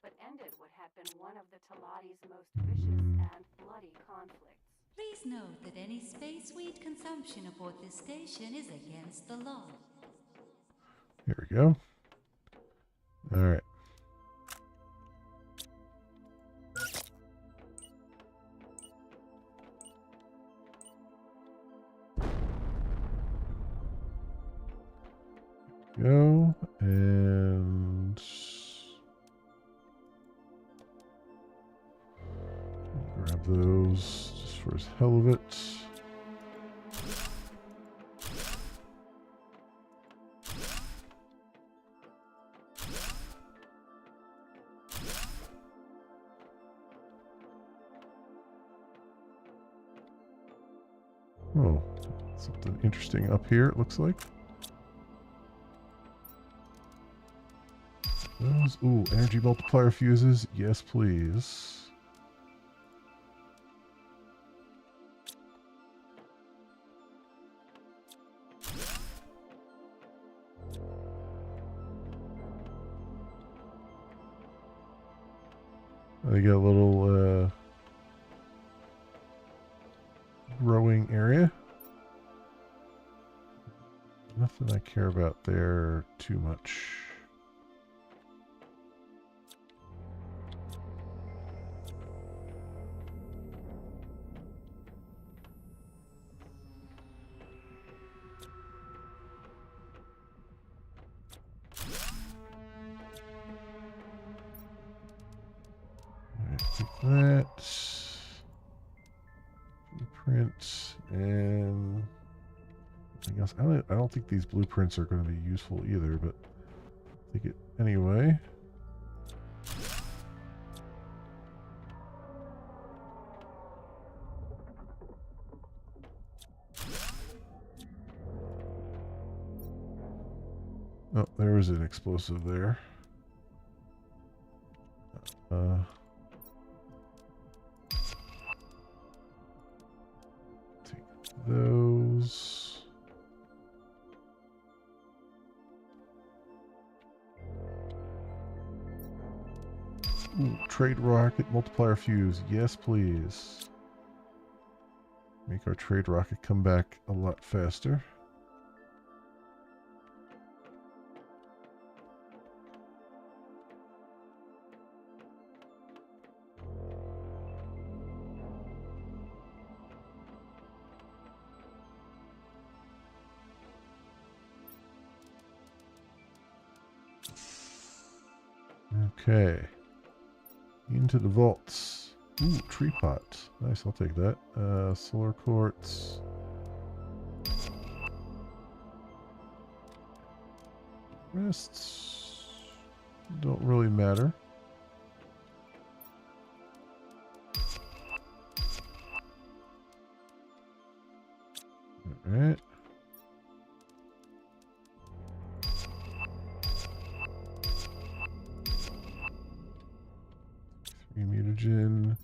but ended what had been one of the Talati's most vicious and bloody conflicts. Please note that any space weed consumption aboard this station is against the law. Here we go. All right. go. And grab those just for the hell of it. Oh, something interesting up here, it looks like. Those, ooh, energy multiplier fuses. Yes, please. They got a little growing area. Nothing I care about there too much. Take that. Blueprint and anything else. I don't think these blueprints are going to be useful either, but take it anyway. Oh, there was an explosive there. Take those. Ooh, trade rocket multiplier fuse. Yes, please. Make our trade rocket come back a lot faster. Okay. Into the vaults. Ooh, tree pot. Nice, I'll take that. Solar quartz. Rests don't really matter. Alright. Mutagen,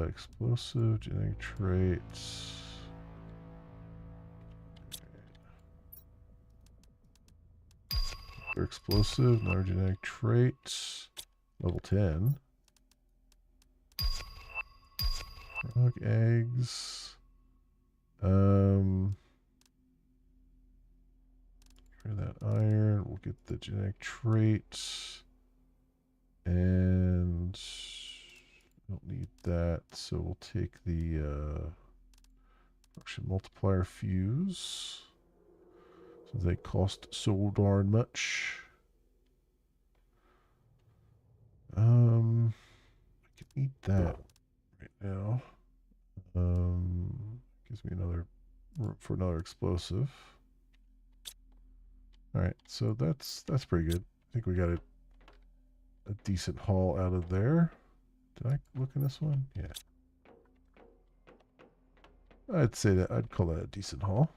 explosive, genetic traits. They're explosive, another genetic trait. Level 10. Frog eggs. Try that iron. We'll get the genetic traits. And don't need that, so we'll take the production multiplier fuse, since they cost so darn much. I can eat that right now. Gives me another room for another explosive. All right, so that's pretty good. I think we got a decent haul out of there. Did I look in this one? Yeah. I'd say that I'd call that a decent haul.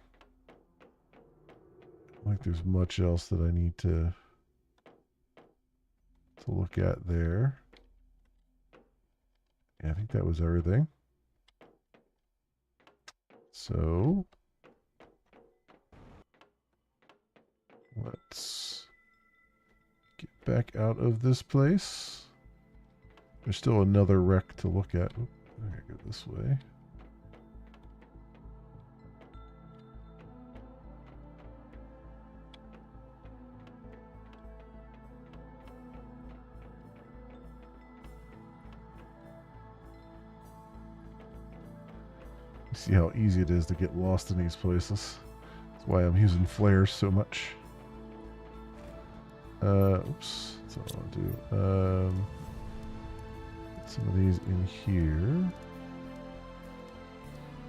I don't think there's much else that I need to look at there. Yeah, I think that was everything. So let's get back out of this place. There's still another wreck to look at. Oop, I gotta go this way. See how easy it is to get lost in these places. That's why I'm using flares so much. Oops. That's what I want to do. Put some of these in here.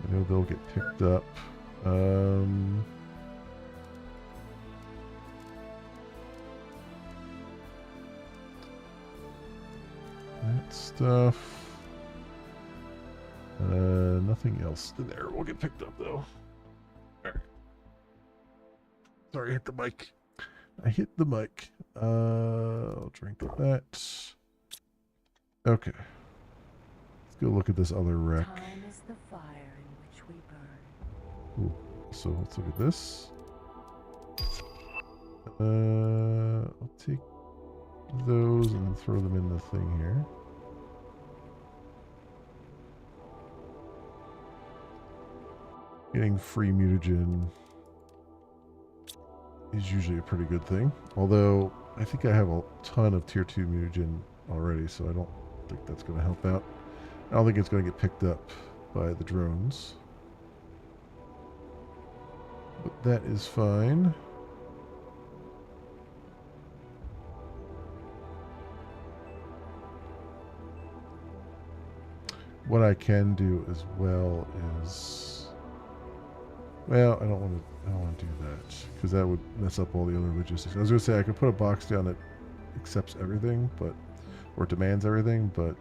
I know they'll get picked up. That stuff. Nothing else in there will get picked up though. Alright. Sorry, I hit the mic. I hit the mic. I'll drink that. Okay. Let's go look at this other wreck. Time is the fire in which we burn. Ooh. So let's look at this. I'll take those and throw them in the thing here. Getting free mutagen is usually a pretty good thing. Although, I think I have a ton of tier 2 mutagen already, so I don't think that's going to help out. I don't think it's going to get picked up by the drones. But that is fine. What I can do as well is, well, I don't want to do that because that would mess up all the other logistics. I was going to say I could put a box down that accepts everything, but or demands everything, but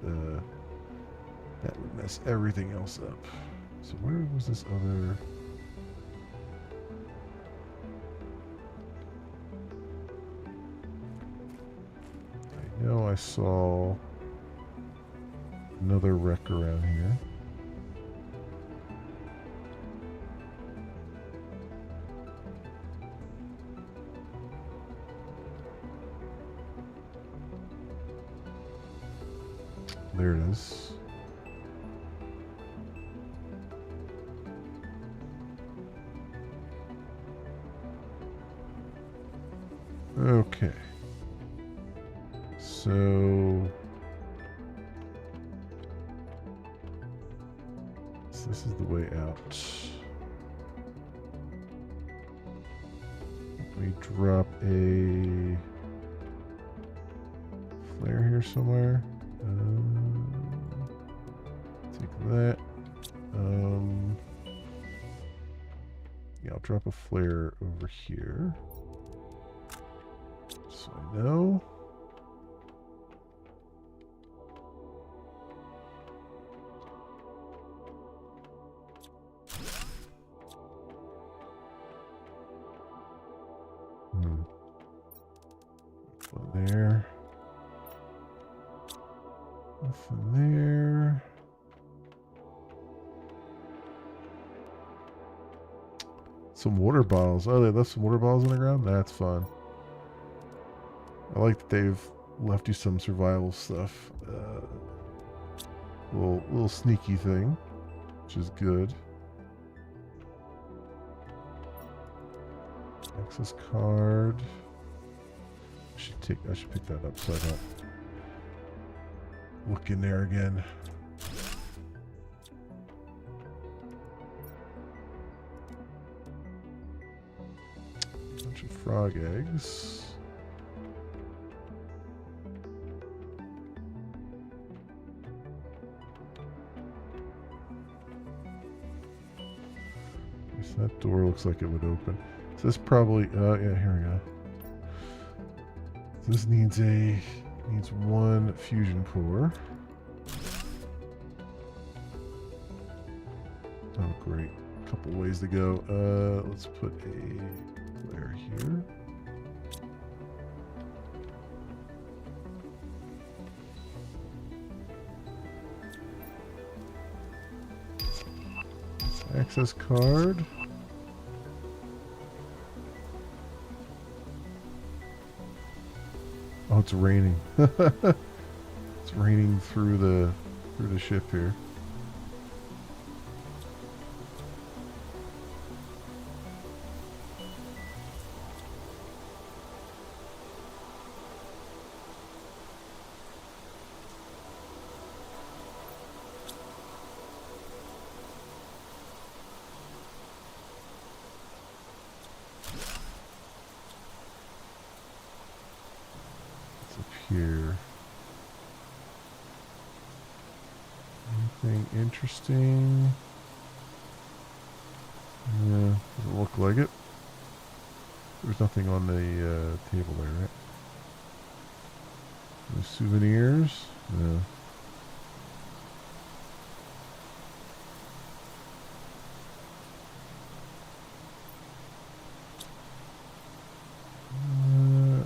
that would mess everything else up. So where was this other? I know I saw another wreck around here. There it is. Okay. So this is the way out. Let me drop a flare here somewhere. Take that. Yeah, I'll drop a flare over here. So I know. Nothing there. Nothing there. Some water bottles. Oh, they left some water bottles on the ground? That's fun. I like that they've left you some survival stuff. Little sneaky thing, which is good. Access card. I should pick that up so I don't look in there again. Bunch of frog eggs. So that door looks like it would open. So this probably, yeah, here we go. So this needs one fusion core. Oh, great. Couple ways to go. Let's put a flare here. Access card. Oh, it's raining. It's raining through the ship here. here? Anything interesting? Yeah, doesn't look like it. There's nothing on the table there, right? No souvenirs? No.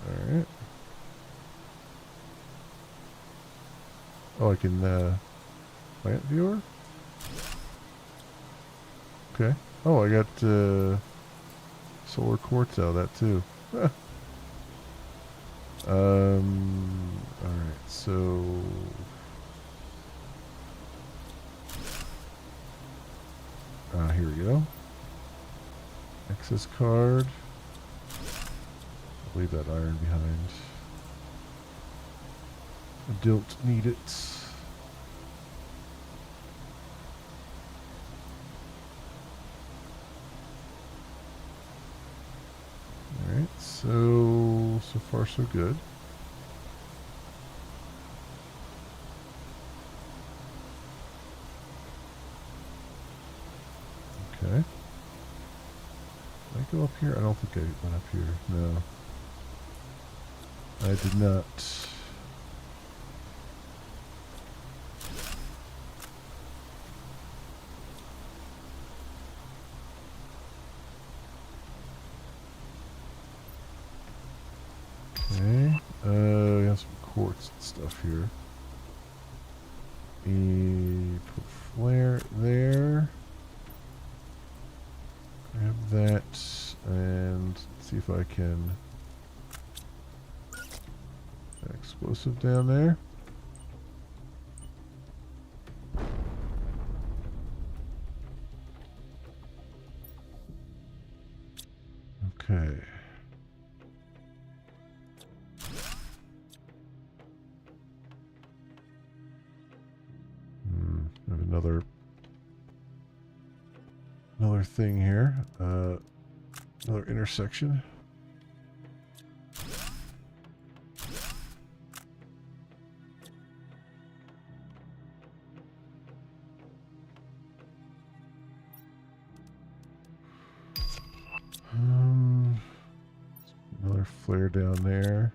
Alright. Oh, I can, plant viewer? Okay. Oh, I got, solar quartz out of that, too. Alright, so... here we go. Access card. I'll leave that iron behind. I don't need it. Alright, so far so good. Okay. Did I go up here? I don't think I went up here. No. I did not. Okay. We have some quartz and stuff here. Put flare there. Grab that and see if I can. Explosive down there. Okay. I have another thing here. Another intersection. Another flare down there.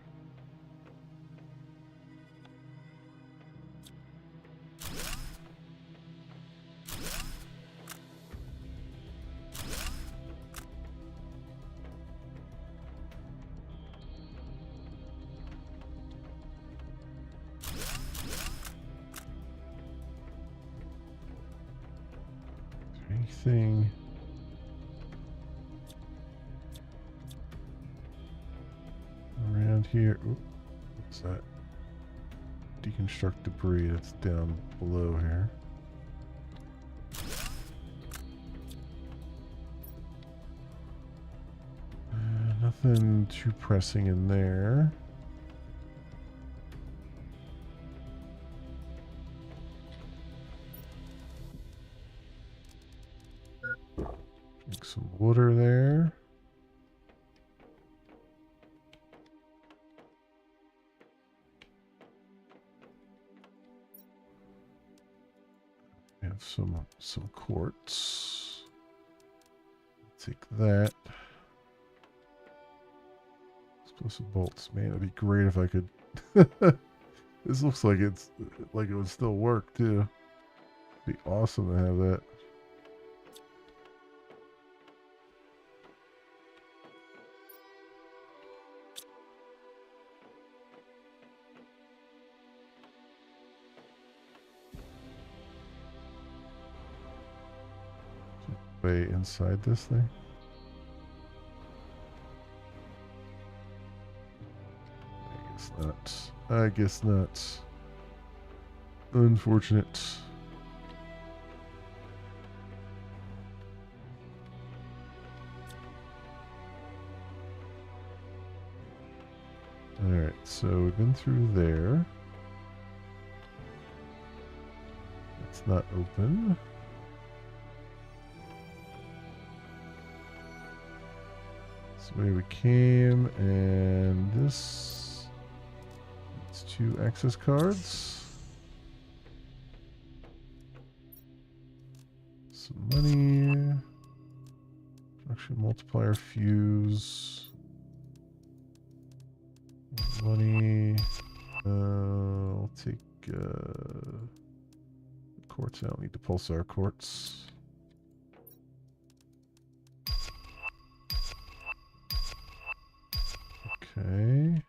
Anything around here? Ooh, what's that? Deconstruct debris that's down below here. Nothing too pressing in there. Drink some water there. We have some quartz. Take that. Explosive bolts. Man, it'd be great if I could. This looks like it would still work too. It'd be awesome to have that. Way inside this thing. I guess not. Unfortunate. Alright, so we've been through there. It's not open. This way we came, and this... Let's 2 access cards. Some money. Production multiplier fuse. Money. I'll take quartz. I don't need the pulsar quartz. Okay.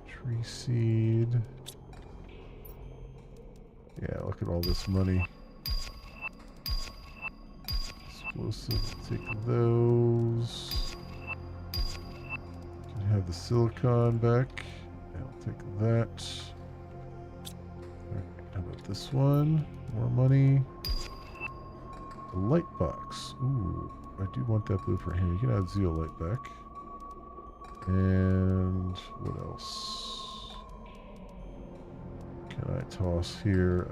Tree seed. Yeah, look at all this money. Explosive, take those. Can have the silicon back. I'll take that. Alright, how about this one? More money. A light box. Ooh, I do want that blueprint here. You can add zeolite back. And what else can I toss here?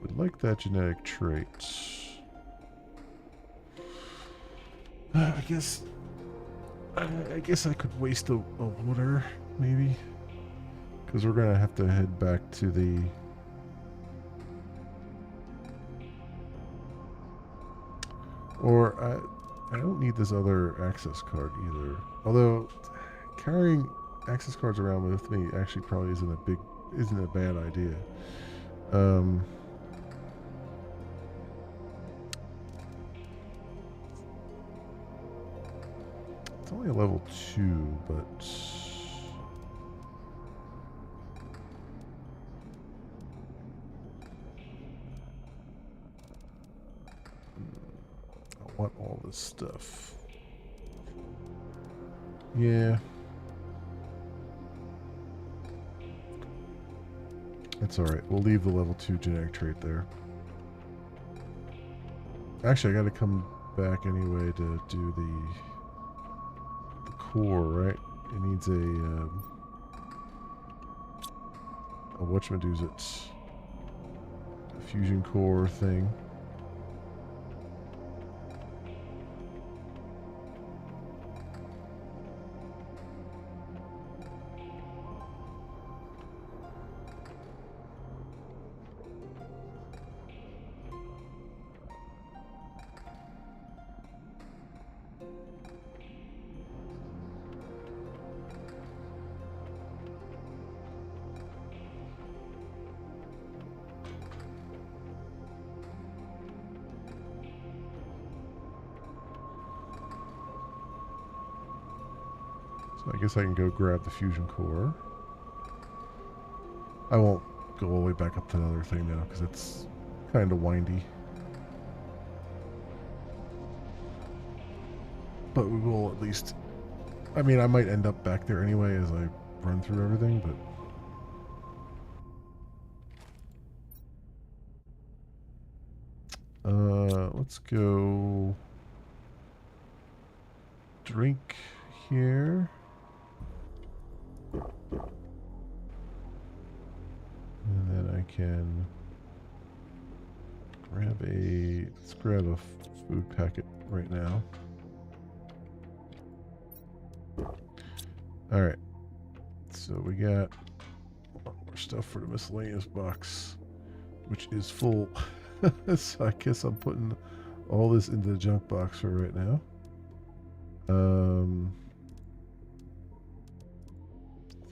Would like that genetic trait. I guess I could waste a water, maybe. Because we're going to have to head back to the... Or, I don't need this other access card either. Although, carrying access cards around with me actually probably isn't a bad idea. It's only a level 2, but... I want all this stuff. Yeah. That's alright. We'll leave the level 2 genetic trait there. Actually, I gotta come back anyway to do the core, right? It needs a whatchamadoozit, a fusion core thing. So I guess I can go grab the fusion core. I won't go all the way back up to the other thing now because it's kind of windy. But we will at least... I mean, I might end up back there anyway as I run through everything, but... let's go... drink here. And then I can grab let's grab a food packet right now. Alright. So we got a lot more stuff for the miscellaneous box, which is full. So I guess I'm putting all this into the junk box for right now.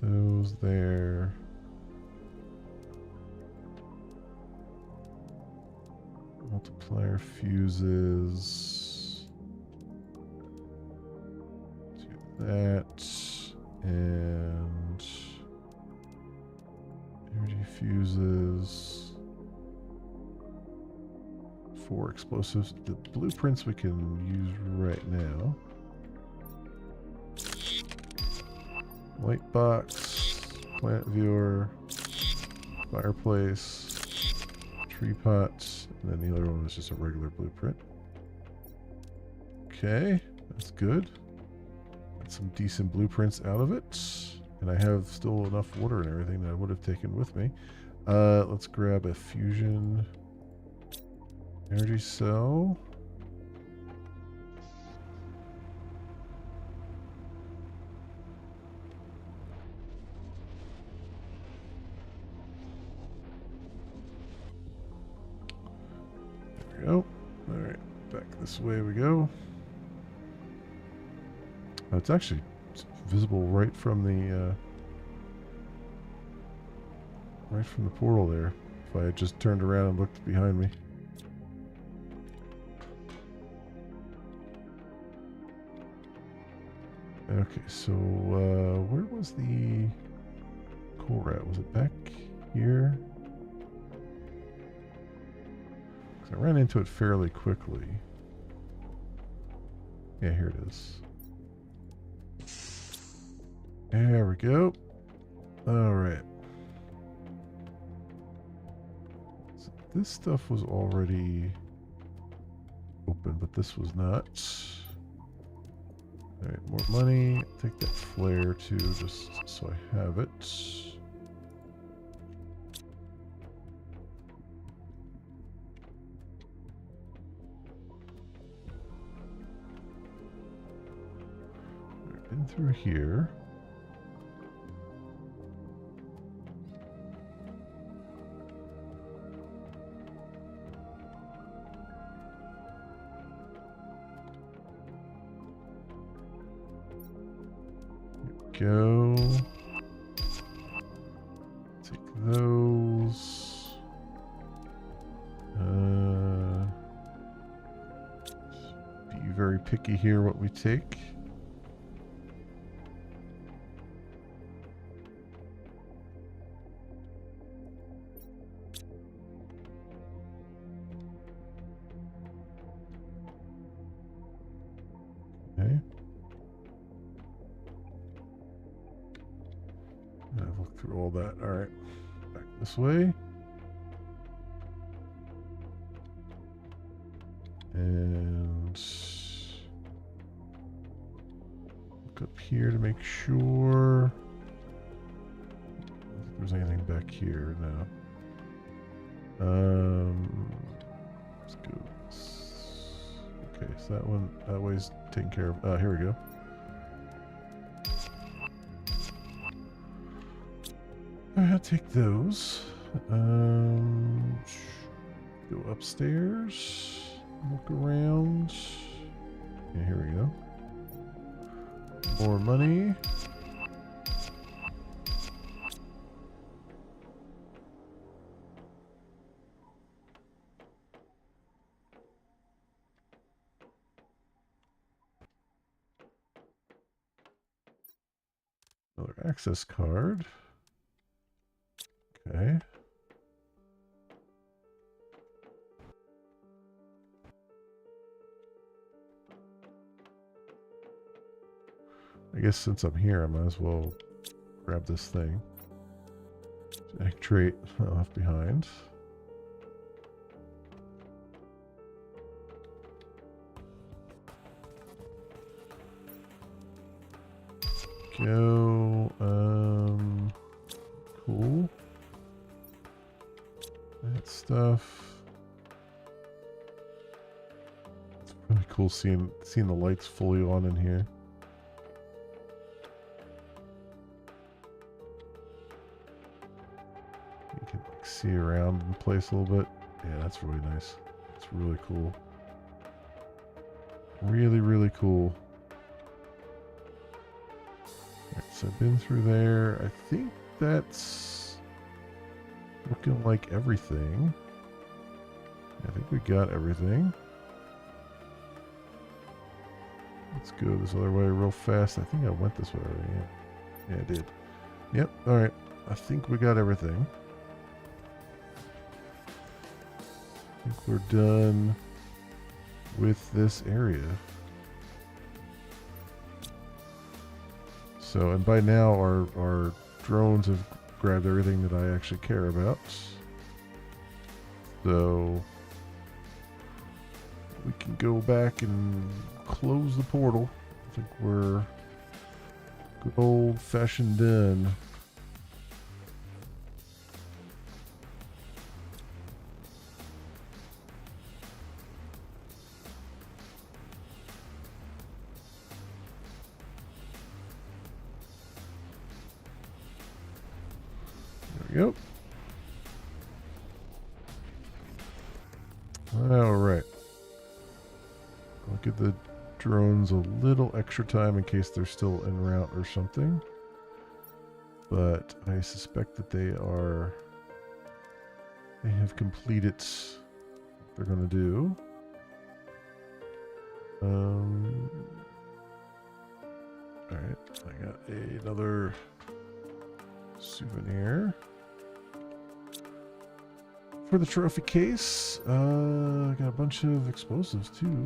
Those there. Multiplier fuses. Do that. And energy fuses. 4 explosives. The blueprints we can use right now. Light box, plant viewer, fireplace, tree pots, and then the other one is just a regular blueprint. Okay, that's good. Got some decent blueprints out of it. And I have still enough water and everything that I would have taken with me. Let's grab a fusion energy cell. There we go. Alright, back this way we go. It's actually visible right from the portal there. If I had just turned around and looked behind me. Okay, so where was the core at? Was it back here? 'Cause I ran into it fairly quickly. Yeah, here it is. There we go. Alright. So this stuff was already open, but this was not. Alright, more money. Take that flare too, just so I have it. Alright, in through here. Go. Take those. Be very picky here what we take. Okay. I've looked through all that. Alright. Back this way. And look up here to make sure. I don't think there's anything back here now. Let's go. Okay, so that way's taken care of. Here we go. I'll take those. Go upstairs. Look around. Yeah, here we go. More money. Another access card. Okay. I guess since I'm here, I might as well grab this thing. Genetic trait left behind. Go. Cool. That stuff. It's really cool seeing the lights fully on in here. You can like see around the place a little bit. Yeah, that's really nice. It's really cool. Really, really cool. Alright, so I've been through there. I think that's looking like everything. I think we got everything. Let's go this other way real fast. I think I went this way already. Yeah, I did. Yep, alright. I think we got everything. I think we're done with this area. So, and by now our drones have grabbed everything that I actually care about. So, we can go back and close the portal. I think we're Good old-fashioned den. There we go. All right. I'll give the drones a little extra time in case they're still en route or something. But I suspect that they have completed what they're going to do. Alright, I got another souvenir for the trophy case. I got a bunch of explosives too,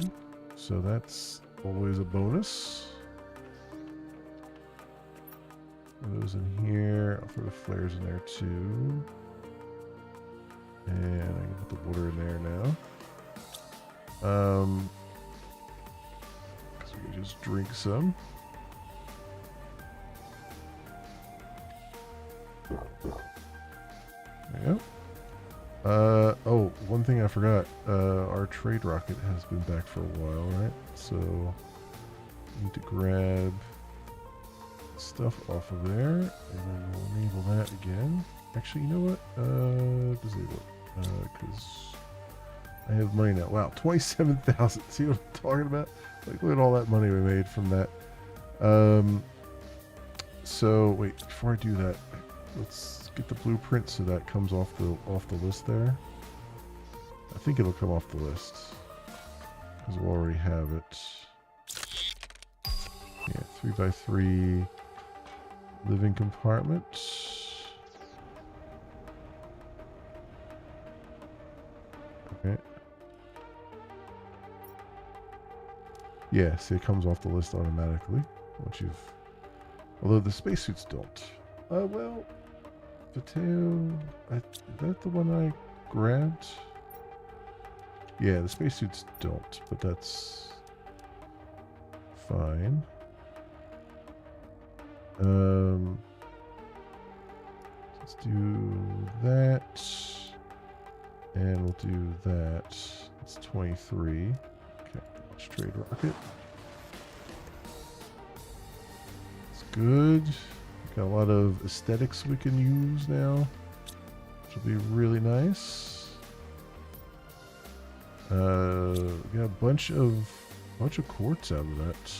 so that's always a bonus. Throw those in here. I'll throw the flares in there too. And I can put the water in there now. Because we can just drink some. There you go. Oh, one thing I forgot. Our trade rocket has been back for a while, right? So, need to grab stuff off of there, and then we'll enable that again. Actually, you know what? Disable it. Because I have money now. Wow, 27,000. See what I'm talking about? Like, look at all that money we made from that. So, wait, before I do that, let's get the blueprint so that comes off the list there. I think it'll come off the list because we'll already have it. Yeah, 3x3 living compartment. Okay. Yeah, see, it comes off the list automatically once you've. Although the spacesuits don't. Well, Pateo, is that the one I grabbed? Yeah, the spacesuits don't, but that's fine. Let's do that, and we'll do that. It's 23. Okay, let's trade rocket. It's good. Got a lot of aesthetics we can use now, which will be really nice. Got a bunch of quartz out of that,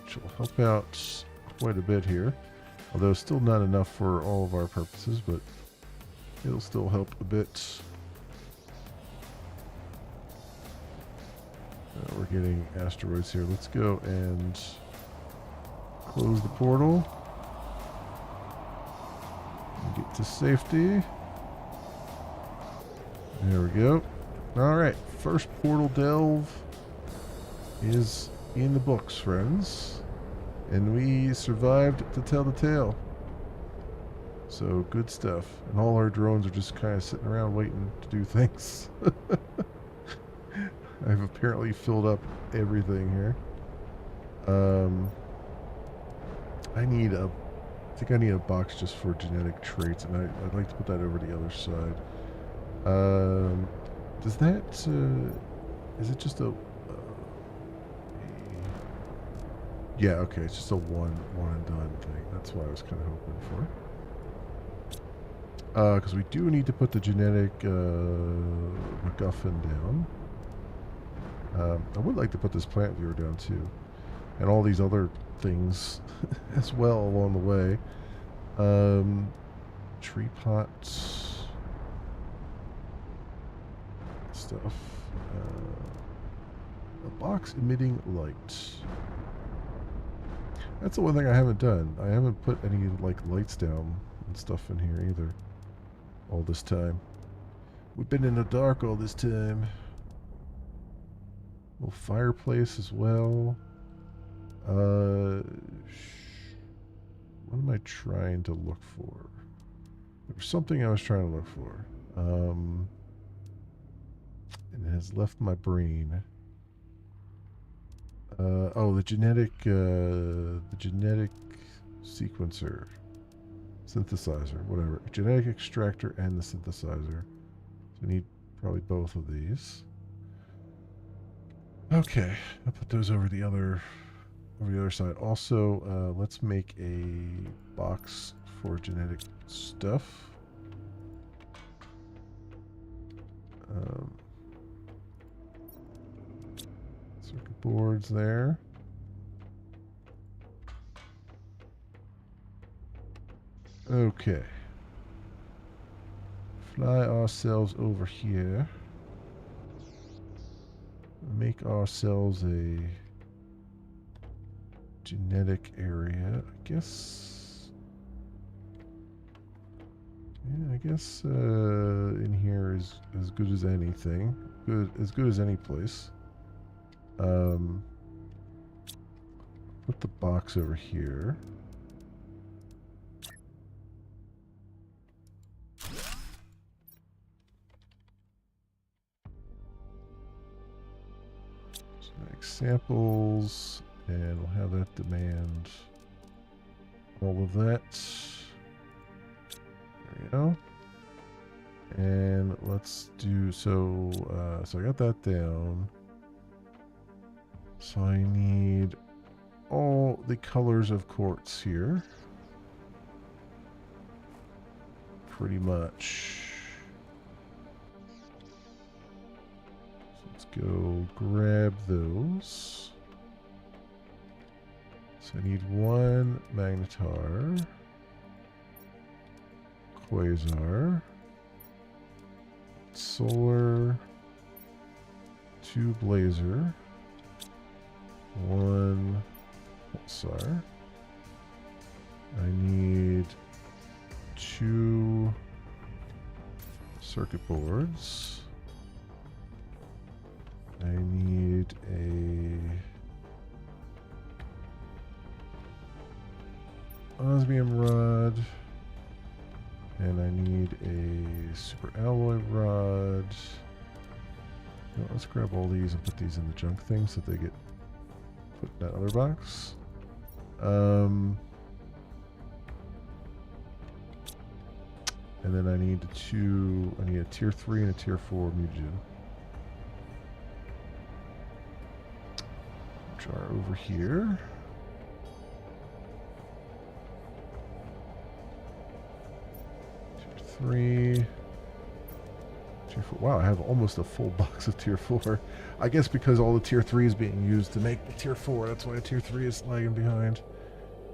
which will help out quite a bit here. Although still not enough for all of our purposes, but it'll still help a bit. We're getting asteroids here. Let's go and close the portal and get to safety. There we go. Alright, first portal delve is in the books, friends. And we survived to tell the tale. So, good stuff. And all our drones are just kind of sitting around waiting to do things. I've apparently filled up everything here. I think I need a box just for genetic traits, and I'd like to put that over the other side. Does that, is it just a, yeah, okay, it's just a one and done thing. That's what I was kind of hoping for. Because we do need to put the genetic MacGuffin down. I would like to put this plant viewer down too, and all these other things as well along the way. Tree pots, stuff. A box emitting light. That's the one thing I haven't done. I haven't put any like lights down and stuff in here either. All this time, we've been in the dark all this time. Little fireplace as well. What am I trying to look for? There's something I was trying to look for. And it has left my brain. Oh, the genetic sequencer, synthesizer, whatever. Genetic extractor and the synthesizer. So we need probably both of these. Okay, I'll put those over the other side. Also, let's make a box for genetic stuff. Circuit boards there. Okay. Fly ourselves over here. Make ourselves a genetic area, I guess. Yeah, I guess in here is as good as anything. As good as any place. Put the box over here. Genetic samples, and we'll have that demand all of that. There we go. And let's do so. So I got that down. So I need all the colors of quartz here. Pretty much. So let's go grab those. So I need one magnetar, quasar, solar, 2 blazer, 1 pulsar. I need 2 circuit boards. I need a osmium rod. And I need a super alloy rod. No, let's grab all these and put these in the junk thing so that they get put in that other box. And then I need a tier 3 and a tier 4 mutagen. Which are over here. Tier 3. Tier 4. Wow, I have almost a full box of tier 4. I guess because all the tier 3 is being used to make the tier 4. That's why tier 3 is lagging behind.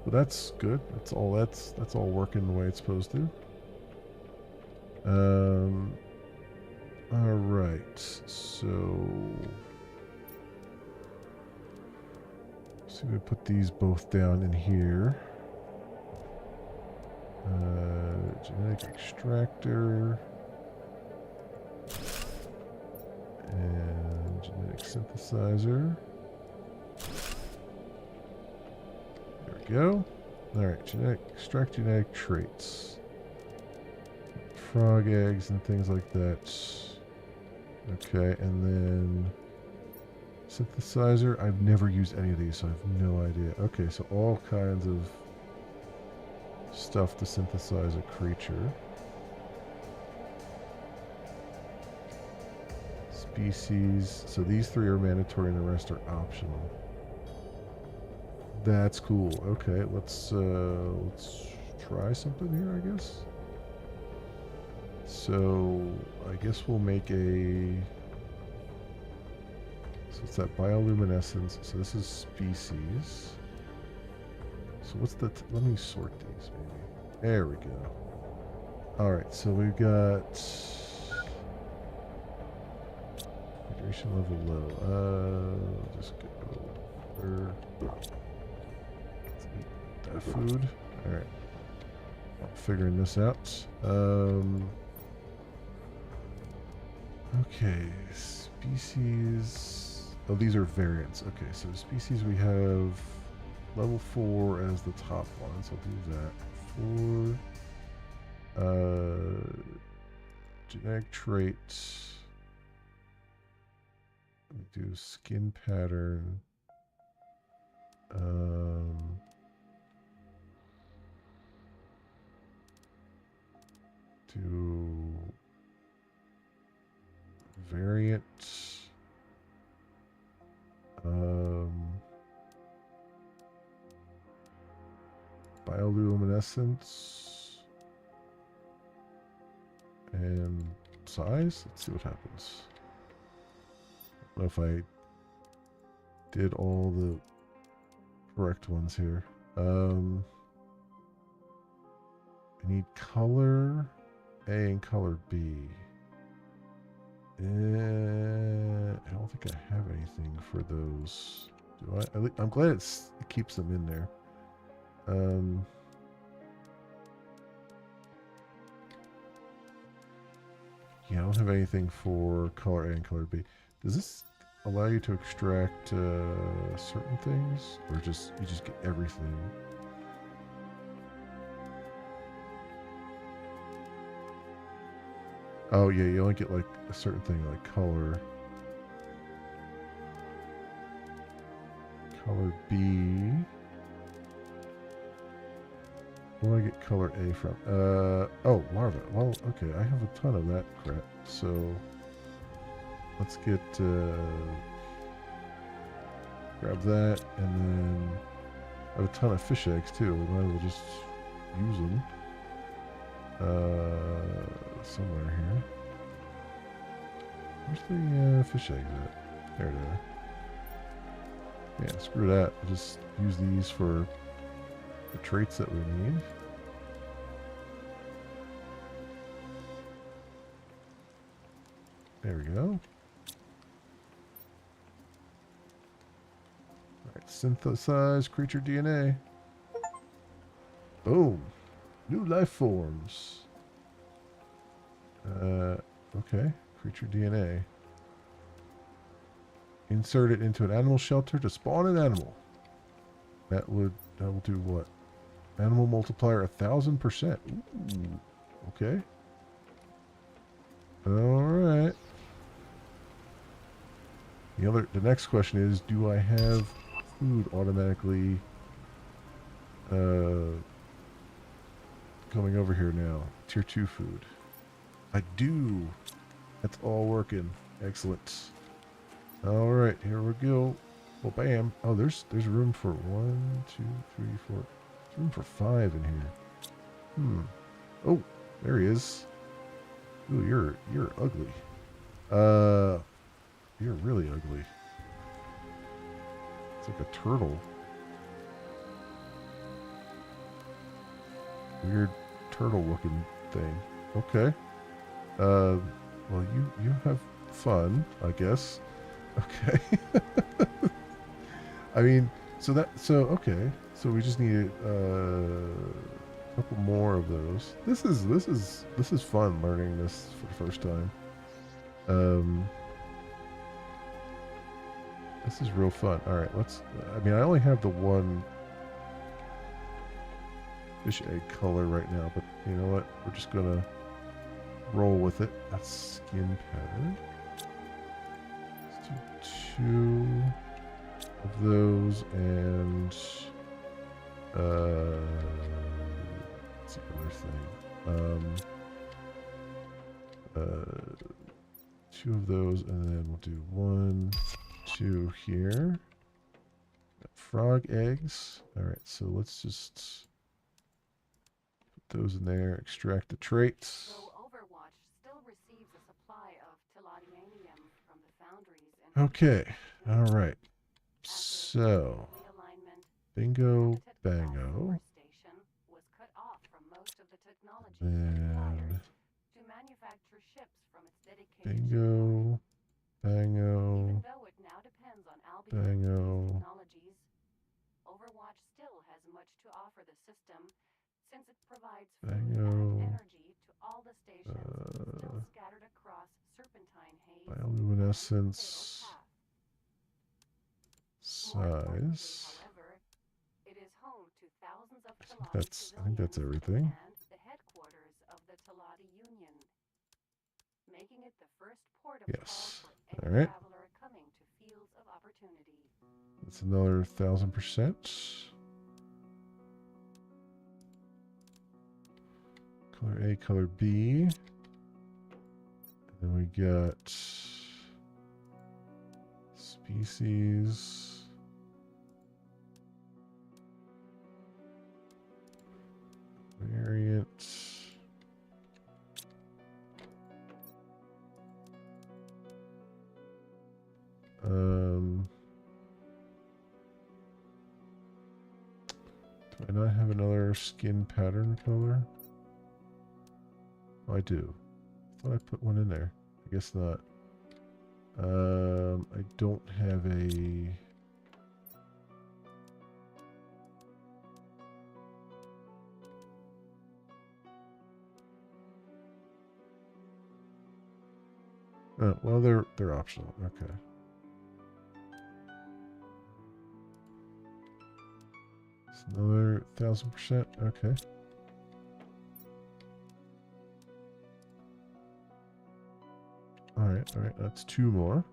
But that's good. That's all working the way it's supposed to. Alright, so we put these both down in here. Genetic extractor and genetic synthesizer. There we go. Alright, extract genetic traits. Frog eggs and things like that. Okay, and then synthesizer. I've never used any of these, so I have no idea. Okay, so all kinds of stuff to synthesize a creature. Species. So these 3 are mandatory and the rest are optional. That's cool. Okay, let's try something here, I guess. So I guess we'll make a. So it's that bioluminescence. So this is species. So what's the? Let me sort these maybe. There we go. All right. So we've got hydration level low. Just go. Let's eat that food. All right. Figuring this out. Okay, species. Oh, these are variants. Okay, so species we have level 4 as the top one, so I'll do that. 4 genetic traits. Let me do skin pattern. Do variant. Bioluminescence and size. Let's see what happens. I don't know if I did all the correct ones here. I need color A and color B. I don't think I have anything for those. Do I? I'm glad it keeps them in there. Yeah, I don't have anything for color A and color B. Does this allow you to extract certain things, or just you just get everything? Oh yeah, you only get like a certain thing, like color. Color B. Where do I get color A from? Oh, larva. Well, okay, I have a ton of that crap. So let's get grab that, and then I have a ton of fish eggs too. We might as well just use them. Somewhere here. Where's the fish eggs at? There they are. Yeah, screw that. I'll just use these for the traits that we need. There we go. Alright, synthesize creature DNA. Boom. New life forms. Okay. Creature DNA. Insert it into an animal shelter to spawn an animal. That will do what? Animal multiplier 1,000%. Ooh. Okay. Alright. The next question is, do I have food automatically coming over here now? Tier 2 food. I do. That's all working. Excellent. Alright, here we go. Well, bam. Oh, there's room for 1, 2, 3, 4. There's room for 5 in here. Oh, there he is. Ooh, you're ugly. You're really ugly. It's like a turtle. Weird turtle looking thing. Okay. Well, you have fun, I guess. Okay. I mean, okay. So we just need a couple more of those. This is fun learning this for the first time. This is real fun. All right, I mean, I only have the one fish egg color right now, but you know what? We're just gonna roll with it. That's skin pattern. Let's do 2 of those, and what's the other thing? 2 of those, and then we'll do 1, 2 here. Got frog eggs. All right, so let's just put those in there. Extract the traits. So Overwatch still receives a supply of Tiladianium from the foundries in Okay. All right. So, realignment. bingo, Habitat bango. Class Station was cut off from most of the technology Then required to manufacture ships from its dedicated bingo, bango, Even though it now depends on Albion's bango. technologies, Overwatch still has much to offer the system since it provides food Bango. and energy to all the stations still scattered across Serpentine Haze. Bioluminescence. Size. However, it is home to thousands of I think that's everything. and the headquarters of the Tiladi Union, making it the first port of Yes. call for any All right. traveler coming to Fields of Opportunity. That's another 1000%. Color A, color B. And then we got species. Variant. Do I not have another skin pattern color? Oh, I do. I thought I put one in there. I guess not. I don't have a... Oh, well, they're optional. Okay. It's another 1000%. Okay. All right. That's 2 more. Of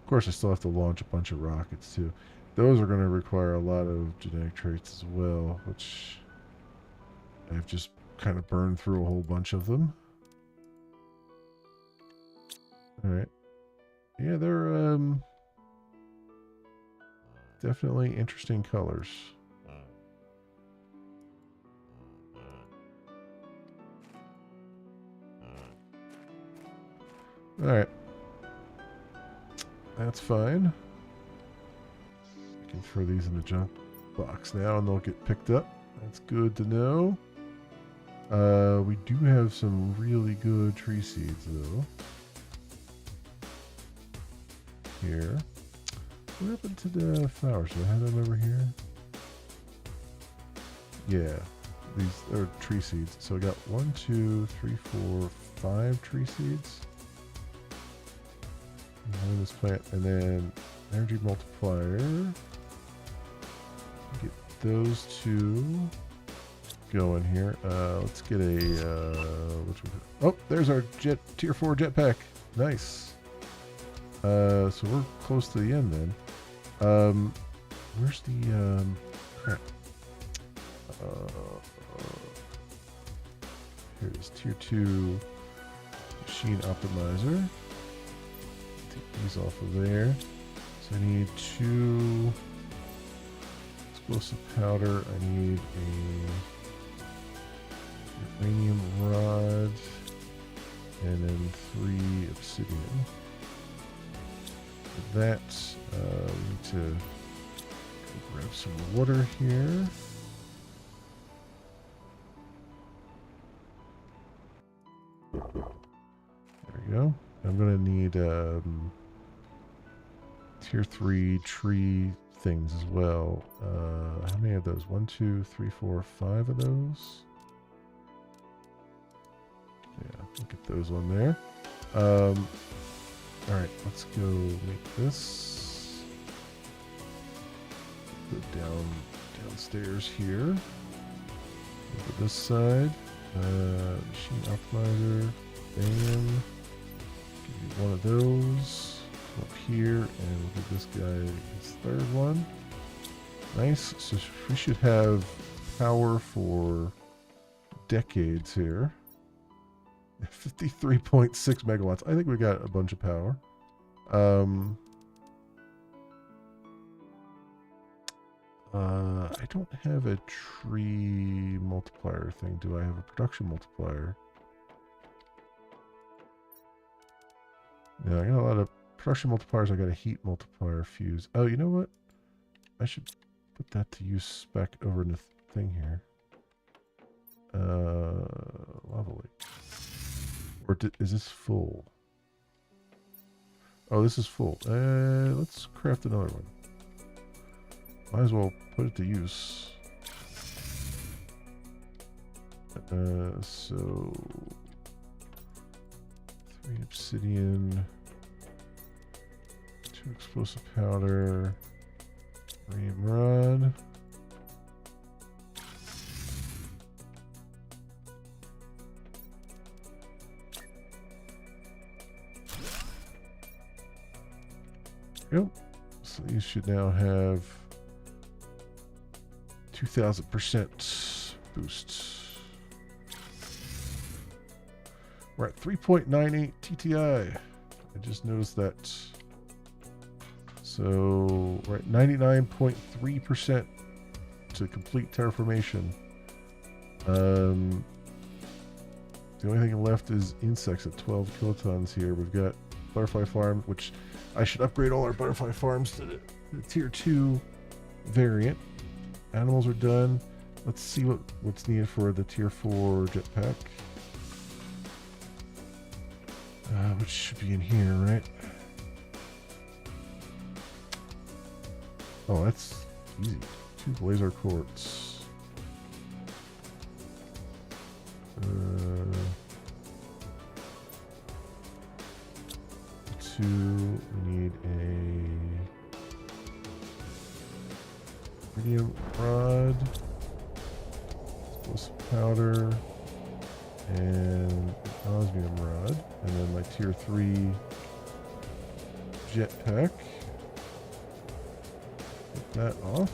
course, I still have to launch a bunch of rockets too. Those are going to require a lot of genetic traits as well, which I've just kind of burned through a whole bunch of them. All right. Yeah, they're definitely interesting colors. All right. That's fine. I can throw these in the junk box now and they'll get picked up. That's good to know. We do have some really good tree seeds though. Here. What happened to the flowers? Do I have them over here? Yeah. These are tree seeds. So I got 1, 2, 3, 4, 5 tree seeds. On this plant, and then energy multiplier. Get those 2 going here. Let's get a which one? Oh, there's our tier 4 jetpack. Nice. So we're close to the end then. Where's the crap? Here it is, tier 2 machine optimizer. Take these off of there. So I need 2 explosive powder. I need a uranium rod, and then 3 obsidian. For that, we need to grab some water here. There we go. I'm gonna need tier 3 tree things as well. How many of those? 1, 2, 3, 4, 5 of those. Yeah, we'll get those on there. All right, let's go make this. Go downstairs here. Over this side. Machine optimizer. Bam. Give you one of those. Come up here, and we'll give this guy his 3rd one. Nice. So we should have power for decades here. 53.6 megawatts. I think we got a bunch of power. I don't have a tree multiplier thing. Do I have a production multiplier? Yeah, I got a lot of production multipliers. I got a heat multiplier fuse. Oh, you know what? I should put that to use back over in the thing here. Lava lake. Or is this full? Oh, this is full. Let's craft another one. Might as well put it to use. So 3 obsidian, 2 explosive powder, uranium rod. These should now have 2000% boost. We're at 3.98 TTI. I just noticed that. So we're at 99.3% to complete terraformation. The only thing left is insects at 12 kilotons here. We've got butterfly farm, which I should upgrade all our butterfly farms to the tier 2 variant. Animals are done. Let's see what's needed for the tier 4 jetpack. Which should be in here, right? Oh, that's easy. 2 Blazar quartz. 2. We need a iridium rod, explosive powder, and osmium rod, and then my tier 3 jetpack. Get that off.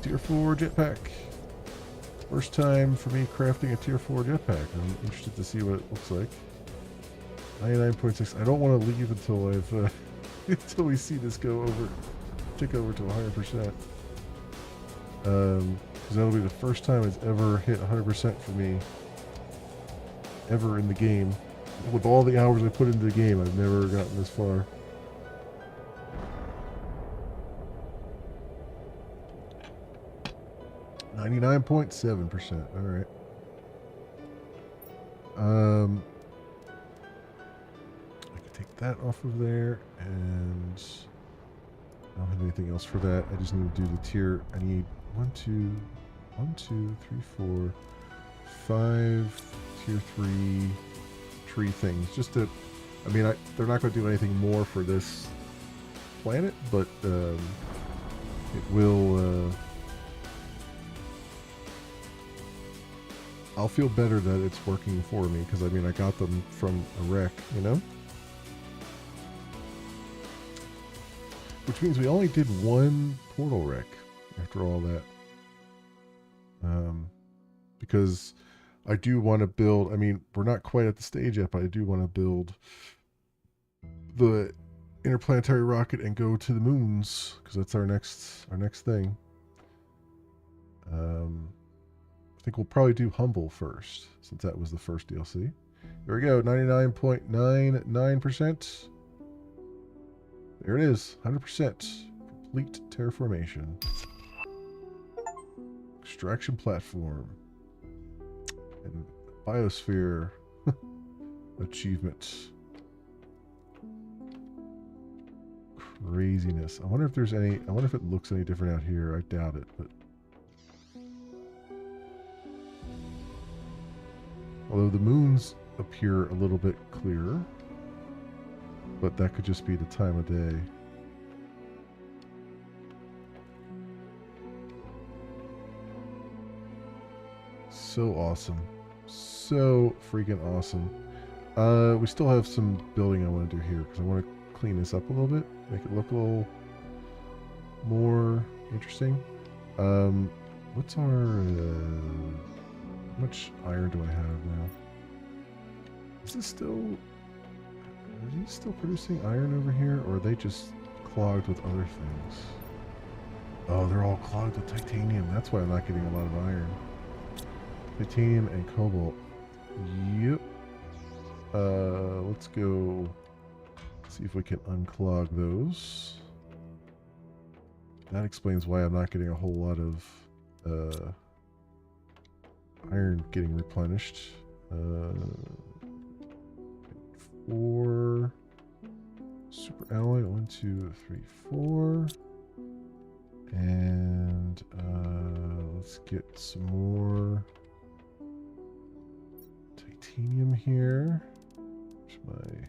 Tier 4 jetpack. First time for me crafting a tier 4 jetpack. I'm interested to see what it looks like. 99.6. I don't want to leave until I've until we see this tick over to 100%. Because that'll be the first time it's ever hit 100% for me, ever in the game. With all the hours I put into the game, I've never gotten this far. .7%. All right. I can take that off of there, and I don't have anything else for that. I just need to do the tier. I need 5 tier 3 tree things. Just to, I mean, they're not going to do anything more for this planet, but it will. I'll feel better that it's working for me, because I mean, I got them from a wreck, you know? Which means we only did 1 portal wreck after all that. Because I do want to build, I mean, we're not quite at the stage yet, but I do want to build the interplanetary rocket and go to the moons, because that's our next thing. I think we'll probably do Humble first, since that was the first DLC. There we go, 99.99%. There it is, 100%. Complete terraformation. Extraction platform. And biosphere achievement. Craziness. I wonder if there's any, I wonder if it looks any different out here. I doubt it, but although the moons appear a little bit clearer, but that could just be the time of day. So awesome. So freaking awesome. We still have some building I want to do here, because I want to clean this up a little bit, make it look a little more interesting. What's our... how much iron do I have now? Is this still... Are these still producing iron over here, or are they just clogged with other things? Oh, they're all clogged with titanium. That's why I'm not getting a lot of iron. Titanium and cobalt. Yep. Let's go see if we can unclog those. That explains why I'm not getting a whole lot of iron getting replenished. 4 super alloy. 1, 2, 3, 4. And let's get some more titanium here. There's my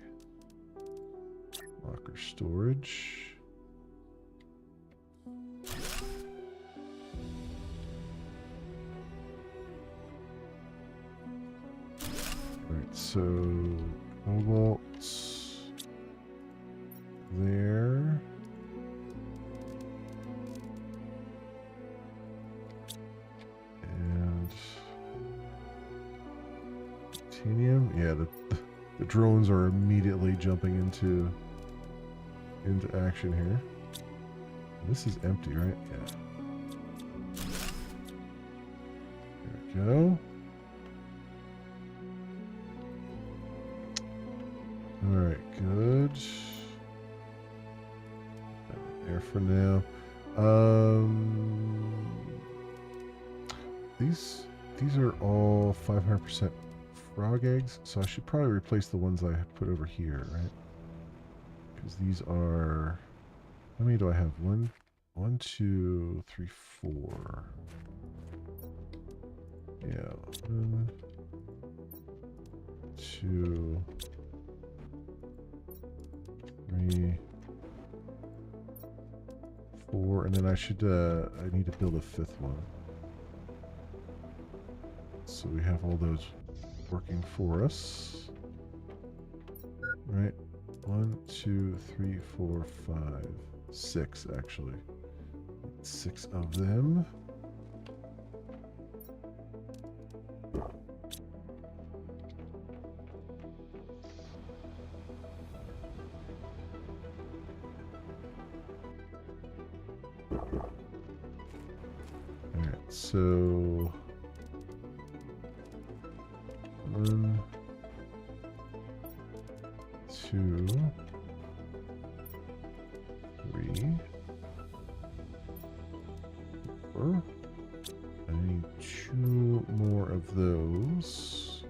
locker storage. Alright, so cobalt there. yeah, the drones are immediately jumping into action here. This is empty, right? Yeah. There we go. Alright, good. There for now. These are all 500% frog eggs, so I should probably replace the ones I had put over here, right? Because these are... How many do I have? One, two, three, four. Yeah. 1, 2, 3, 4, and then I should I need to build a 5th one. So we have all those working for us. Right. 1, 2, 3, 4, 5, 6 actually. 6 of them. Alright, so 1, 2, 3, 4. I need 2 more of those,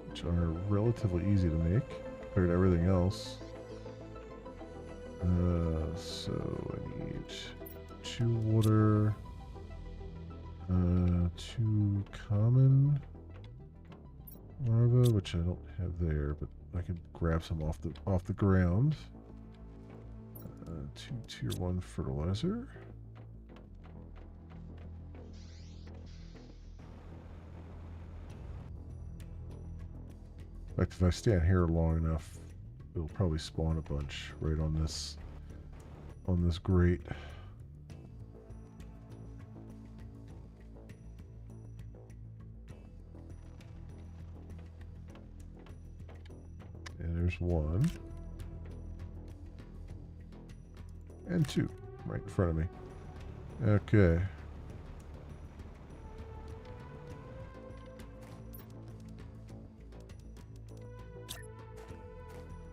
which are relatively easy to make compared to everything else. So I need 2 water, 2 common larvae, which I don't have there, but I can grab some off the ground. 2 tier 1 fertilizer. In fact, if I stand here long enough, it'll probably spawn a bunch right on this grate. And there's 1. And 2 right in front of me. Okay.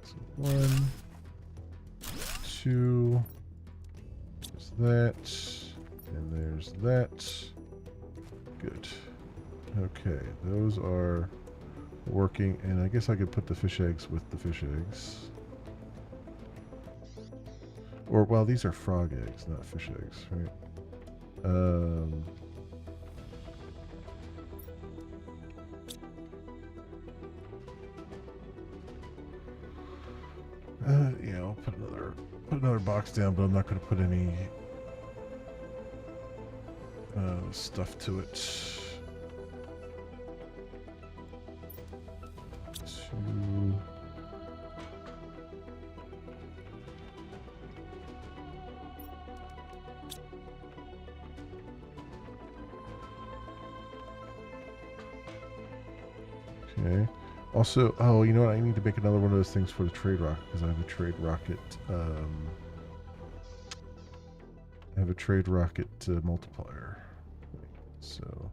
So 1, 2, there's that, and there's that. Good. Okay, those are working, and I guess I could put the fish eggs with the fish eggs. Or, well, these are frog eggs, not fish eggs, right? Yeah, I'll put another box down, but I'm not going to put any stuff to it. 2. Okay. Also, oh, you know what? I need to make another one of those things for the trade rocket because I have a trade rocket. I have a trade rocket multiplier. So.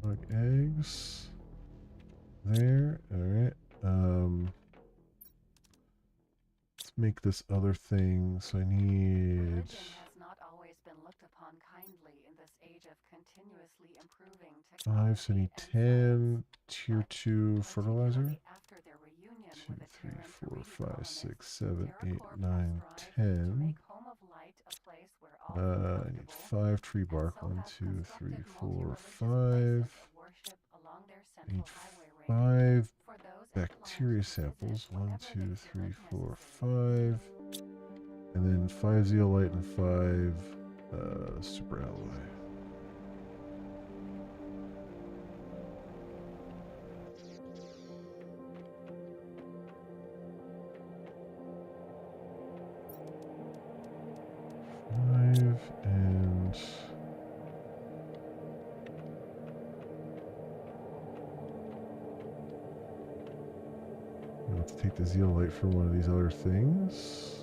Like eggs. There. Alright. Let's make this other thing. So I need... has not always been looked upon kindly in this age of continuously improving 5, so I need 10 tier 2 fertilizer. after their reunion 2, with 3, Terran 4, Teresa 5, 6, 7, colonists, 8, TerraCorp 9, has strived to 10. make Home of Light a place where all feel I need comfortable, 5 tree bark. and so 1, has 2, 3, constructed 4, multi-religious 5. places of worship along their I need central highway range. 5 For those bacteria inclined to samples. visit 1, wherever 2, they 3, feel it 4, necessary. 5. And then 5 zeolite and 5 super alloy. to take the zeolite for one of these other things.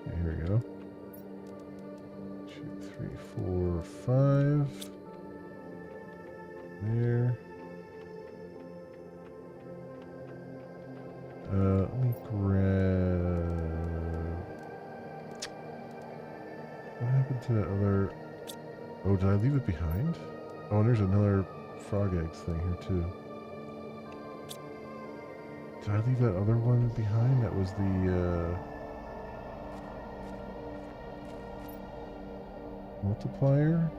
Okay, here we go. 2, 3, 4, 5. There. Let me grab. What happened to that other? Oh, did I leave it behind? Oh, and there's another frog eggs thing here too. Did I leave that other one behind? That was the multiplier.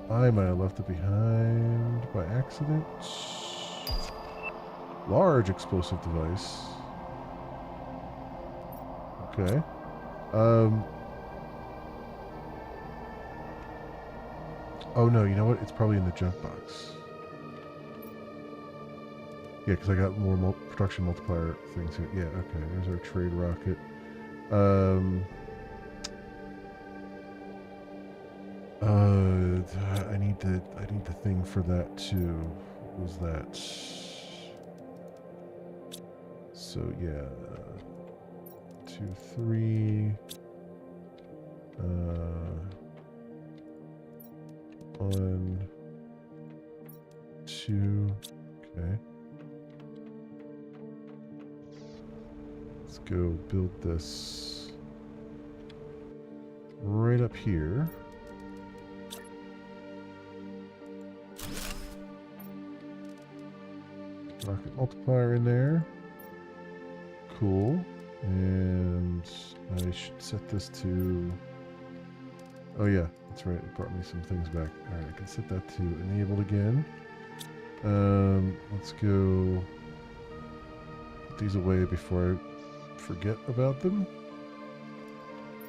I might have left it behind by accident. Large explosive device. Okay. Oh no, you know what? It's probably in the junk box. Yeah, because I got more production multiplier things here. Yeah, okay. There's our trade rocket. I need the thing for that too. What was that? So yeah, 2, 3. 1, 2. Okay. Let's go build this right up here. Rocket multiplier in there. Cool. And I should set this to... Oh yeah, that's right. It brought me some things back. Alright, I can set that to enabled again. Let's go put these away before I forget about them.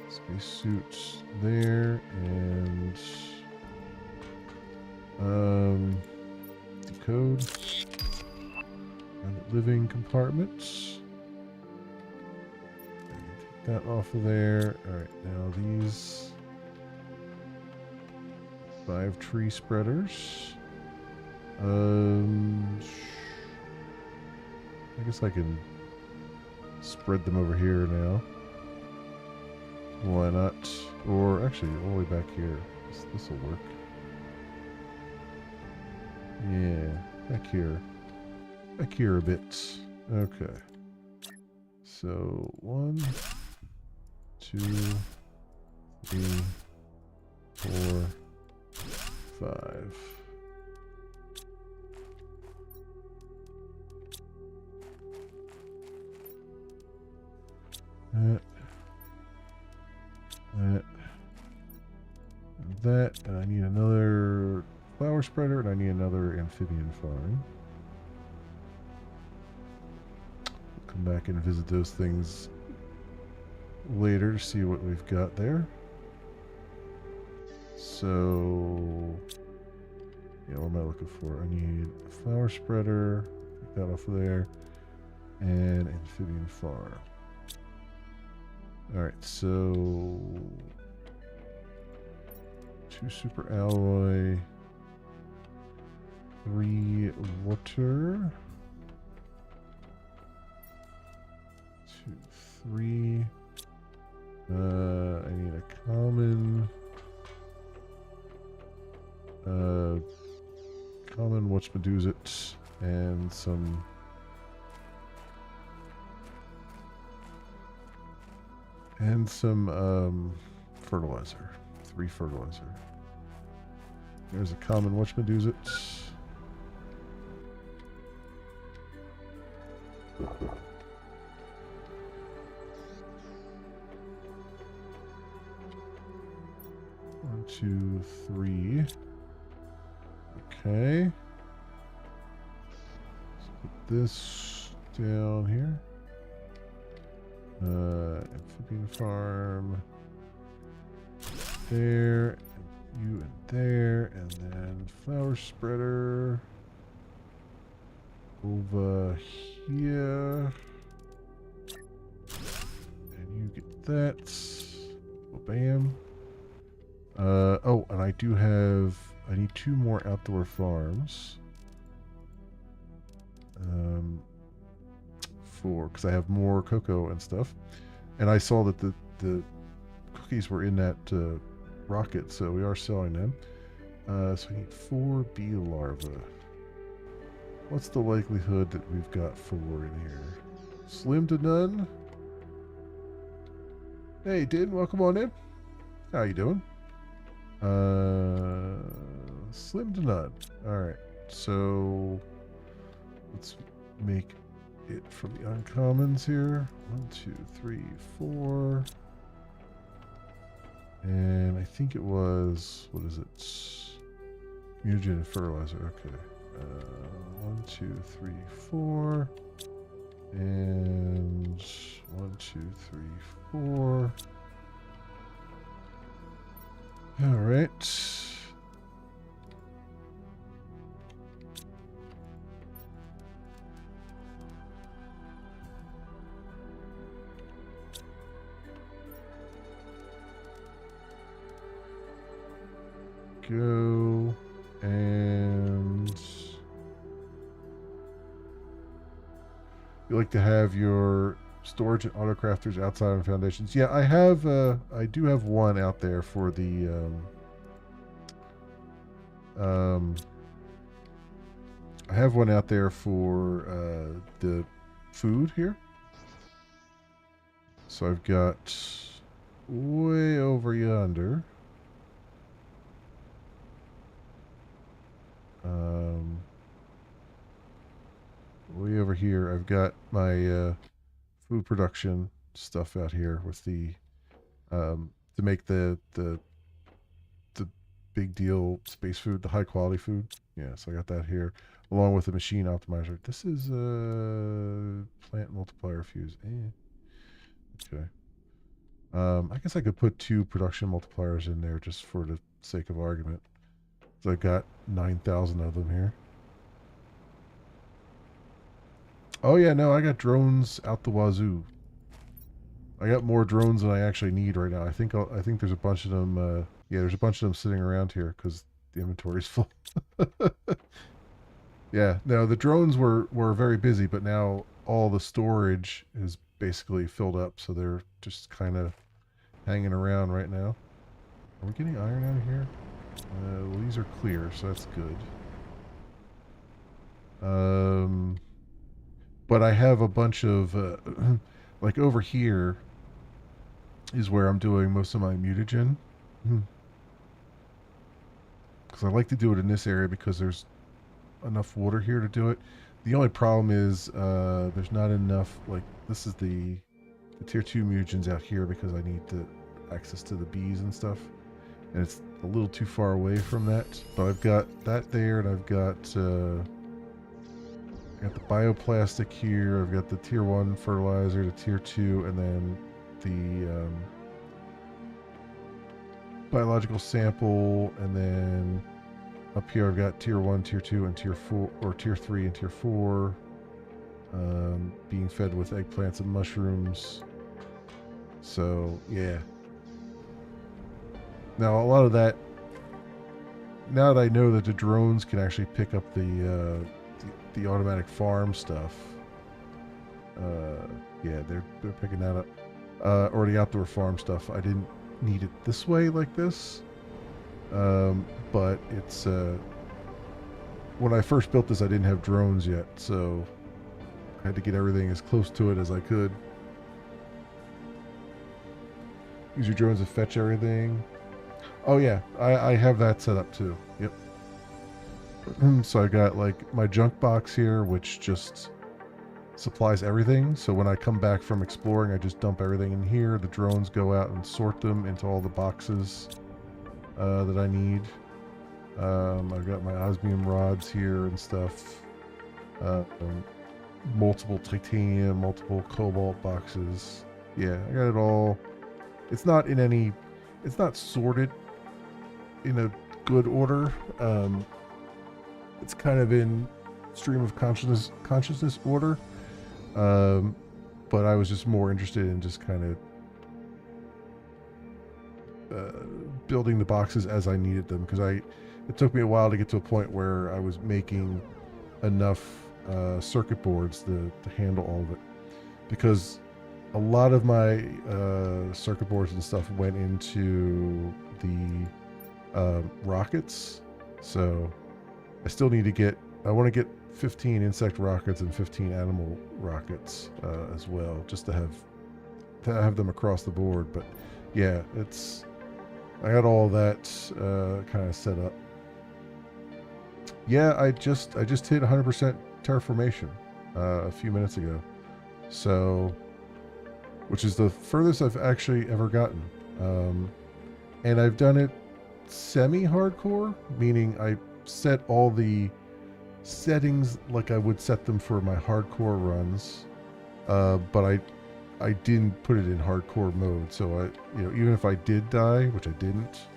Spacesuits there, and decode. And living compartments. Take that off of there. Alright, now these 5 tree spreaders. I guess I can spread them over here now. Why not? Or actually, all the way back here. This will work. Yeah, back here. Back here a bit. Okay. So 1, 2, 3, 4, 5. That, and I need another flower spreader, and I need another amphibian farm. We'll come back and visit those things later to see what we've got there. So, yeah, what am I looking for? I need a flower spreader, take that off of there, and amphibian farm. Alright, so 2 super alloy, 3 water, 2, 3. I need a common, whatchamadoozit, and some fertilizer. 3 fertilizer. There's a common whatchamadoozit. One, 2, 3. Okay. Let's put this down here. Amphibian farm. There. You and there. And then flower spreader. Over here. And you get that. Well, bam. Oh, and I do have I need 2 more outdoor farms. Because I have more cocoa and stuff. And I saw that the cookies were in that rocket, so we are selling them. So we need 4 bee larvae. What's the likelihood that we've got 4 in here? Slim to none. Hey, Din, welcome on in. How you doing? Slim to none. Alright, so let's make it from the uncommons here. 1, 2, 3, 4. And I think it was, what is it? Mutagen and fertilizer, okay. 1, 2, 3, 4. And 1, 2, 3, 4. All right. Go and you like to have your storage and autocrafters outside on foundations. Yeah, I have I do have one out there for the I have one out there for the food here. So I've got way over yonder. Way over here, I've got my food production stuff out here with the to make the big deal space food, the high quality food. Yeah, so I got that here along with the machine optimizer. This is a plant multiplier fuse. Okay. I guess I could put 2 production multipliers in there just for the sake of argument. So I've got 9,000 of them here. Oh yeah, no, I got drones out the wazoo. I got more drones than I actually need right now. I think there's a bunch of them. Yeah, there's a bunch of them sitting around here because the inventory's full. Yeah, no, the drones were very busy, but now all the storage is basically filled up, so they're just kind of hanging around right now. Are we getting iron out of here? Well, these are clear, so that's good. But I have a bunch of, like over here is where I'm doing most of my mutagen. Because I like to do it in this area because there's enough water here to do it. The only problem is there's not enough, like this is the tier 2 mutagens out here because I need the access to the bees and stuff. And it's a little too far away from that. But I've got that there, and I've got the bioplastic here. I've got the tier 1 fertilizer, the tier 2, and then the biological sample. And then up here I've got tier 1, tier 2, and tier 4, or tier 3 and tier 4 being fed with eggplants and mushrooms. So yeah. Now a lot of that, now that I know that the drones can actually pick up the automatic farm stuff, yeah, they're picking that up. Or the outdoor farm stuff. I didn't need it this way like this, but it's when I first built this, I didn't have drones yet, so I had to get everything as close to it as I could. Use your drones to fetch everything. Oh yeah, I have that set up too. Yep. So I got like my junk box here, which just supplies everything. So when I come back from exploring, I just dump everything in here. The drones go out and sort them into all the boxes that I need. I've got my osmium rods here and stuff. Multiple titanium, multiple cobalt boxes. Yeah, I got it all. It's not in any, it's not sorted in a good order. It's kind of in stream of consciousness order. But I was just more interested in just kind of building the boxes as I needed them, because it took me a while to get to a point where I was making enough circuit boards to handle all of it, because a lot of my circuit boards and stuff went into the rockets. So I still need to get, I want to get 15 insect rockets and 15 animal rockets as well, just to have them across the board. But yeah, I got all that kind of set up. Yeah, I just hit 100% terraformation a few minutes ago, so which is the furthest I've actually ever gotten, and I've done it semi-hardcore, meaning I set all the settings like I would set them for my hardcore runs, but I didn't put it in hardcore mode. So I, even if I did die, which I didn't,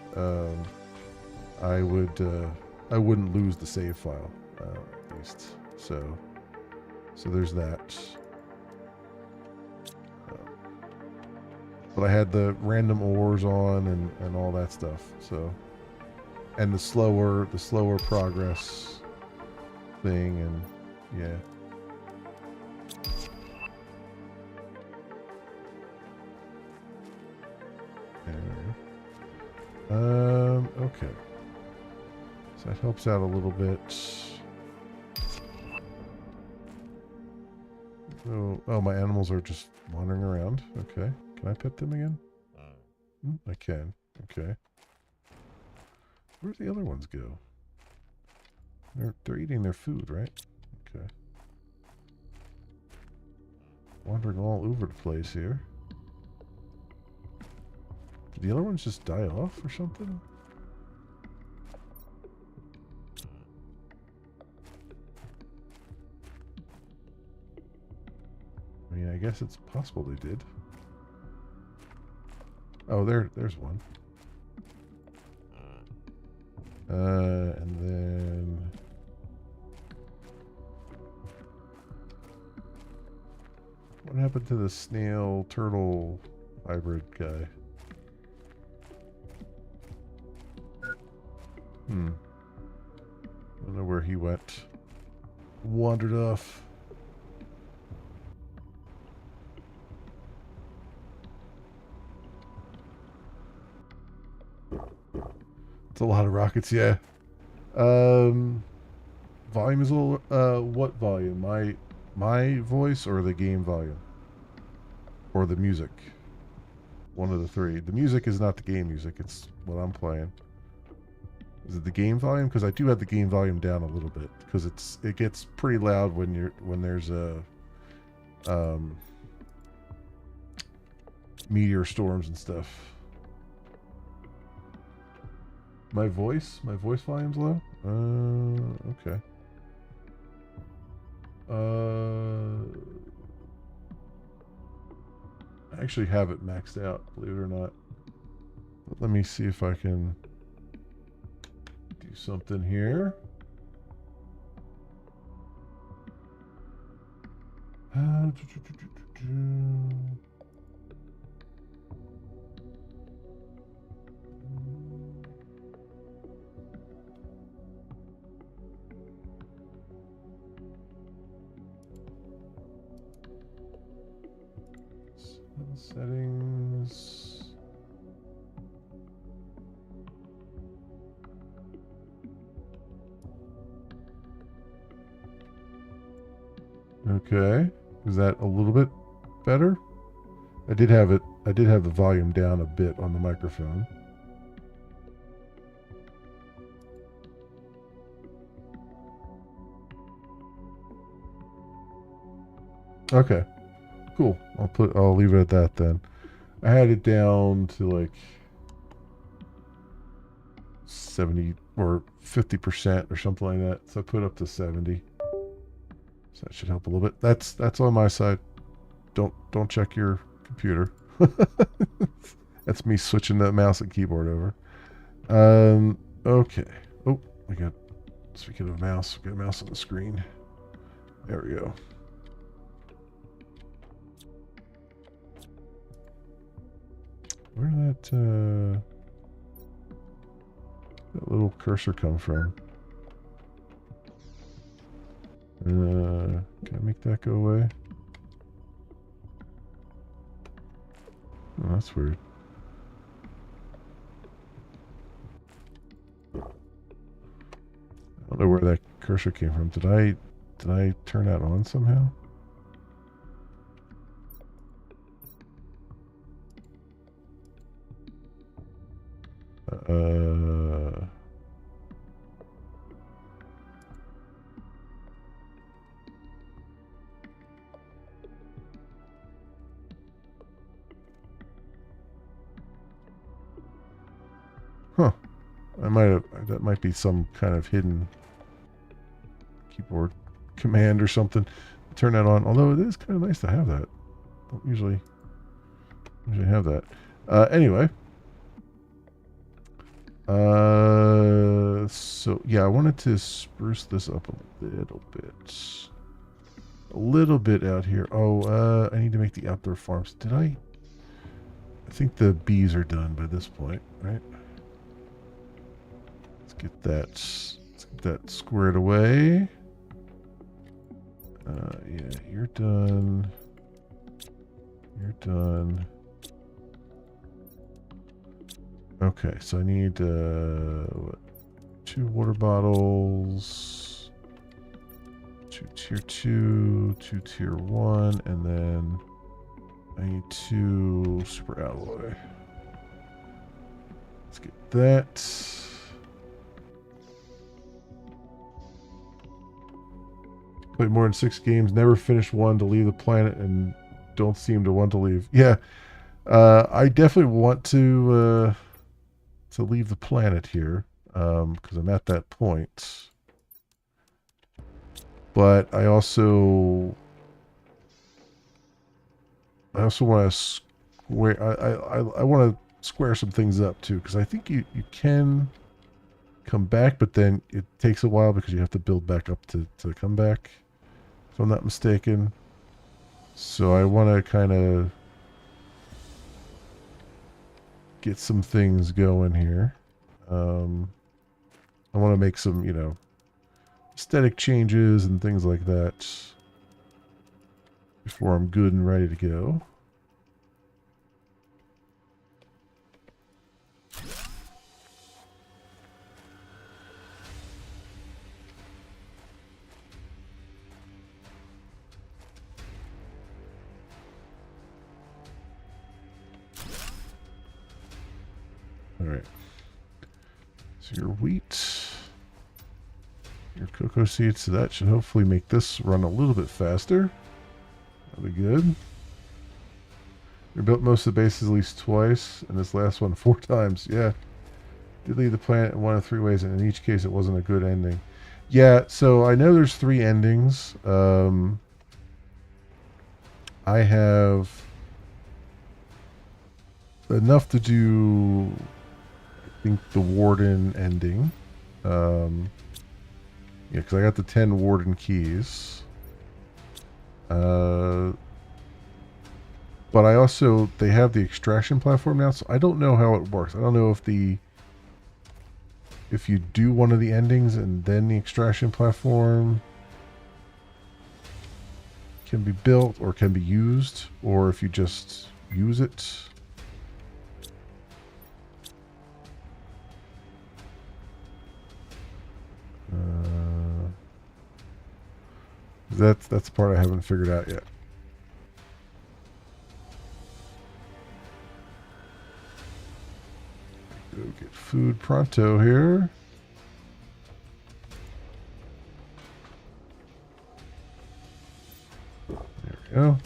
I wouldn't lose the save file, at least. So there's that. But I had the random ores on and all that stuff. So, and the slower progress thing, and yeah. Okay. So that helps out a little bit. Oh, my animals are just wandering around. Okay. Can I pet them again? I can. Okay. Where'd the other ones go? They're eating their food, right? Okay. Wandering all over the place here. Did the other ones just die off or something? I mean, I guess it's possible they did. Oh, there's one. And then... what happened to the snail turtle hybrid guy? I don't know where he went. Wandered off. It's a lot of rockets, yeah. Volume is a little, what volume? My voice or the game volume? Or the music? One of the three. The music is not the game music, it's what I'm playing. Is it the game volume? Because I do have the game volume down a little bit, because it gets pretty loud when there's a meteor storms and stuff. My voice volume's low? Okay. I actually have it maxed out, believe it or not. But let me see if I can do something here. Settings. Okay. Is that a little bit better? I did have the volume down a bit on the microphone. Okay. Cool. I'll leave it at that then. I had it down to like 70 or 50% or something like that. So I put up to 70. So that should help a little bit. That's on my side. Don't check your computer. That's me switching the mouse and keyboard over. Okay. Oh, speaking of mouse, we got a mouse on the screen. There we go. Where did that that little cursor come from? Can I make that go away? Oh, that's weird. I don't know where that cursor came from. Did I turn that on somehow? Huh. That might be some kind of hidden keyboard command or something. Turn that on. Although it is kind of nice to have that. Don't usually have that. Anyway. So yeah, I wanted to spruce this up a little bit. A little bit out here. Oh, I need to make the outdoor farms. Did I? I think the bees are done by this point, right? Let's get that squared away. Yeah, you're done. You're done. Okay, so I need 2 water bottles, 2 tier 2, 2 tier 1, and then I need 2 super alloy. Let's get that. Played more than 6 games, never finished one to leave the planet, and don't seem to want to leave. Yeah, I definitely want to leave the planet here, because I'm at that point. But I also want to square. I want to square some things up too, because I think you can come back, but then it takes a while because you have to build back up to come back, if I'm not mistaken. So I want to kind of get some things going here. I want to make some, aesthetic changes and things like that before I'm good and ready to go. All right. So your wheat, your cocoa seeds, so that should hopefully make this run a little bit faster. That'll be good. We built most of the bases at least twice, and this last one 4 times. Yeah. Did leave the planet in 1 of 3 ways, and in each case it wasn't a good ending. Yeah, so I know there's 3 endings. I have enough to do, I think, the Warden ending. Yeah, because I got the 10 Warden keys. But I also, they have the extraction platform now, so I don't know how it works. I don't know if you do one of the endings and then the extraction platform can be built or can be used, or if you just use it. That's the part I haven't figured out yet. Go get food pronto here. There we go.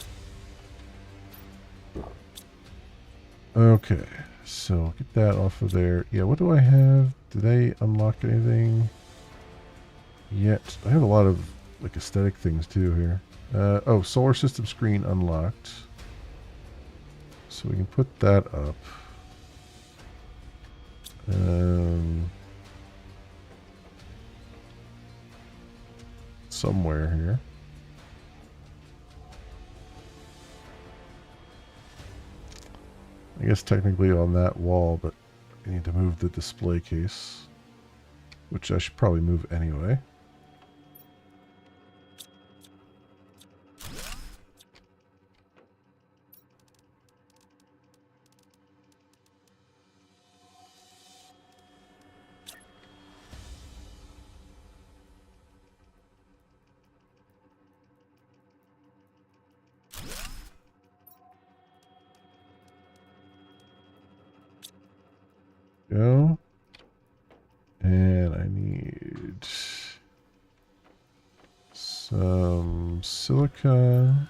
Okay, so get that off of there. Yeah, what do I have? Did I unlock anything yet? I have a lot of like aesthetic things too here. Oh, solar system screen unlocked. So we can put that up. Somewhere here. I guess technically on that wall, but I need to move the display case. which I should probably move anyway. Go. And I need some silicon,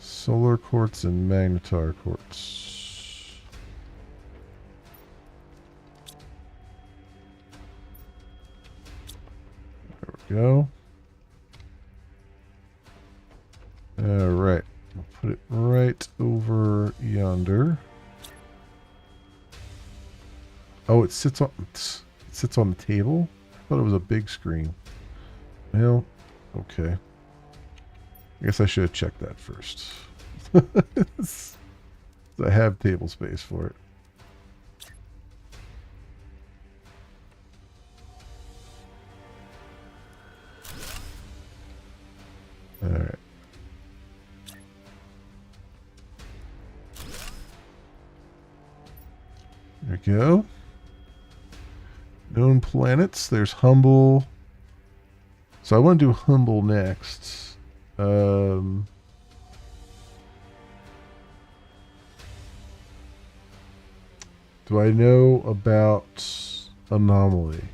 solar quartz, and magnetar quartz. There we go. All right. I'll put it right over yonder. Oh, it sits on the table? I thought it was a big screen. Well, okay. I guess I should have checked that first. I have table space for it. All right. There we go. Known planets. There's Humble. So I want to do Humble next. Do I know about Anomaly?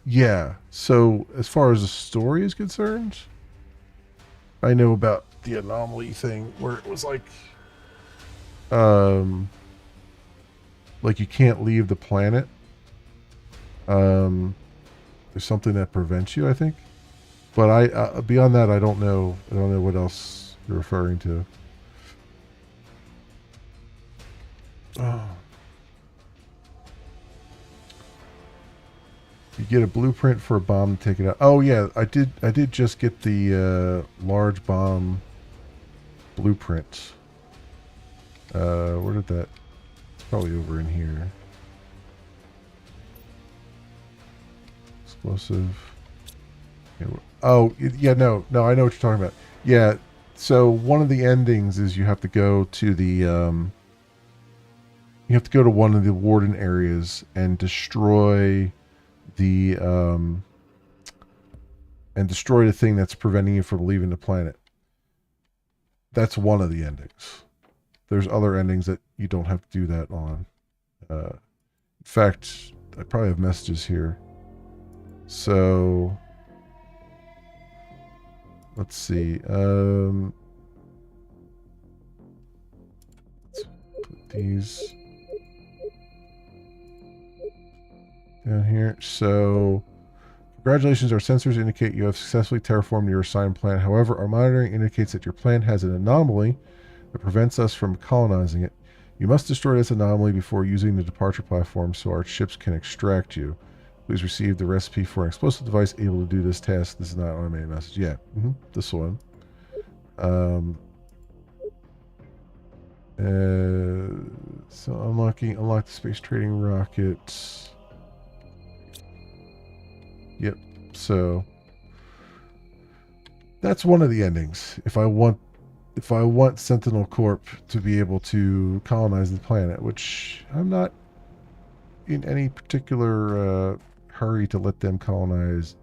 Yeah. So as far as the story is concerned, I know about the Anomaly thing where it was like you can't leave the planet. There's something that prevents you, I think. But I beyond that, I don't know. I don't know what else you're referring to. Oh. You get a blueprint for a bomb to take it out. Oh yeah, I did just get the large bomb blueprint. Where did that? It's probably over in here. Explosive. Oh yeah, no, I know what you're talking about. Yeah, so one of the endings is you have to go to the one of the warden areas and destroy the thing that's preventing you from leaving the planet. That's one of the endings. There's other endings that you don't have to do that on. In fact, I probably have messages here. So let's see. Let's put these down here. So, congratulations, our sensors indicate you have successfully terraformed your assigned planet. However, our monitoring indicates that your planet has an anomaly that prevents us from colonizing it. You must destroy this anomaly before using the departure platform so our ships can extract you. Please receive the recipe for an explosive device able to do this task. This is not an automated message. Yeah, this one. So unlock the space trading rocket. Yep. So that's one of the endings. If I want Sentinel Corp to be able to colonize the planet, which I'm not in any particular hurry to let them colonize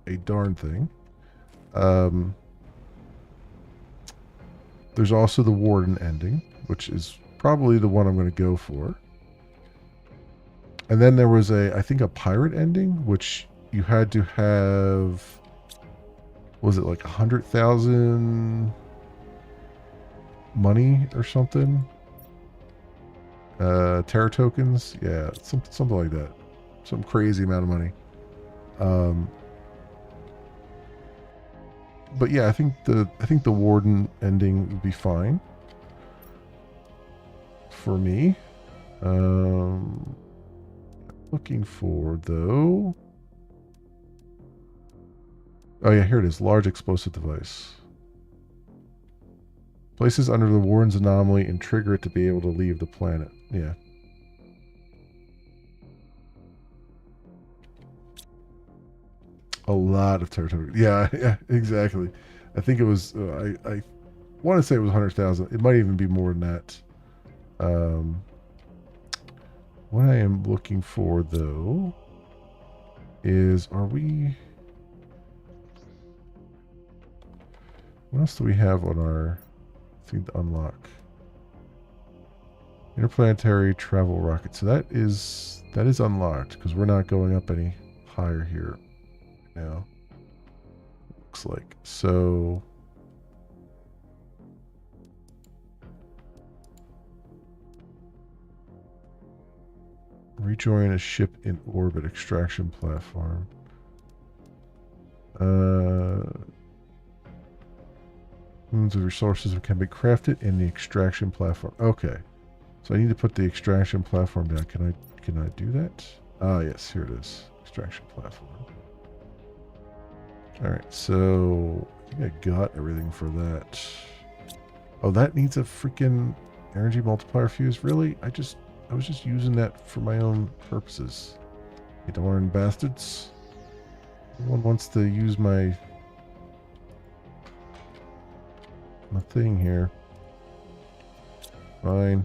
a darn thing. There's also the Warden ending, which is probably the one I'm going to go for. And then there was I think a pirate ending, which you had to have, was it like 100,000 money or something? Terra tokens, yeah, something like that, some crazy amount of money. But yeah, I think the Warden ending would be fine for me. Looking for though. Oh yeah, here it is. Large explosive device. Places under the Warren's anomaly and trigger it to be able to leave the planet. Yeah. A lot of territory. Yeah, yeah, exactly. I think it was, I want to say it was 100,000. It might even be more than that. What I am looking for, though, is, are we... What else do we have on our thing to unlock? Interplanetary travel rocket. So that is unlocked because we're not going up any higher here now. Looks like. So rejoin a ship in orbit extraction platform. Moons of resources can be crafted in the extraction platform. Okay. So I need to put the extraction platform down. Can I do that? Ah, yes, here it is. Extraction platform. Alright, so I think I got everything for that. Oh, that needs a freaking energy multiplier fuse? Really? I was just using that for my own purposes. You darn bastards. Everyone wants to use my thing here. Fine.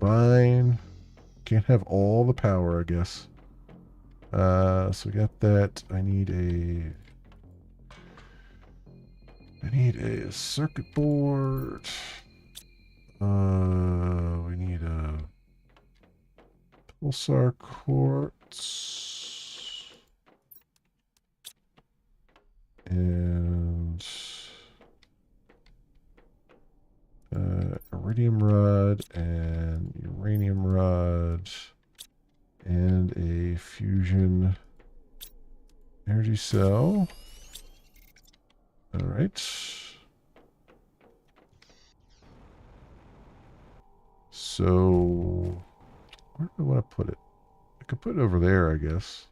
Fine. Can't have all the power, I guess. So we got that. I need a circuit board. We need a pulsar quartz. And iridium rod and uranium rod and a fusion energy cell. All right. So where do I want to put it? I could put it over there, I guess,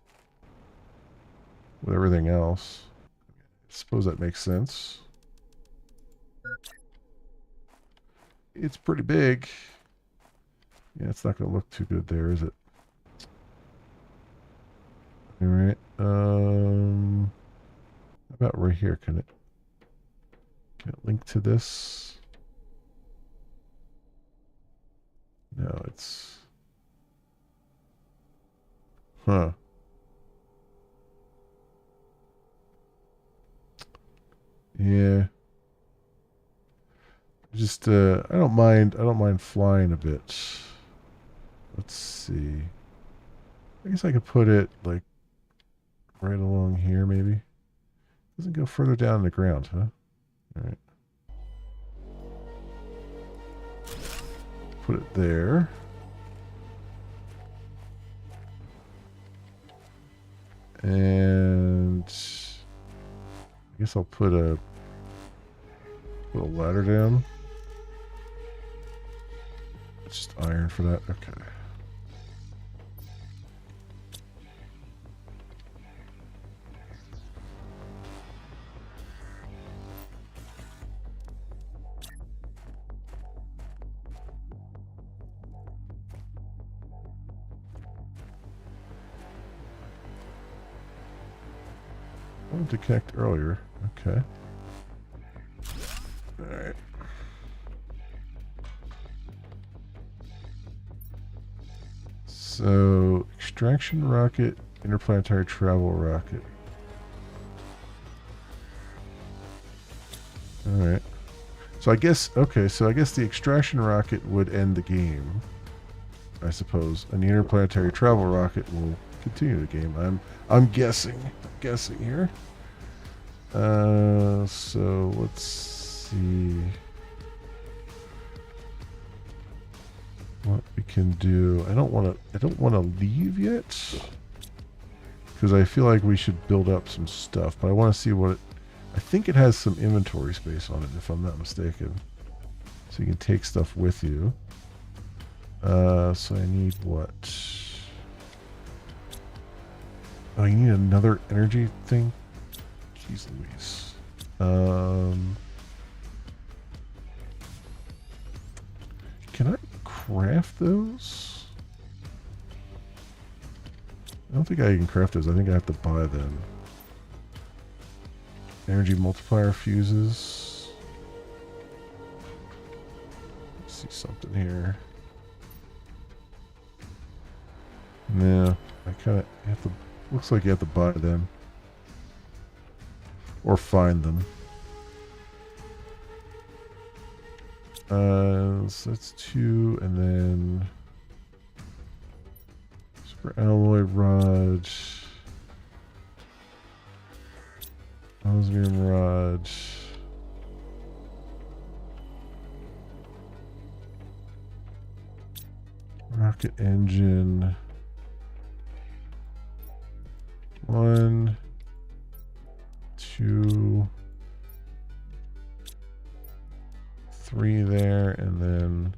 with everything else. I suppose that makes sense. It's pretty big. Yeah, it's not going to look too good there, is it? All right. How about right here? Can it link to this? No, it's... Huh. Yeah. Just I don't mind flying a bit. Let's see. I guess I could put it like right along here maybe. Doesn't go further down the ground, huh? All right. Put it there. And I guess I'll put a ladder down. It's just iron for that. Okay. I wanted to connect earlier. Okay. All right. So, extraction rocket, interplanetary travel rocket. All right. So I guess, okay, so I guess the extraction rocket would end the game, I suppose, and the interplanetary travel rocket will continue the game. I'm guessing here. So let's see what we can do. I don't want to leave yet because I feel like we should build up some stuff, but I want to see what I think it has some inventory space on it, if I'm not mistaken. So you can take stuff with you. So I need what? Oh, you need another energy thing? Jeez Louise. craft those? I don't think I can craft those. I think I have to buy them. Energy multiplier fuses. Let's see something here. No, I kind of have to. Looks like you have to buy them or find them. So that's 2, and then super alloy rod, osmium rod. Rocket engine. 1, 2, 3 there, and then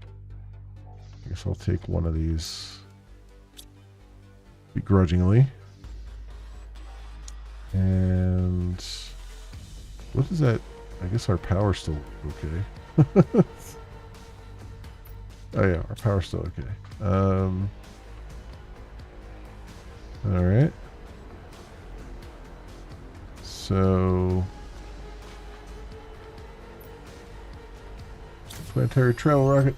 I guess I'll take one of these begrudgingly. And what is that? I guess our power's still okay. Oh yeah, our power's still okay. All right. So planetary travel rocket.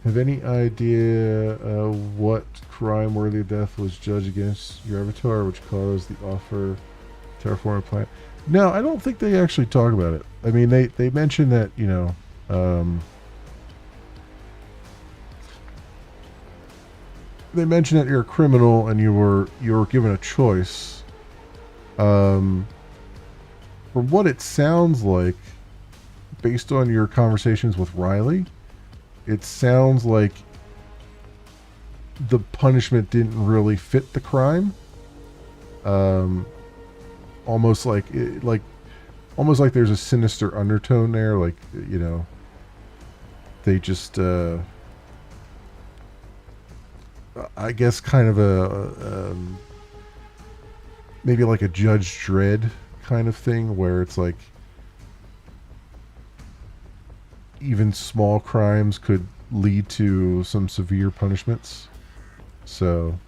Have any idea what crime worthy of death was judged against your avatar, which caused the offer terraform a planet? No, I don't think they actually talk about it. I mean, they mention that, you know, they mention that you're a criminal and you were given a choice. From what it sounds like, based on your conversations with Riley, it sounds like the punishment didn't really fit the crime. Almost like there's a sinister undertone there. Like, you know, they just, I guess, kind of a maybe like a Judge Dredd kind of thing, where it's like even small crimes could lead to some severe punishments. So,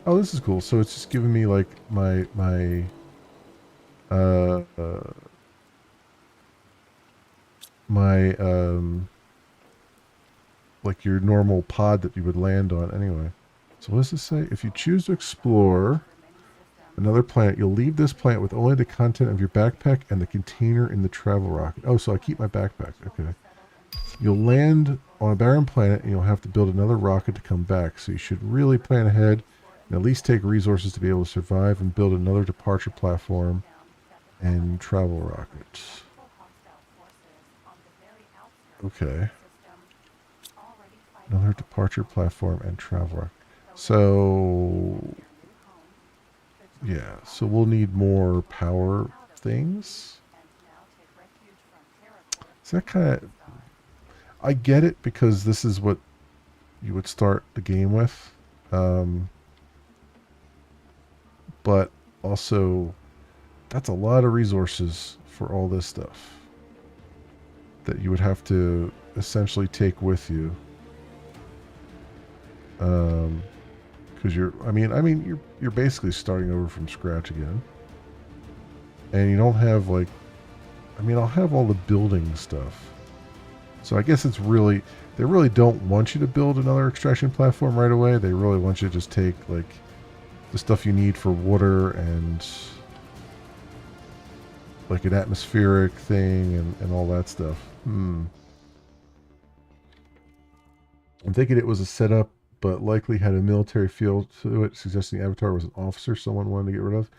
oh, this is cool. So it's just giving me like my like your normal pod that you would land on anyway. So what does this say? If you choose to explore another planet, you'll leave this planet with only the content of your backpack and the container in the travel rocket. Oh, so I keep my backpack. Okay. You'll land on a barren planet and you'll have to build another rocket to come back. So you should really plan ahead and at least take resources to be able to survive and build another departure platform and travel rocket. Okay. Another departure platform and travel rocket. So, yeah, so we'll need more power things. So that kind of, I get it, because this is what you would start the game with. But also, that's a lot of resources for all this stuff that you would have to essentially take with you. Because you're basically starting over from scratch again, and you don't have like, I'll have all the building stuff. So I guess it's really, they really don't want you to build another extraction platform right away. They really want you to just take like the stuff you need for water and like an atmospheric thing and all that stuff. I'm thinking it was a setup, but likely had a military feel to it, suggesting the Avatar was an officer someone wanted to get rid of.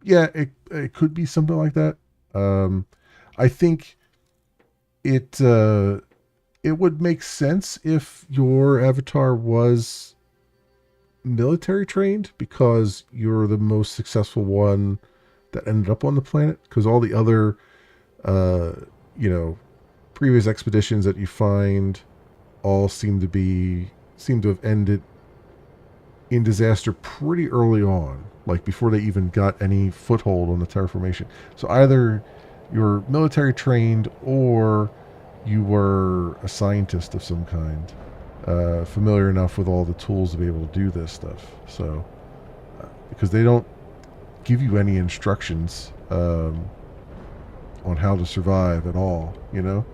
Yeah, it could be something like that. I think it would make sense if your Avatar was military trained, because you're the most successful one that ended up on the planet, because all the other previous expeditions that you find all seem to have ended in disaster pretty early on, like before they even got any foothold on the terraformation. So either you were military trained or you were a scientist of some kind, familiar enough with all the tools to be able to do this stuff. So, because they don't give you any instructions on how to survive at all, you know?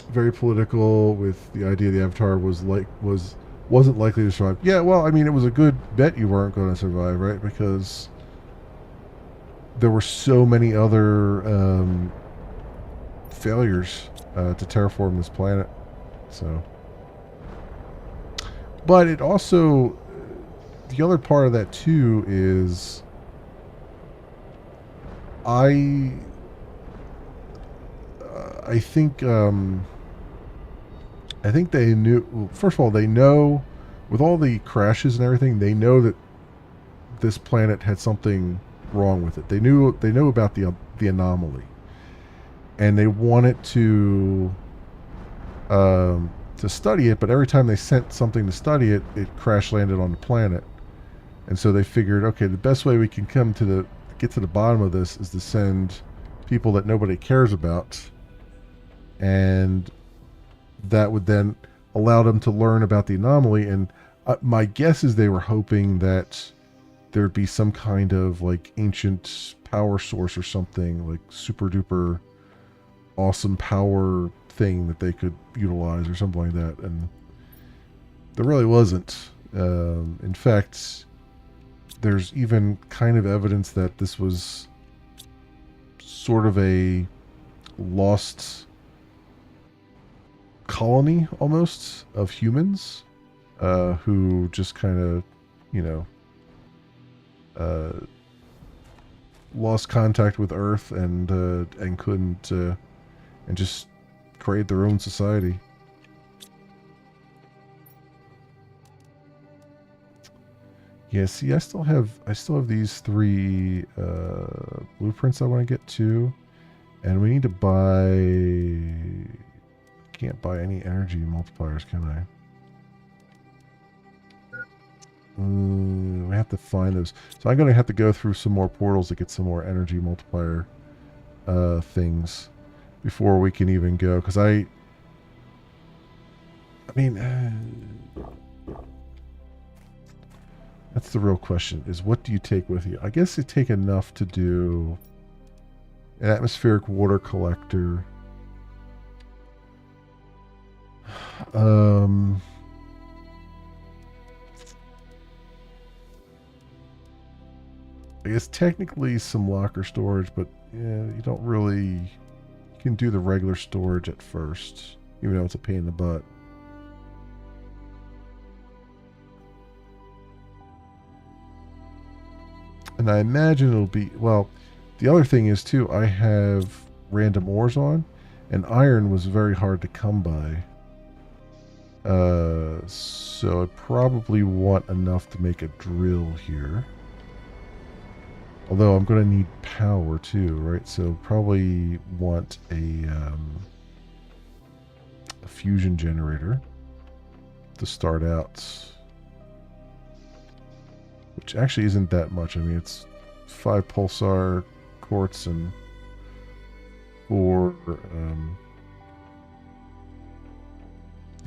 Very political with the idea the Avatar wasn't likely to survive. Yeah, well, I mean, it was a good bet you weren't going to survive, right? Because there were so many other failures to terraform this planet. So, but it also, the other part of that too is I I think I think they knew. Well, first of all, they know with all the crashes and everything, they know that this planet had something wrong with it. They knew about the anomaly, and they wanted to study it. But every time they sent something to study it, it crash landed on the planet, and so they figured, okay, the best way we can get to the bottom of this is to send people that nobody cares about, and that would then allow them to learn about the anomaly. And my guess is they were hoping that there'd be some kind of like ancient power source or something, like super duper awesome power thing that they could utilize or something like that. And there really wasn't. In fact, there's even kind of evidence that this was sort of a lost colony almost of humans who just kind of, you know, lost contact with Earth and couldn't and just create their own society. Yeah, see, I still have these 3 blueprints I want to get to, and we need to buy. Can't buy any energy multipliers, can I? We have to find those. So I'm going to have to go through some more portals to get some more energy multiplier things before we can even go. Because I mean, that's the real question, is what do you take with you? I guess you take enough to do an atmospheric water collector. I guess technically some locker storage, but yeah, you don't really. You can do the regular storage at first, even though it's a pain in the butt. And I imagine it'll be, well, the other thing is too, I have random ores on, and iron was very hard to come by. So I probably want enough to make a drill here. Although I'm going to need power too, right? So probably want a fusion generator to start out. Which actually isn't that much. I mean, it's 5 pulsar quartz and 4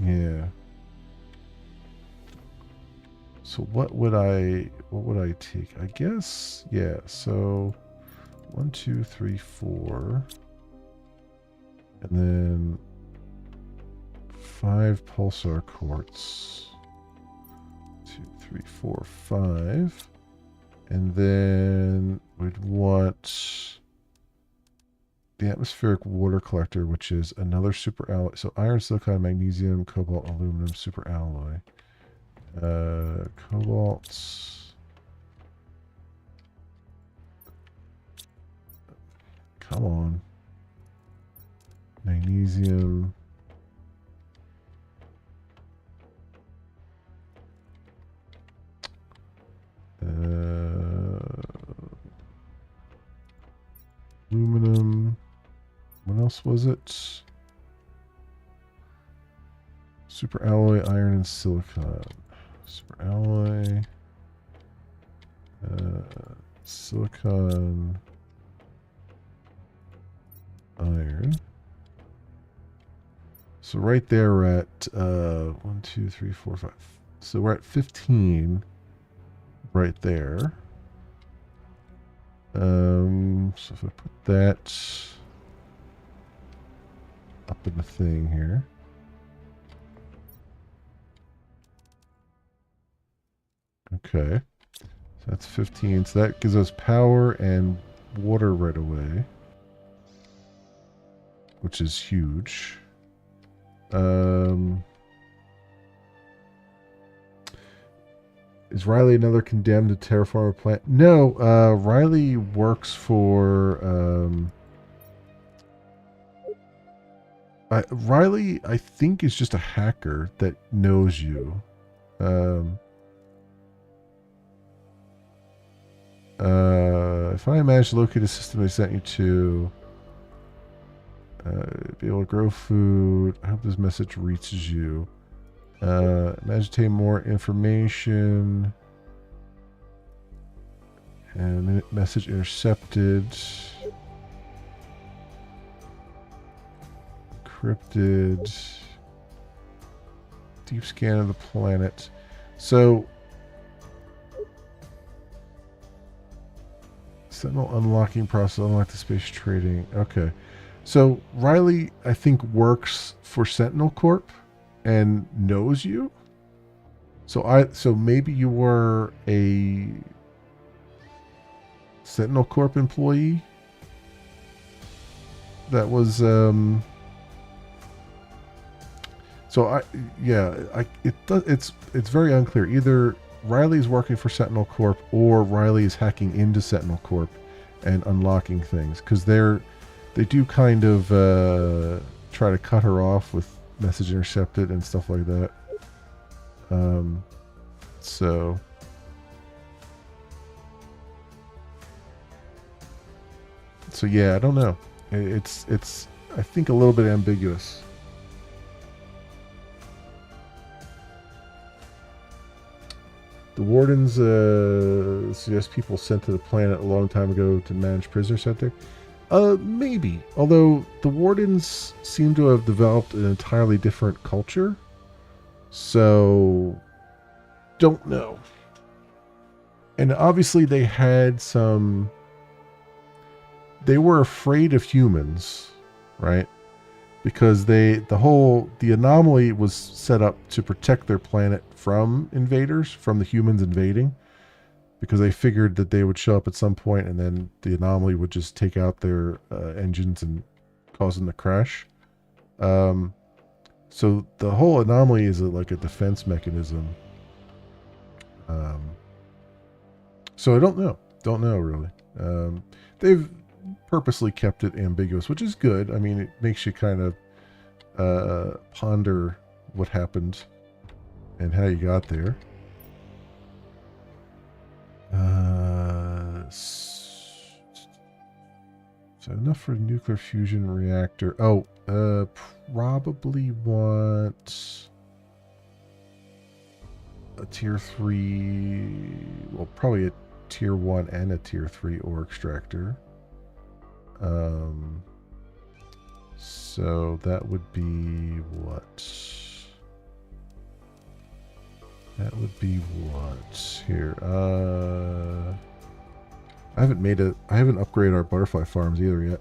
yeah. So what would I take? I guess, yeah, so 1, 2, 3, 4. And then 5 pulsar quartz. 2, 3, 4, 5. And then we'd want the atmospheric water collector, which is another super alloy. So iron, silicon, magnesium, cobalt, aluminum, super alloy. Cobalt. Come on. Magnesium. Aluminum. What else was it? Super alloy, iron, and silicon. Super alloy. silicon, iron. So right there we're at 1, 2, 3, 4, 5. So we're at 15 right there. So if I put that up in the thing here. Okay. So that's 15. So that gives us power and water right away, which is huge. Is Riley another condemned to terraform a planet? No, Riley works for Riley, I think, is just a hacker that knows you. If I manage to locate a system they sent you to, be able to grow food. I hope this message reaches you. Imagine more information. And message intercepted. Encrypted. Deep scan of the planet. So, Sentinel unlocking process, unlock the space trading. Okay. So Riley, I think, works for Sentinel Corp and knows you. So maybe you were a Sentinel Corp employee that was it's very unclear. Either Riley's working for Sentinel Corp or Riley is hacking into Sentinel Corp and unlocking things, because they do kind of try to cut her off with message intercepted and stuff like that. So yeah, I don't know. It's I think a little bit ambiguous. The wardens suggest people sent to the planet a long time ago to manage prisoner center. Maybe. Although the wardens seem to have developed an entirely different culture. So, don't know. And obviously they had some... They were afraid of humans, right? Because the anomaly was set up to protect their planet from invaders, from the humans invading. Because they figured that they would show up at some point and then the anomaly would just take out their engines and cause them to crash. So the whole anomaly is like a defense mechanism. So I don't know. Don't know, really. They've purposely kept it ambiguous, which is good. I mean, it makes you kind of ponder what happened and how you got there. So enough for a nuclear fusion reactor. Oh, probably want a tier 3, well, probably a tier 1 and a tier 3 ore extractor. So that would be what? That would be what? Here, I haven't upgraded our butterfly farms either yet.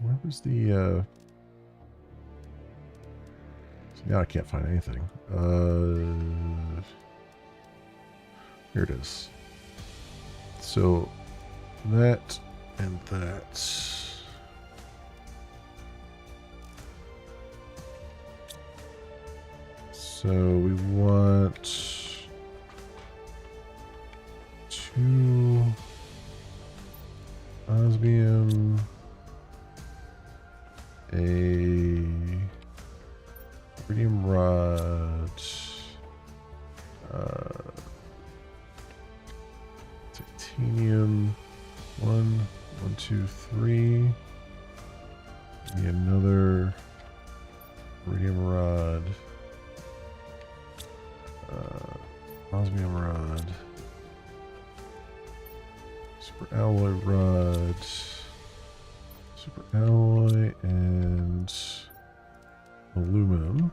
Where was the, now I can't find anything. Here it is. So that and that. So we want 2 osmium, a iridium rod, titanium, 2, 3. Maybe another iridium rod. Osmium rod. Super alloy rod. Super alloy and aluminum.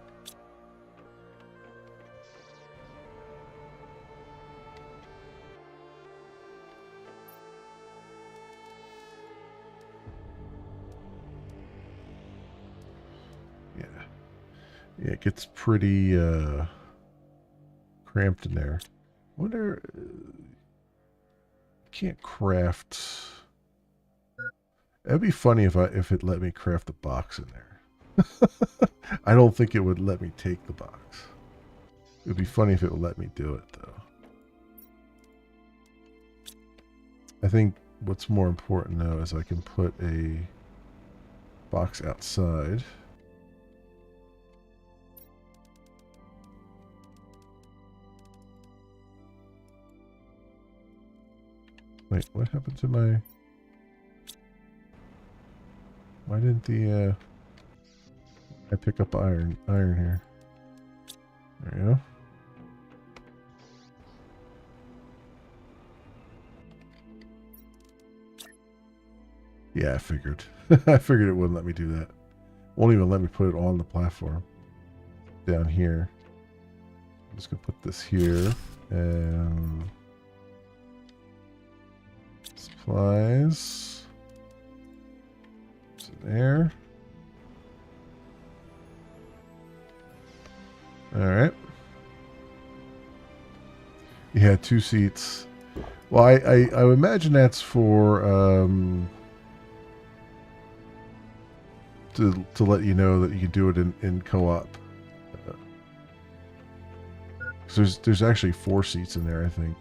Yeah. Yeah, it gets pretty cramped in there. Wonder can't craft. That'd be funny if it let me craft the box in there. I don't think it would let me take the box. It would be funny if it would let me do it though. I think what's more important now is I can put a box outside. Wait, what happened to my... Why didn't the, I pick up iron here? There we go. Yeah, I figured. I figured it wouldn't let me do that. Won't even let me put it on the platform. Down here. I'm just gonna put this here. And... supplies. There. Alright. Yeah, 2 seats. Well, I would imagine that's for to let you know that you can do it in co-op. There's actually 4 seats in there, I think,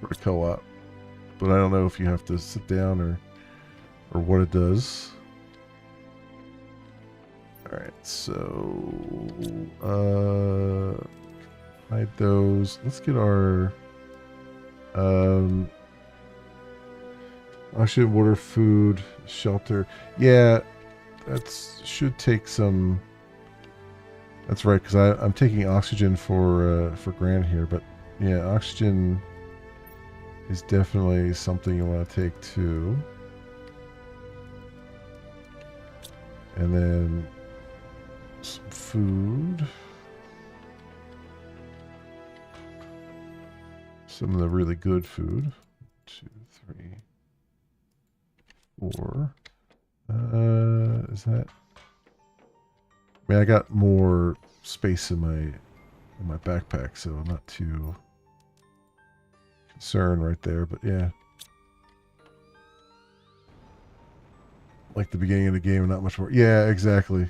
for co-op. But I don't know if you have to sit down or what it does. Alright, so hide those. Let's get our oxygen, water, food, shelter. Yeah, should take some. That's right, because I'm taking oxygen for Grant here, but yeah, oxygen is definitely something you want to take too. And then some food. Some of the really good food. 2, 3, 4. Is that? I mean, I got more space in my backpack, so I'm not too concerned right there. But yeah, like the beginning of the game, not much more. Yeah, exactly.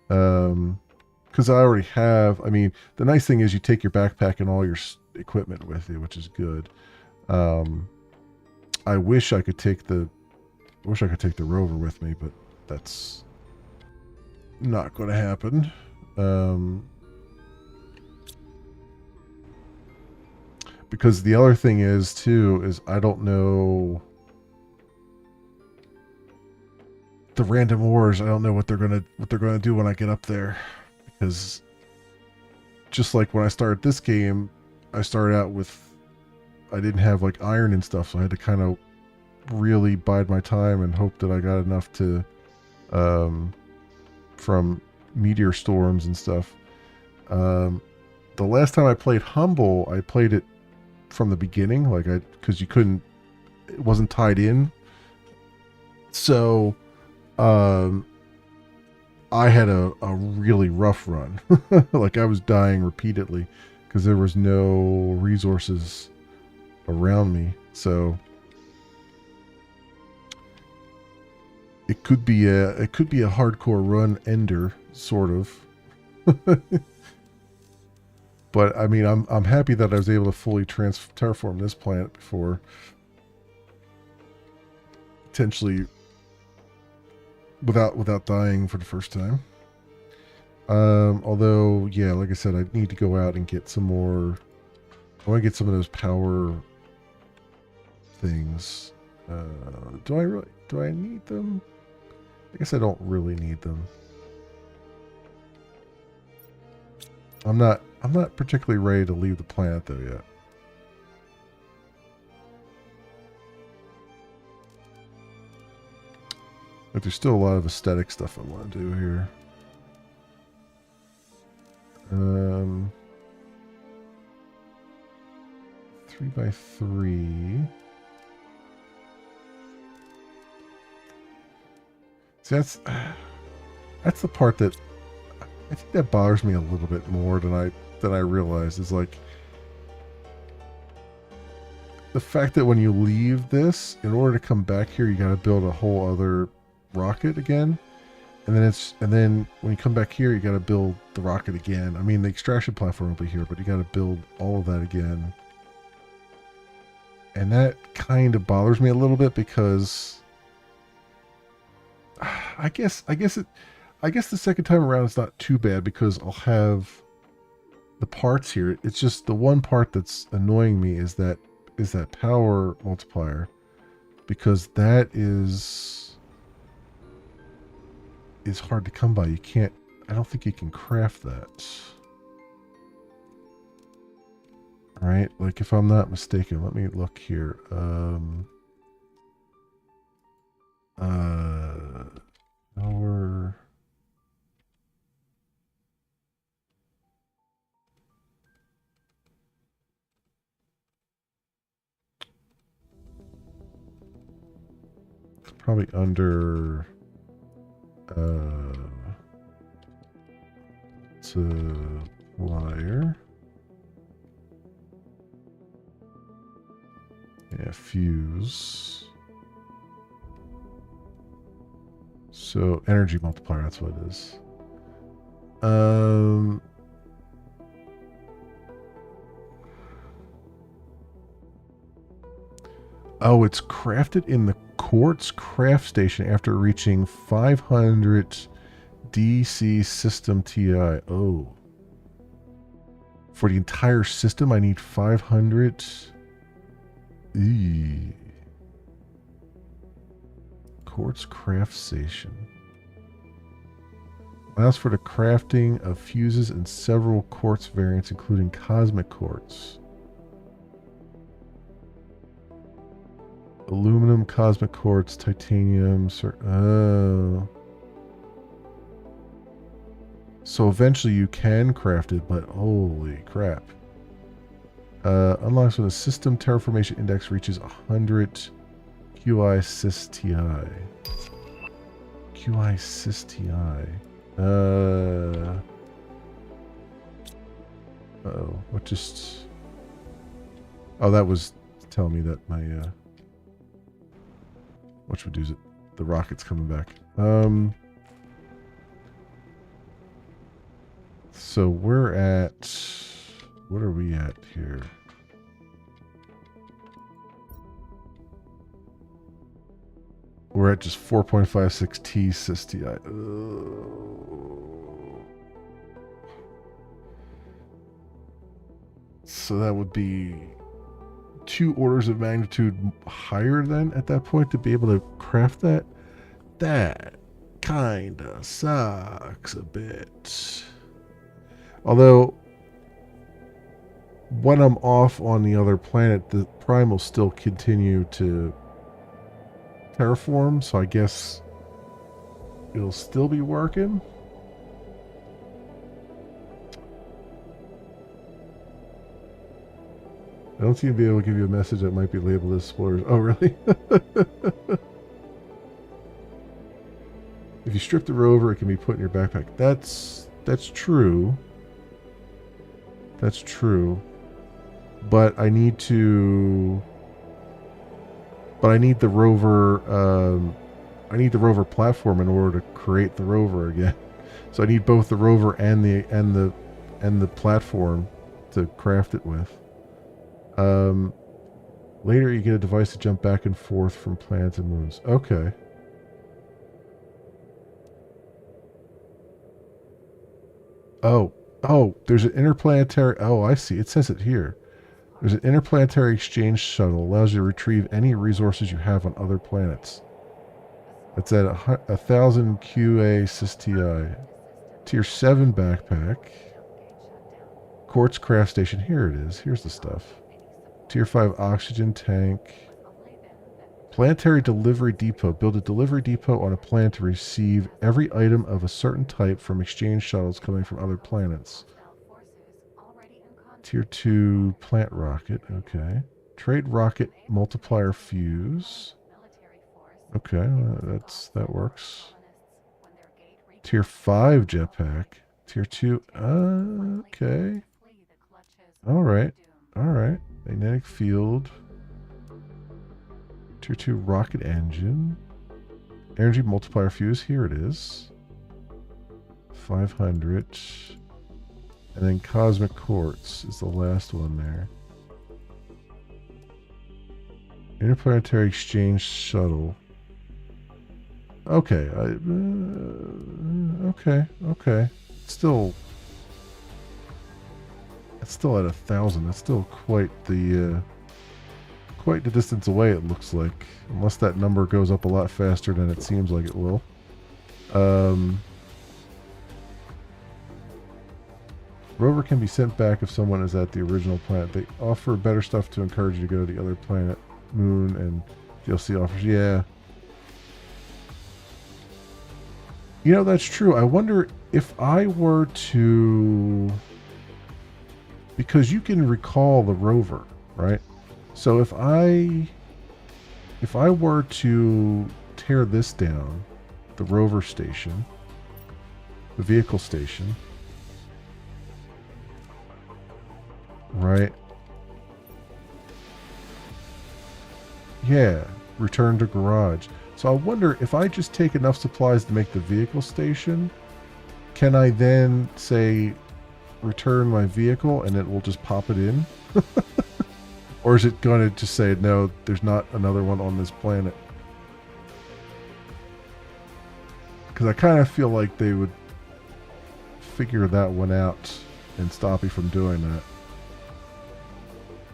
Because I already have. I mean, the nice thing is you take your backpack and all your equipment with you, which is good. I wish I could take the rover with me, but that's not going to happen. Because the other thing is too is I don't know the random ores. I don't know what they're gonna do when I get up there, because just like when I started this game, I started out with I didn't have like iron and stuff, so I had to kind of really bide my time and hope that I got enough to from meteor storms and stuff. The last time I played Humble, I played it from the beginning, like because it wasn't tied in. So I had a really rough run. Like I was dying repeatedly because there was no resources around me. So it could be a hardcore run ender, sort of. But I mean, I'm happy that I was able to fully terraform this planet before potentially without dying for the first time. Although, yeah, like I said, I need to go out and get some more. I want to get some of those power things. Do I need them? I guess I don't really need them. I'm not particularly ready to leave the planet though yet. But there's still a lot of aesthetic stuff I want to do here. 3x3. See, that's the part that I think that bothers me a little bit more than I realized. Is like the fact that when you leave this, in order to come back here, you got to build a whole other rocket again, and then when you come back here, you got to build the rocket again. I mean, the extraction platform will be here, but you got to build all of that again, and that kind of bothers me a little bit because I guess the second time around it's not too bad because I'll have the parts here. It's just the one part that's annoying me is that power multiplier, because that is hard to come by. I don't think you can craft that. Right? Like if I'm not mistaken, let me look here. Power. It's probably under supplier. Yeah, fuse. So energy multiplier, that's what it is. Oh, it's crafted in the quartz craft station after reaching 500 DC system TI. Oh. For the entire system, I need 500. Eee. Quartz craft station. Allows for the crafting of fuses and several quartz variants, including cosmic quartz, aluminum, cosmic quartz, titanium. Oh. So eventually you can craft it, but holy crap. Unlocks when the system terraformation index reaches 100 QI sys TI. QI sys TI. Uh-oh. What just... Oh, that was telling me that my, what would do it? The rocket's coming back. So we're at... What are we at here? We're at just 4.56 T sys TI. So that would be 2 orders of magnitude higher then at that point to be able to craft that. That kinda sucks a bit. Although when I'm off on the other planet, the Prime will still continue to terraform, so I guess it'll still be working. I don't seem to be able to give you a message that might be labeled as spoilers. Oh, really? If you strip the rover, it can be put in your backpack. That's true. That's true. But I need to... But I need the rover... I need the rover platform in order to create the rover again. So I need both the rover and the platform to craft it with. Later you get a device to jump back and forth from planets and moons. Okay. Oh, there's an interplanetary... Oh, I see. It says it here. There's an interplanetary exchange shuttle. Allows you to retrieve any resources you have on other planets. It's at 1,000 QA SysTI. Tier 7 backpack. Quartz craft station. Here it is. Here's the stuff. Tier 5 oxygen tank. Planetary delivery depot. Build a delivery depot on a planet to receive every item of a certain type from exchange shuttles coming from other planets. Tier 2 plant rocket. Okay. Trade rocket multiplier fuse. Okay, that works. Tier 5 jetpack. Tier 2. Okay. Alright. Alright. Magnetic field. Tier 2 rocket engine. Energy multiplier fuse. Here it is. 500. And then cosmic quartz is the last one there. Interplanetary exchange shuttle. Okay. Okay. It's still at 1,000. That's still quite the distance away, it looks like. Unless that number goes up a lot faster than it seems like it will. Rover can be sent back if someone is at the original planet. They offer better stuff to encourage you to go to the other planet, moon, and DLC offers. Yeah. You know, that's true. I wonder if I were to... Because you can recall the rover, right? So if I were to tear this down, the rover station, the vehicle station, right? Yeah, return to garage. So I wonder if I just take enough supplies to make the vehicle station, can I then say return my vehicle and it will just pop it in? Or is it going to just say, no, there's not another one on this planet? Because I kind of feel like they would figure that one out and stop you from doing that.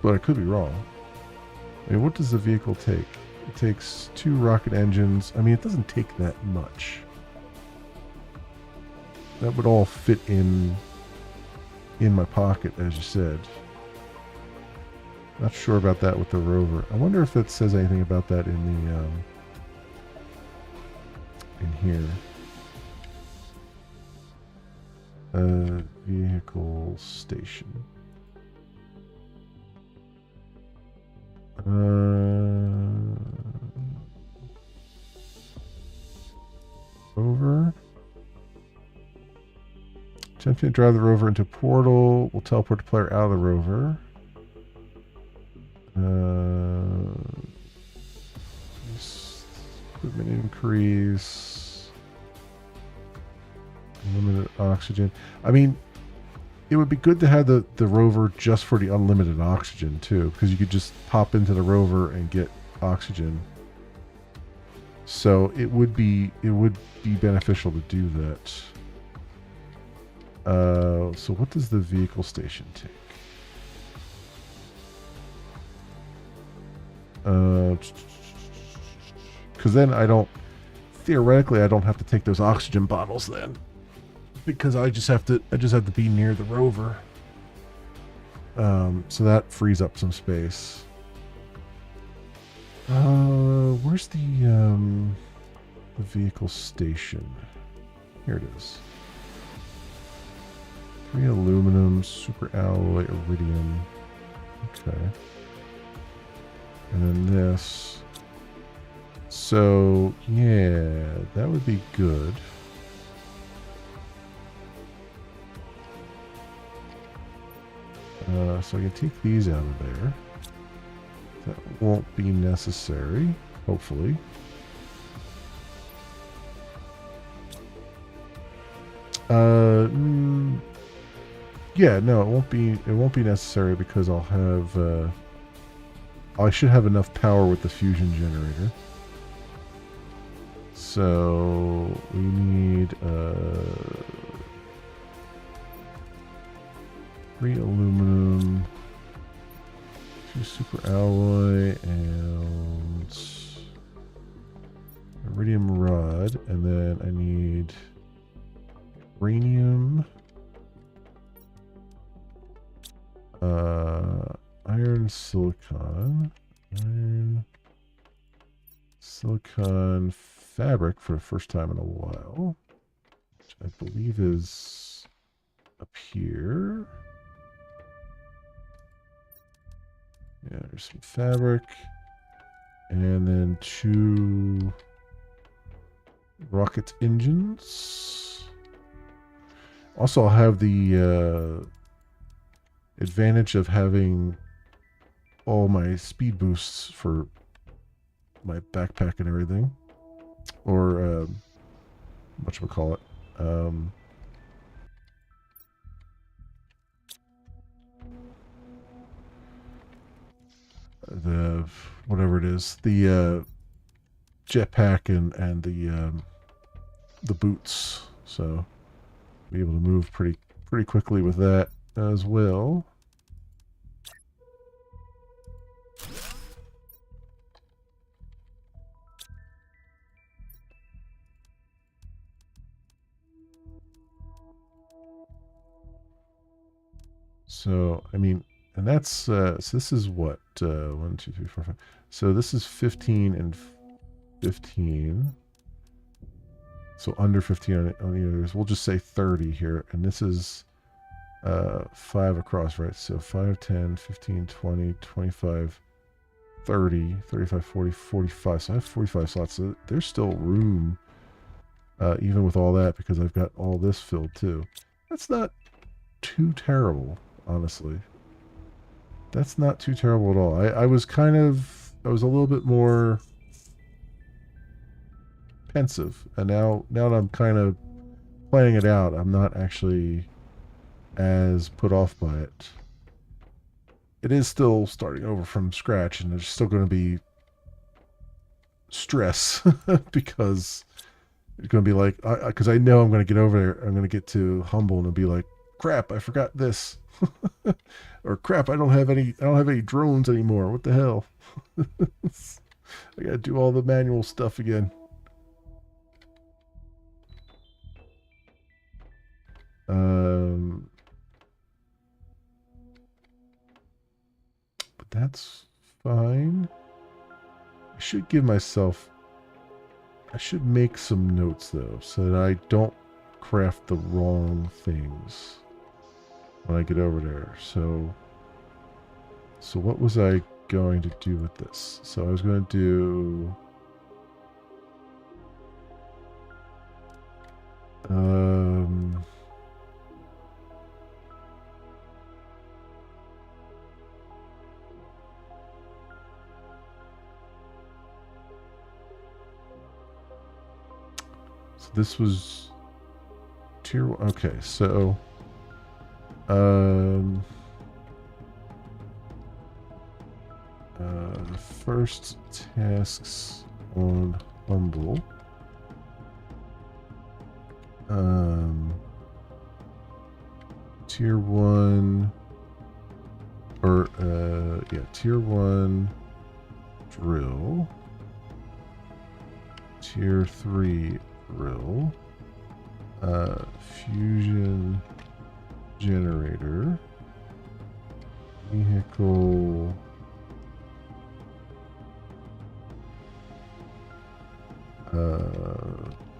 But I could be wrong. I mean, what does the vehicle take? It takes 2 rocket engines. I mean, it doesn't take that much. That would all fit in my pocket, as you said. Not sure about that with the rover. I wonder if it says anything about that in the in here. Vehicle station. Rover. Attempting to drive the rover into a portal will teleport the player out of the rover. Equipment increase. Unlimited oxygen. I mean, it would be good to have the rover just for the unlimited oxygen too, because you could just pop into the rover and get oxygen. So it would be beneficial to do that. So what does the vehicle station take? Because then theoretically I don't have to take those oxygen bottles then, because I just have to be near the rover. So that frees up some space. Where's the vehicle station? Here it is. 3 aluminum, super alloy, iridium. Okay. And then this. So, yeah, that would be good. So I can take these out of there. That won't be necessary, hopefully. Yeah, no, it won't be necessary because I'll have I should have enough power with the fusion generator. So we need 3 aluminum, 2 super alloy and iridium rod, and then I need uranium, iron silicon fabric for the first time in a while, which I believe is up here. Yeah, there's some fabric, and then 2 rocket engines. Also, I'll have the advantage of having all my speed boosts for my backpack and everything, or whatchamacallit, the whatever it is, the jetpack and the boots, so be able to move pretty quickly with that as well. So I mean, and that's so this is what 1, 2, 3, 4, 5. So this is 15 and 15. So under 15 on the others. We'll just say 30 here, and this is 5 across, right? So 5, 10, 15, 20, 25, 30, 35, 40, 45. So I have 45 slots. So there's still room, even with all that, because I've got all this filled too. That's not too terrible, honestly. That's not too terrible at all. I was a little bit more pensive, and now that I'm kind of playing it out, I'm not actually as put off by it. It is still starting over from scratch, and there's still going to be stress because it's going to be like, because I know I'm going to get over there, I'm going to get to Humble and it'll be like, crap, I forgot this. Or crap, I don't have any drones anymore. What the hell? I gotta do all the manual stuff again. But that's fine. I should make some notes though, so that I don't craft the wrong things when I get over there. So what was I going to do with this? So I was going to do so this was tier 1. Okay, so the first tasks on Humble. Tier 1 or tier 1 drill. Tier 3 drill. Fusion generator. Vehicle.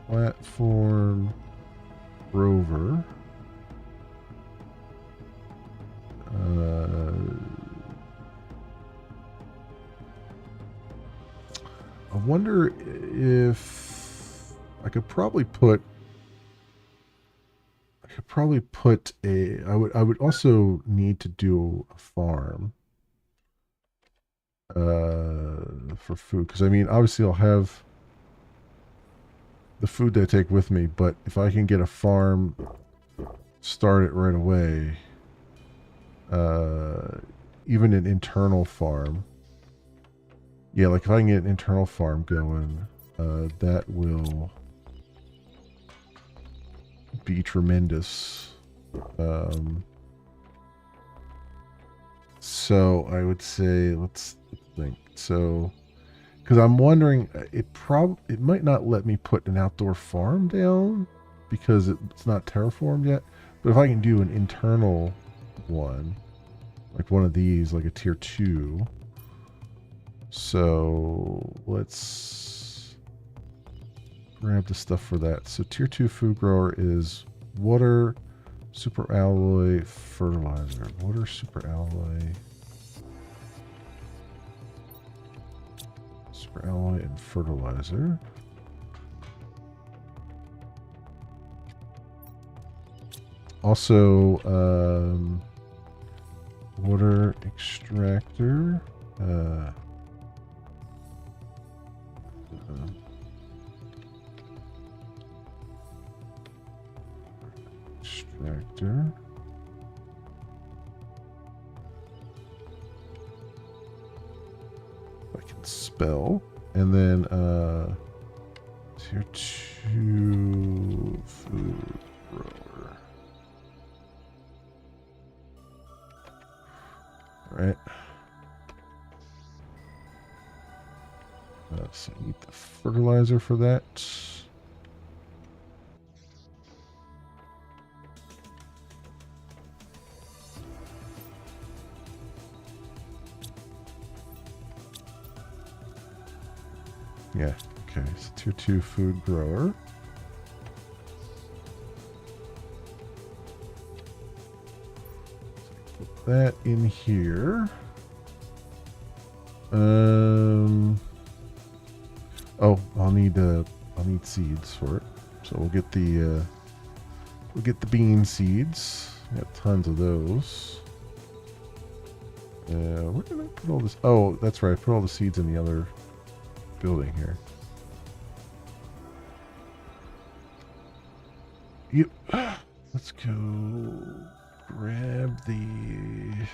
Platform rover. I wonder if I could probably put I would also need to do a farm for food, because I mean obviously I'll have the food that I take with me, but if I can get a farm started right away, even an internal farm, yeah, like if I can get an internal farm going, that will be tremendous. So I would say let's think. So because I'm wondering, it might not let me put an outdoor farm down because it's not terraformed yet. But if I can do an internal one, like one of these, like a tier 2. So let's grab the stuff for that. So tier 2 food grower is water, super alloy, fertilizer. Water, super alloy, super alloy, and fertilizer. Also, water extractor. Extractor. I can spell. And then tier 2 food grower. Alright. So I need the fertilizer for that. Yeah, okay, so tier 2 food grower. Put that in here. Oh, I'll need seeds for it. So we'll get the bean seeds. Got tons of those. Where did I put all this? Oh, that's right. I put all the seeds in the other building here. Yep. Let's go grab the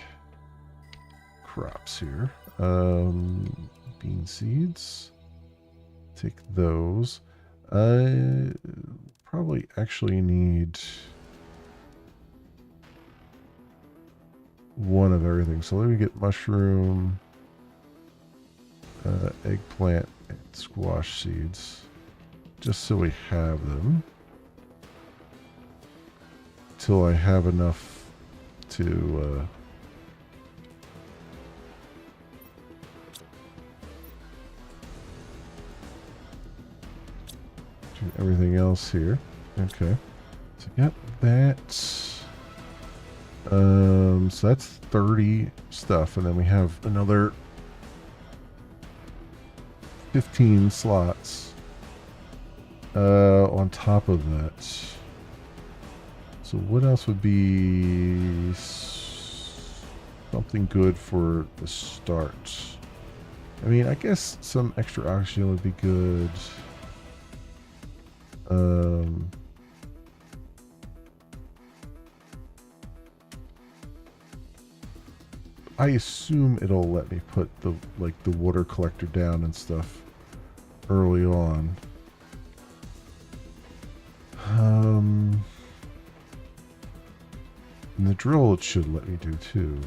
crops here. Bean seeds. Take those. I probably actually need one of everything. So let me get mushroom, eggplant, and squash seeds, just so we have them. Till I have enough to do everything else here. Okay, so got that. So that's 30 stuff, and then we have another 15 slots on top of that. So what else would be something good for the start? I mean, I guess some extra oxygen would be good. I assume it'll let me put the water collector down and stuff early on. And the drill it should let me do too.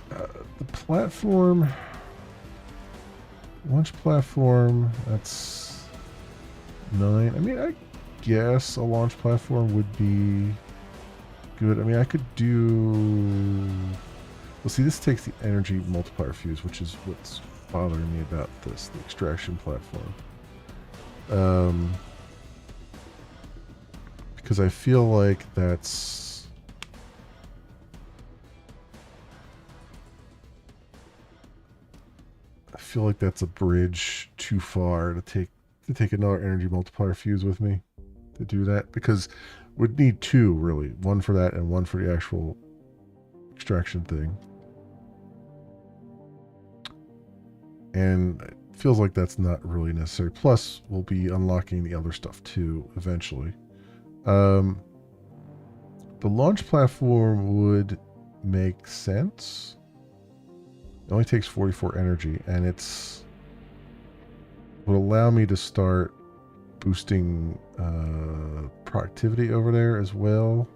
The platform, launch platform, that's 9. I mean, I guess a launch platform would be good. I mean, I could do... Well, see, this takes the energy multiplier fuse, which is what's bothering me about this, the extraction platform. Because I feel like that's... I feel like that's a bridge too far to take another energy multiplier fuse with me to do that, because we'd need 2 really, one for that and one for the actual extraction thing. And it feels like that's not really necessary. Plus, we'll be unlocking the other stuff too eventually. The launch platform would make sense. It only takes 44 energy, and it's would allow me to start boosting productivity over there as well.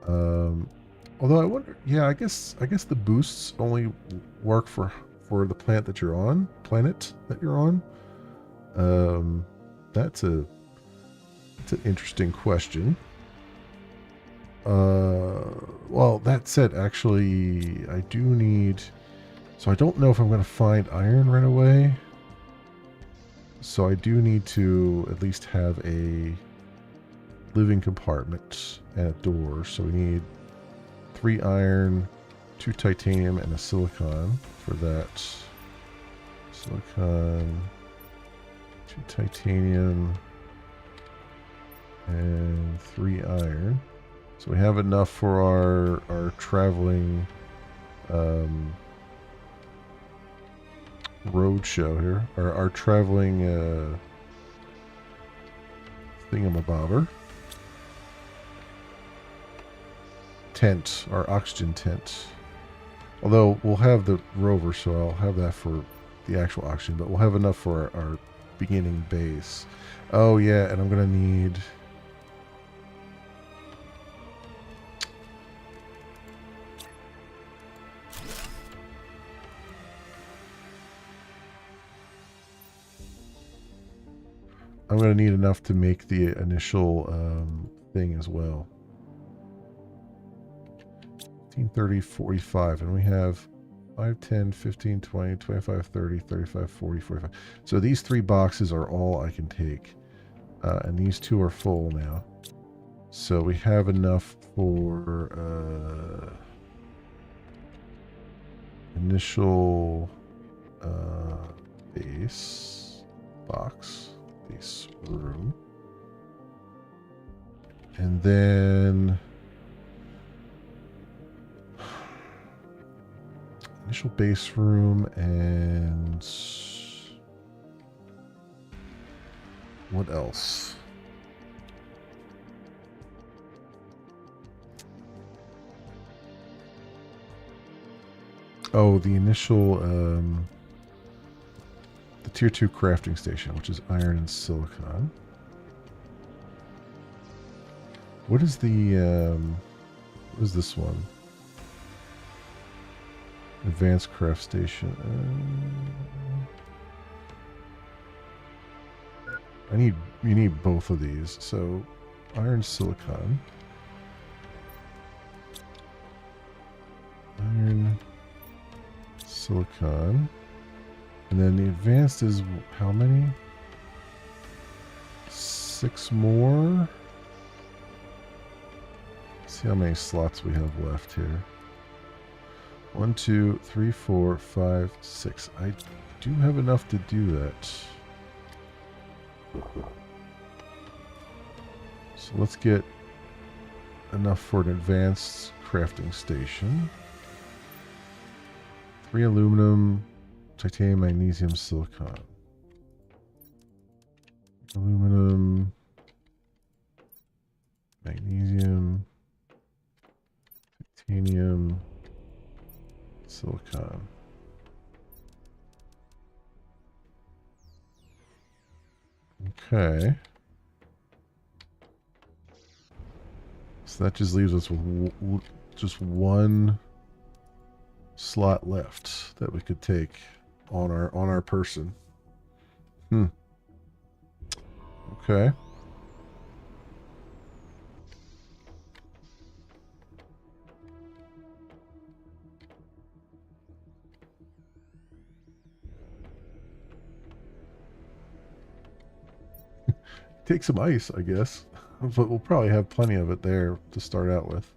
Although I wonder, yeah, I guess the boosts only work for the planet that you're on. That's an interesting question. Well, that said, actually, I do need. So I don't know if I'm going to find iron right away. So I do need to at least have a living compartment and a door. So we need 3 iron, 2 titanium, and a silicon for that. Silicon, 2 titanium, and 3 iron. So we have enough for our traveling road show here, or our traveling thingamabobber. Tent, our oxygen tent. Although we'll have the rover, so I'll have that for the actual oxygen, but we'll have enough for our beginning base. Oh yeah, and I'm gonna need. I'm going to need enough to make the initial thing as well. 15, 30, 45. And we have 5, 10, 15, 20, 25, 30, 35, 40, 45. So these 3 boxes are all I can take. And these 2 are full now. So we have enough for initial base box. Base room. And then initial base room and what else? Oh, the initial the tier 2 crafting station, which is iron and silicon. What is the what is this one? Advanced craft station. You need both of these. So iron, silicon. Iron, silicon. And then the advanced is how many? 6 more. Let's see how many slots we have left here. 1, 2, 3, 4, 5, 6. I do have enough to do that. So let's get enough for an advanced crafting station. 3 aluminum, titanium, magnesium, silicon. Aluminum, magnesium, titanium, silicon. Okay. So that just leaves us with just 1 slot left that we could take on our person. Okay. Take some ice, I guess. But we'll probably have plenty of it there to start out with.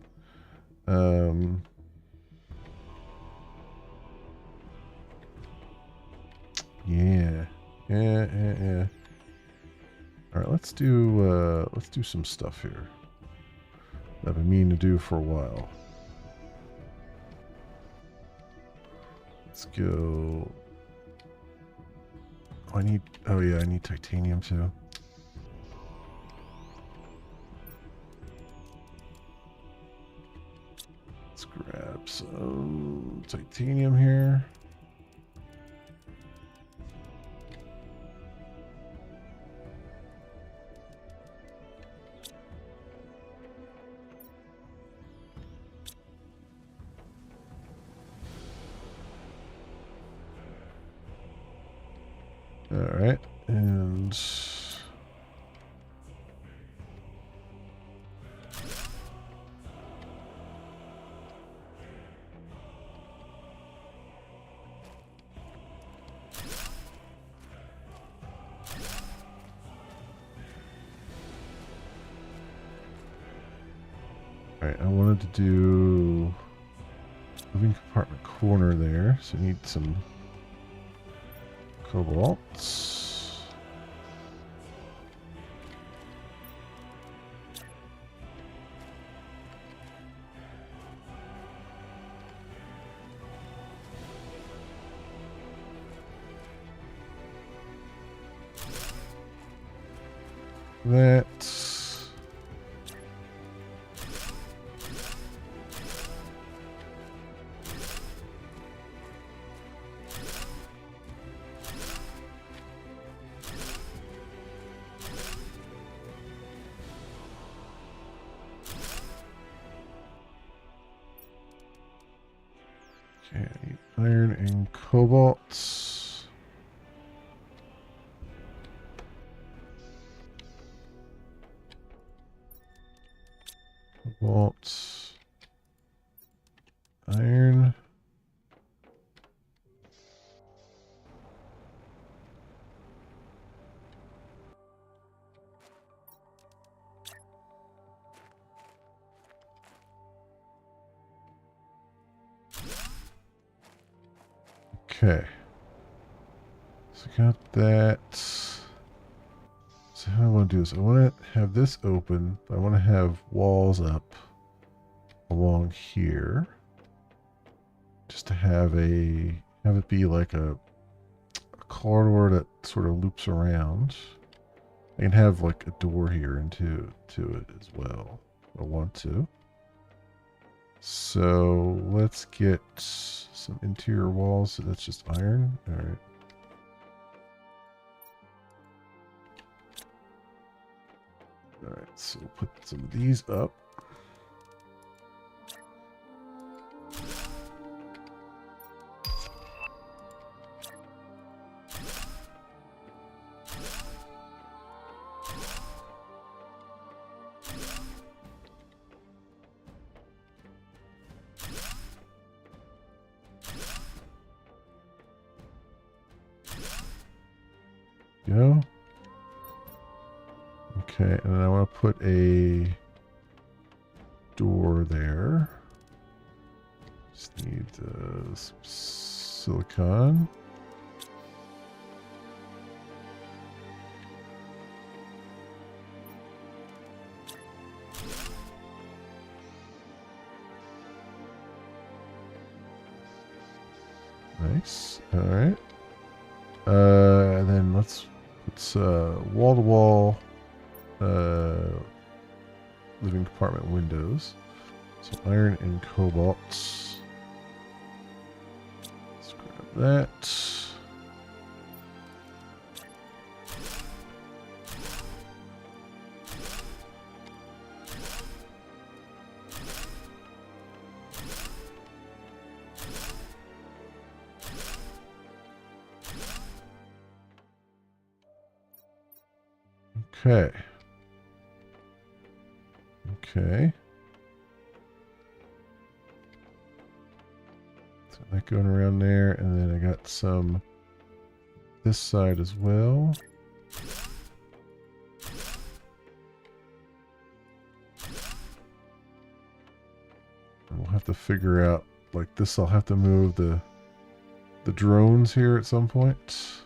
Yeah. Alright, let's do some stuff here that I've been meaning to do for a while. Let's go. Oh yeah, I need titanium too. Let's grab some titanium here. All right, and all right, I wanted to do living compartment corner there, so I need some cobalts. That. Okay, iron and cobalt. Cobalt. Iron. Okay. So I got that. So how I want to do this? I want to have this open. I want to have walls up along here. Just to have it be like a corridor that sort of loops around. I can have like a door here into it as well. If I want to. So let's get some interior walls. So that's just iron. All right. All right. So we'll put some of these up. Go. Okay, and then I want to put a door there. Just need some silicon. Nice. All right. And then let's wall-to-wall living compartment windows. So iron and cobalt. Let's grab that. Okay. Okay. So that going around there, and then I got some this side as well. And we'll have to figure out, like this, I'll have to move the drones here at some point.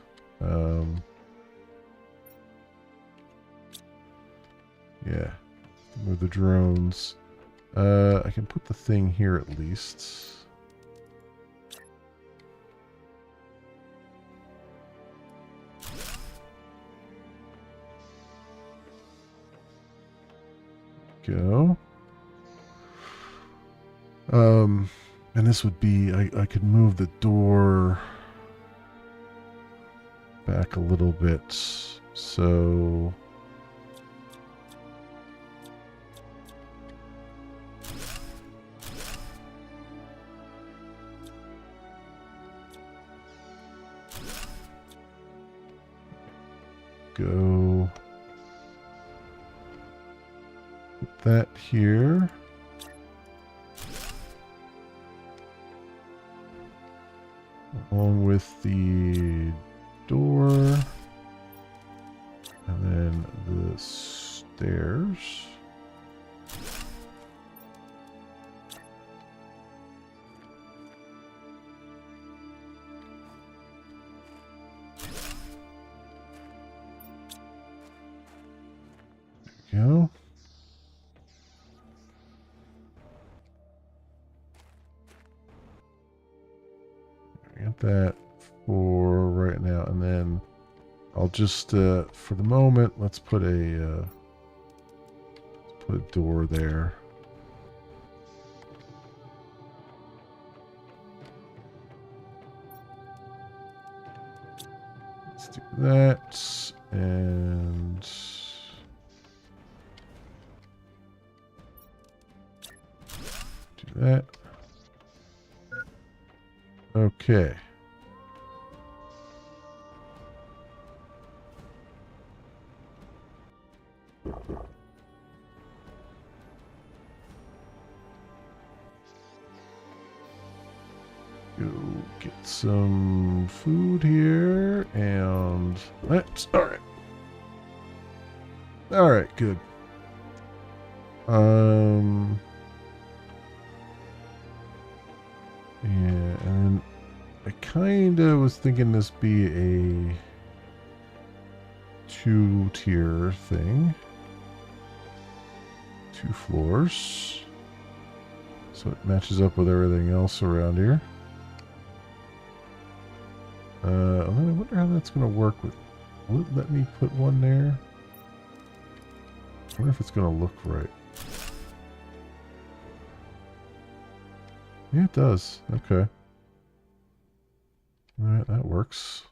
Yeah, move the drones. I can put the thing here at least. Go. And this would be, I could move the door back a little bit. So go. Put that here. Along with the door. And then the stairs. There we go. Get that for right now, and then I'll just for the moment let's put a door there. Let's do that and do that. Okay. Go get some food here and that's all right. All right, good. Yeah, and I kind of was thinking this be a 2-tier thing. 2 floors. So it matches up with everything else around here. I wonder how that's going to work with... Will it let me put one there? I wonder if it's going to look right. Yeah, it does. Okay. Alright, that works.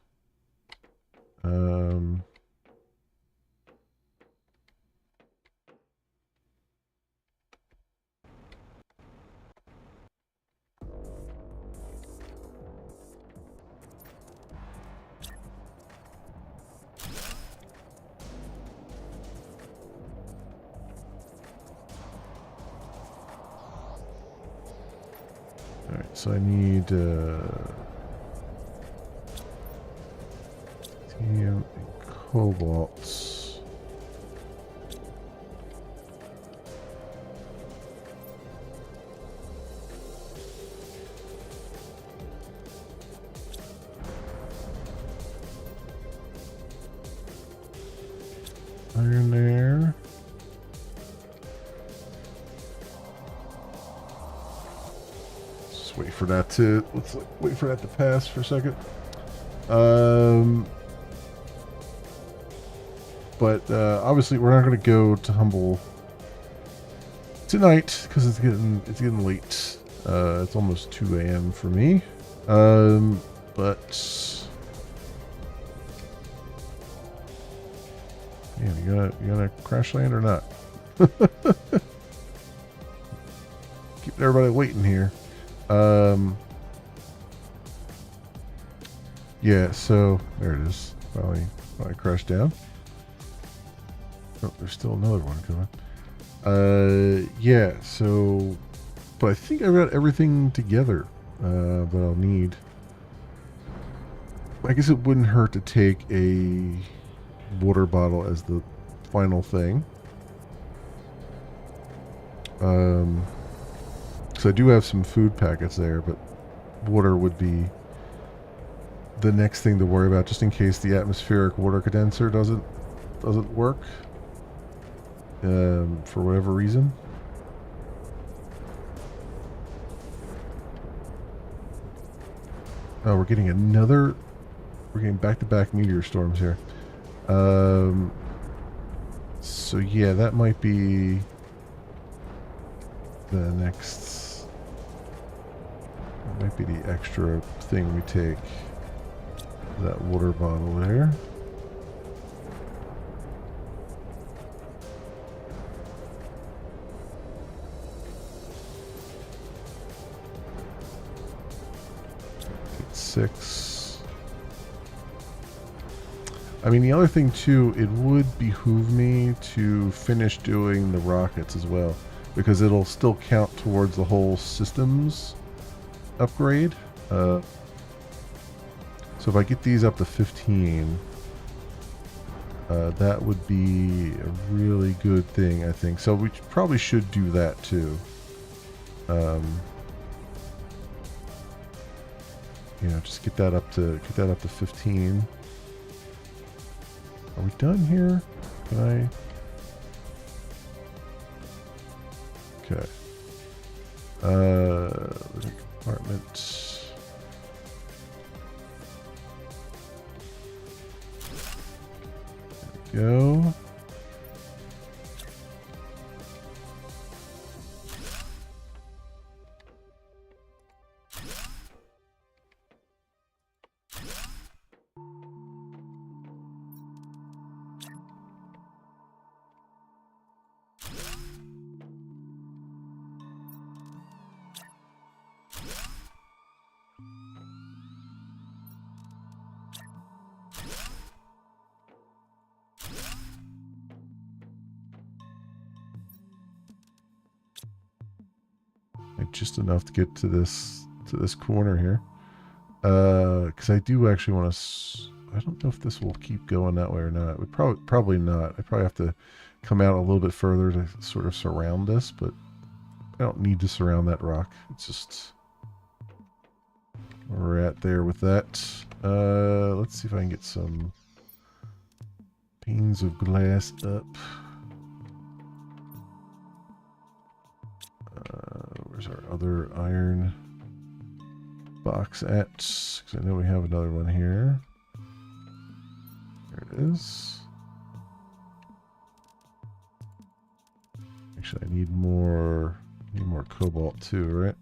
Alright, so I need titanium and cobalt. Iron there. Wait for that to wait for that to pass for a second. But obviously we're not going to go to Humble tonight because it's getting late. It's almost 2 a.m. for me. But yeah, you gonna crash land or not? Keeping everybody waiting here. Yeah, so there it is. Finally crashed down. Oh, there's still another one coming. Yeah, so, but I think I've got everything together that I'll need. I guess it wouldn't hurt to take a water bottle as the final thing. So I do have some food packets there, but water would be the next thing to worry about, just in case the atmospheric water condenser doesn't work for whatever reason. Oh, we're getting back-to-back meteor storms here. So yeah, that might be the next. That might be the extra thing we take. That water bottle there. Get 6. I mean, the other thing too, it would behoove me to finish doing the rockets as well, because it'll still count towards the whole systems upgrade. So if I get these up to 15, that would be a really good thing, I think. So we probably should do that too. You know, just get that up to 15. Are we done here? Can I? Okay. Living compartment. There we go. Just enough to get to this corner here, because I do actually want to. I don't know if this will keep going that way or not. We probably not. I probably have to come out a little bit further to sort of surround this, but I don't need to surround that rock. It's just where we're at there with that. Let's see if I can get some panes of glass up. Where's our other iron box at? Because I know we have another one here. There it is. Actually, I need more cobalt too, right?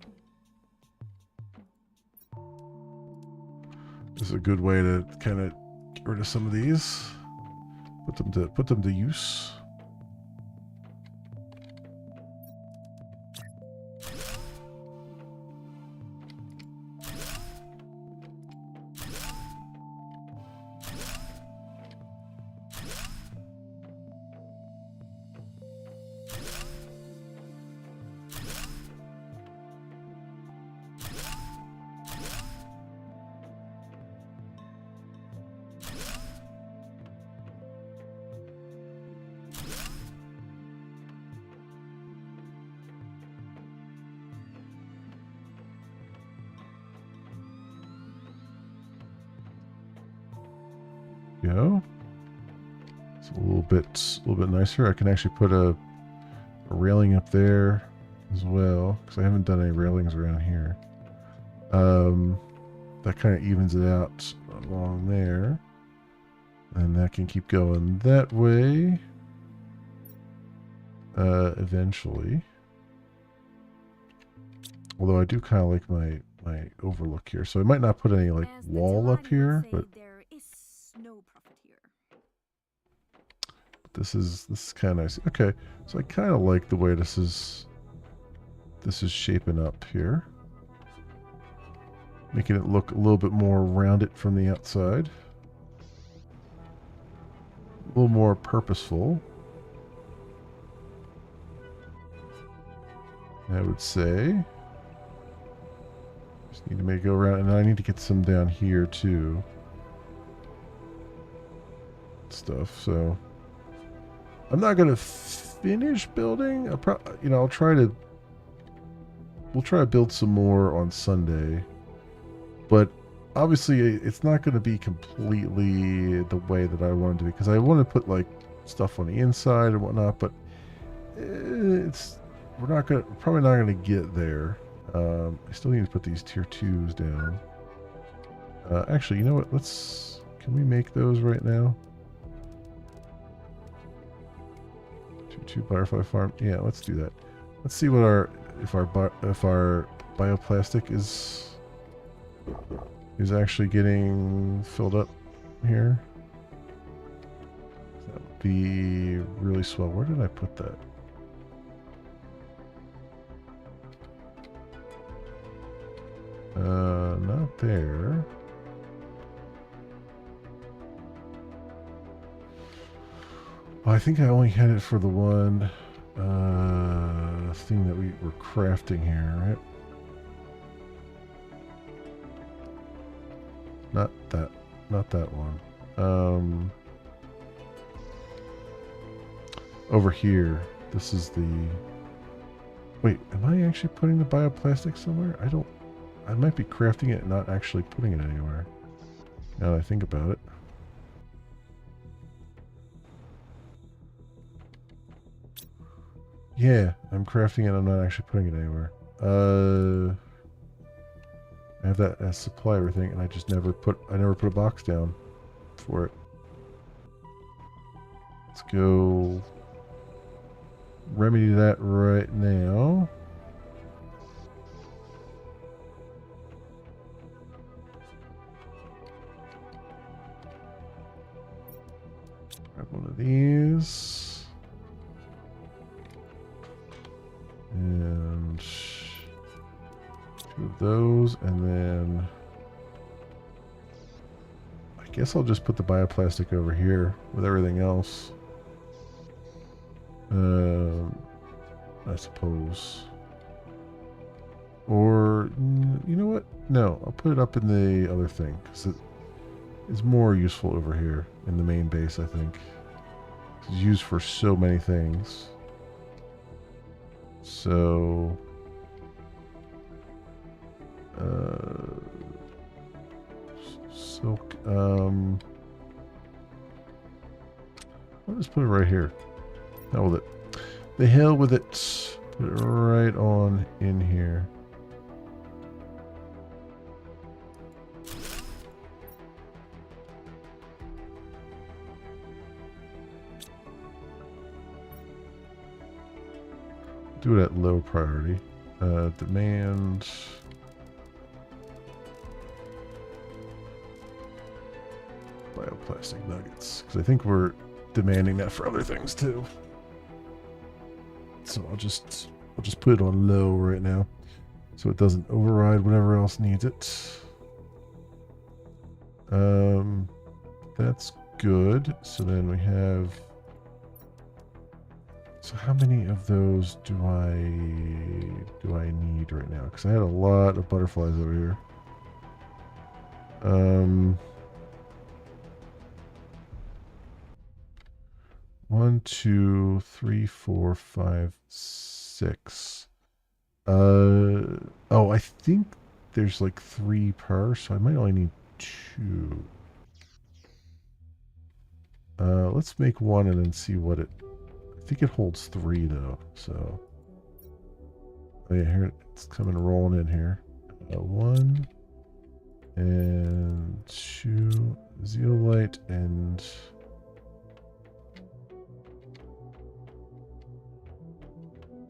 This is a good way to kind of get rid of some of these. Put them to use. Go. It's a little bit nicer. I can actually put a railing up there as well, because I haven't done any railings around here. That kind of evens it out along there, and that can keep going that way. Eventually, although I do kind of like my overlook here, so I might not put any like wall up here, but no profit here. this is kind of nice. Okay, so I kind of like the way this is shaping up here, making it look a little bit more rounded from the outside, a little more purposeful, I would say. Just need to make it go around, and I need to get some down here too. Stuff. So I'm not gonna finish building. We'll try to build some more on Sunday, but obviously it's not going to be completely the way that I want it to be, because I want to put like stuff on the inside and whatnot, but we're probably not gonna get there. I still need to put these tier 2s down. Actually, you know what? Can we make those right now? Tier 2 butterfly farm. Yeah, let's do that. Let's see what if our bioplastic is actually getting filled up here. That would be really swell. Where did I put that? Not there. Oh, I think I only had it for the one thing that we were crafting here, right? Not that one. Over here. This is the... Wait, am I actually putting the bioplastic somewhere? I might be crafting it and not actually putting it anywhere. Now that I think about it. Yeah, I'm crafting it, I'm not actually putting it anywhere. I have that as supply everything, and I never put a box down for it. Let's go remedy that right now. Grab one of these. And 2 of those, and then I guess I'll just put the bioplastic over here with everything else. I suppose. Or, you know what? No, I'll put it up in the other thing, because it is more useful over here in the main base, I think. It's used for so many things. So, silk, I'll just put it right here. Hell with it. The hell with it. Put it right on in here. Do it at low priority. Demand. Bioplastic nuggets. Because I think we're demanding that for other things too. So I'll just put it on low right now, so it doesn't override whatever else needs it. That's good. So then we have. So how many of those do I need right now? Because I had a lot of butterflies over here. 1, 2, 3, 4, 5, 6. Oh, I think there's like 3 per, so I might only need 2. Let's make 1 and then see what it... I think it holds 3 though, so... Oh yeah, here it's coming rolling in here. 1 and 2 zeolite and...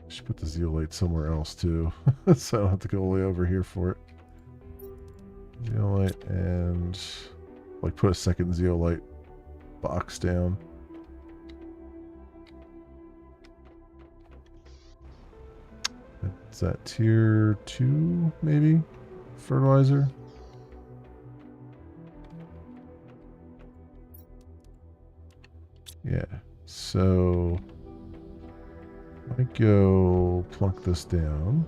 I should put the zeolite somewhere else too, so I don't have to go all the way over here for it. Zeolite and... like put a second zeolite box down. Is that tier 2, maybe? Fertilizer? Yeah, so... I go plunk this down.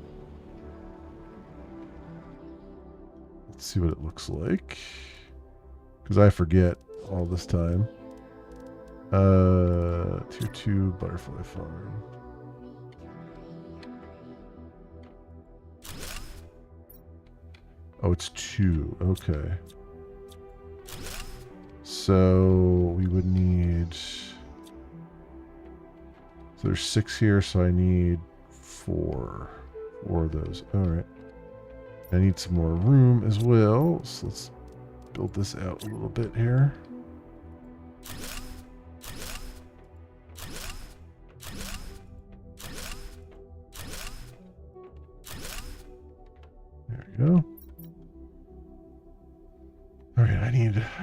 Let's see what it looks like. Because I forget all this time. Tier 2 butterfly farm. Oh, it's 2. Okay. So we would need... So there's 6 here, so I need 4. 4 of those. Alright. I need some more room as well. So let's build this out a little bit here. There we go. Alright, I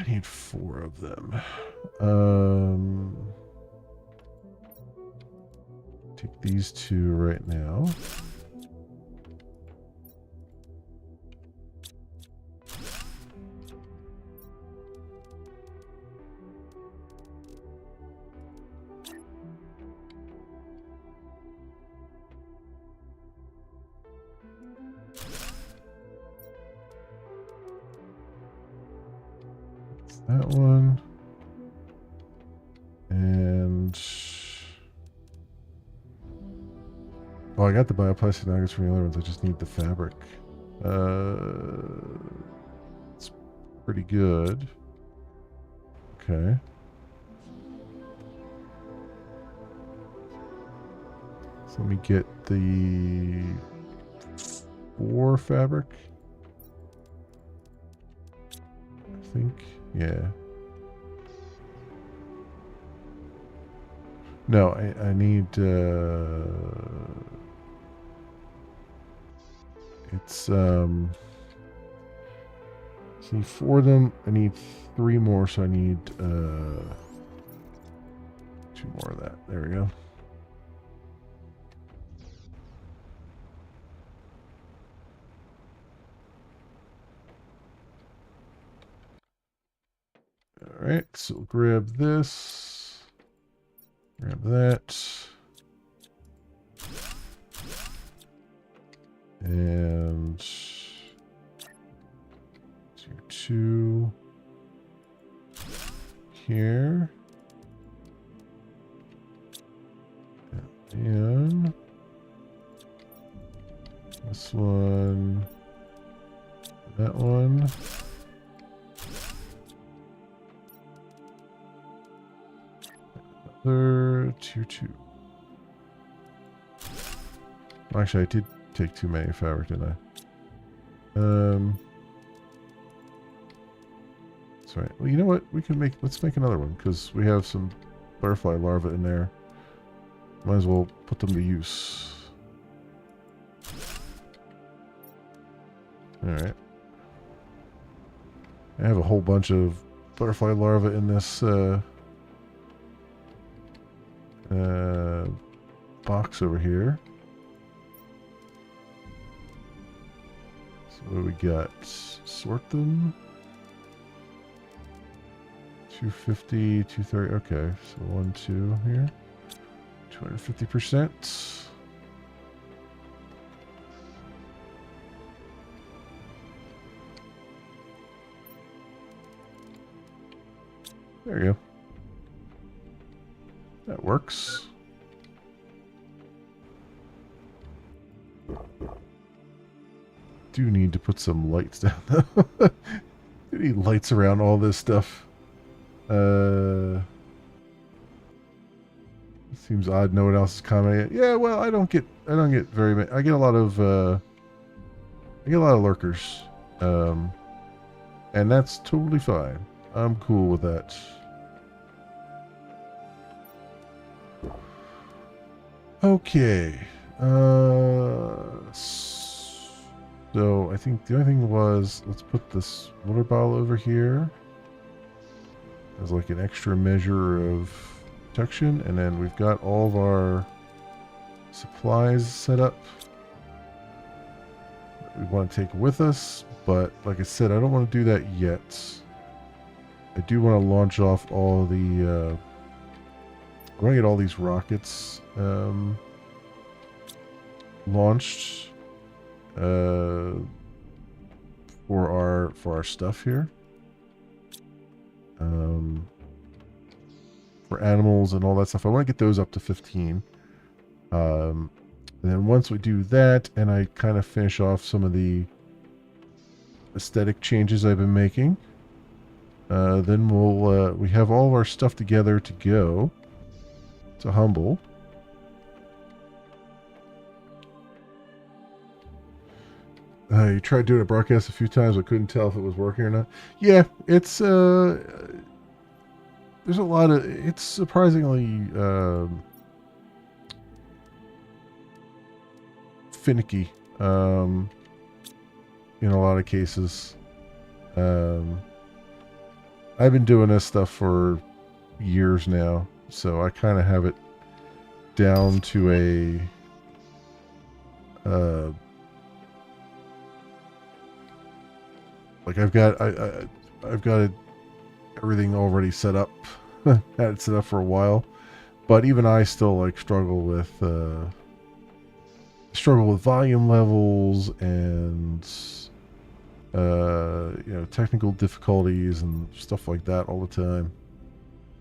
need 4 of them. Take these 2 right now. that one. And oh, I got the bioplastic nuggets from the other ones. I just need the fabric. It's pretty good. Okay. So let me get the 4 fabric. I think, yeah. No, I need, it's, see, 4 of them, I need 3 more, so I need, 2 more of that. There we go. All right, so grab this, grab that, and do 2 here, and this one, that one. Another 2. Actually, I did take too many fabric, didn't I? That's right. Well, you know what? Let's make another one, because we have some butterfly larvae in there. Might as well put them to use. Alright. I have a whole bunch of butterfly larvae in this, box over here. So what do we got? Sort them. 250, 230. Okay, so 1, 2 here. 250%. There you go. That works. Do need to put some lights down though. Do need lights around all this stuff. Seems odd no one else is commenting. Yeah, well, I don't get very many. I get a lot of lurkers. And that's totally fine. I'm cool with that. Okay. So I think the only thing was, let's put this water bottle over here as like an extra measure of protection, and then we've got all of our supplies set up that we want to take with us. But like I said, I don't want to do that yet. I do want to launch off all the I want to get all these rockets launched for our stuff here, for animals and all that stuff. I want to get those up to 15. And then once we do that, and I kind of finish off some of the aesthetic changes I've been making, then we have all of our stuff together to go to Humble. You tried doing a broadcast a few times, but couldn't tell if it was working or not. Yeah, it's there's a lot of, it's surprisingly finicky in a lot of cases. I've been doing this stuff for years now, so I kind of have it down to a like I've got everything already set up. Had it set up for a while, but even I still like struggle with volume levels and technical difficulties and stuff like that all the time.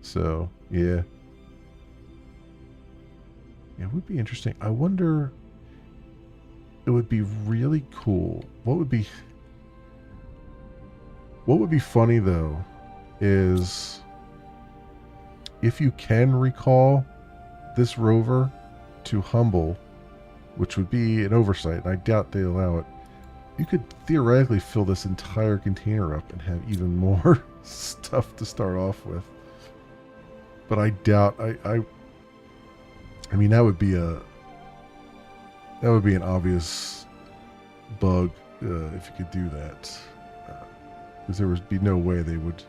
So, yeah. It would be interesting. I wonder, it would be really cool. What would be funny though is if you can recall this rover to Humble, which would be an oversight, and I doubt they allow it. You could theoretically fill this entire container up and have even more stuff to start off with. But I doubt. I mean, that would be an obvious bug if you could do that, because there would be no way they would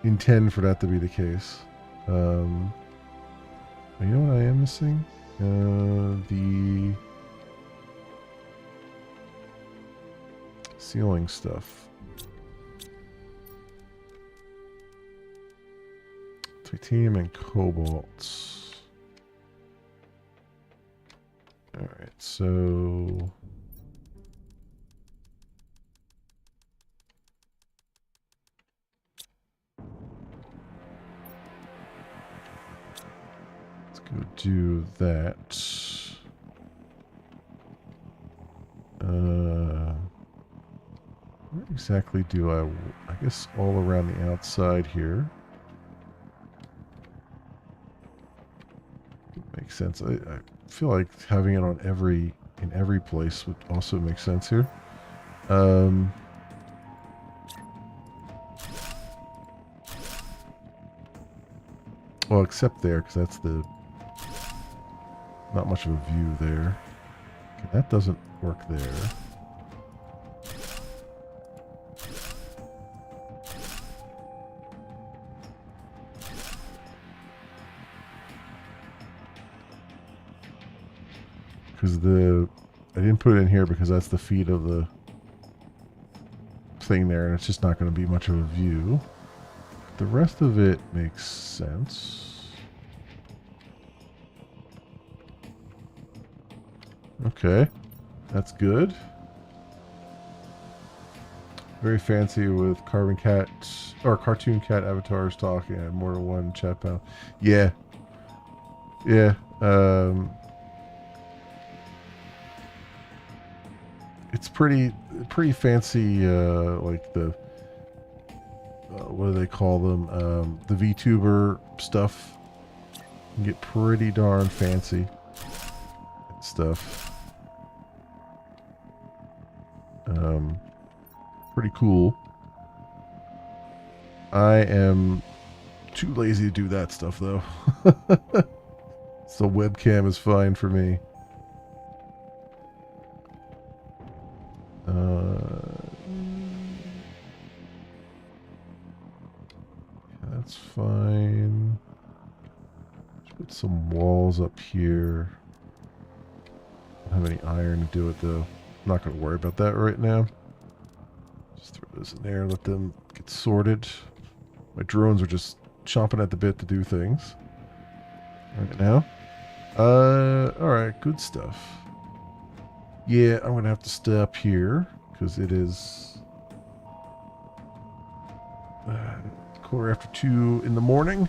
intend for that to be the case. You know what I am missing? The ceiling stuff. Titanium and cobalt. Alright, so... let's go do that. Where exactly do I guess all around the outside here. Makes sense. I feel like having it on in every place would also make sense here. Well, except there, because that's not much of a view there. Okay, that doesn't work there. Because I didn't put it in here because that's the feet of the thing there, and it's just not going to be much of a view. The rest of it makes sense. Okay, that's good. Very fancy with Cartoon Cat avatars talking and more than one chat panel. Yeah. Yeah. It's pretty fancy, like the what do they call them? The VTuber stuff can get pretty darn fancy and stuff. Pretty cool. I am too lazy to do that stuff though. So webcam is fine for me. That's fine. Let's put some walls up here. Don't have any iron to do it though. I'm not going to worry about that right now. Just throw those in there, let them get sorted. My drones are just chomping at the bit to do things right now. Alright, good stuff. Yeah, I'm going to have to stay up here because it is 2:15 in the morning.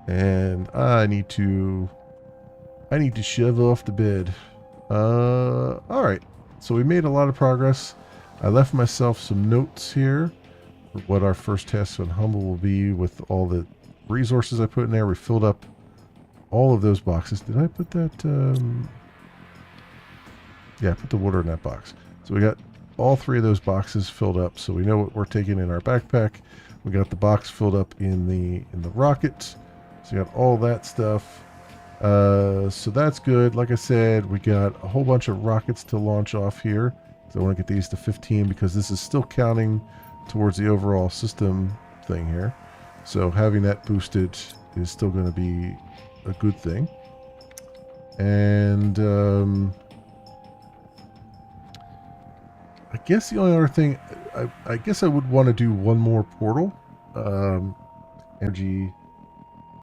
And I need to shove off the bed. Alright. So we made a lot of progress. I left myself some notes here for what our first test on Humble will be with all the resources I put in there. We filled up all of those boxes. Did I put that? Yeah, I put the water in that box. So we got all three of those boxes filled up, so we know what we're taking in our backpack. We got the box filled up in the rocket. So we got all that stuff. So that's good. Like I said, we got a whole bunch of rockets to launch off here. So I want to get these to 15 because this is still counting towards the overall system thing here. So having that boosted is still going to be a good thing. And I guess the only other thing, I guess I would want to do one more portal. Energy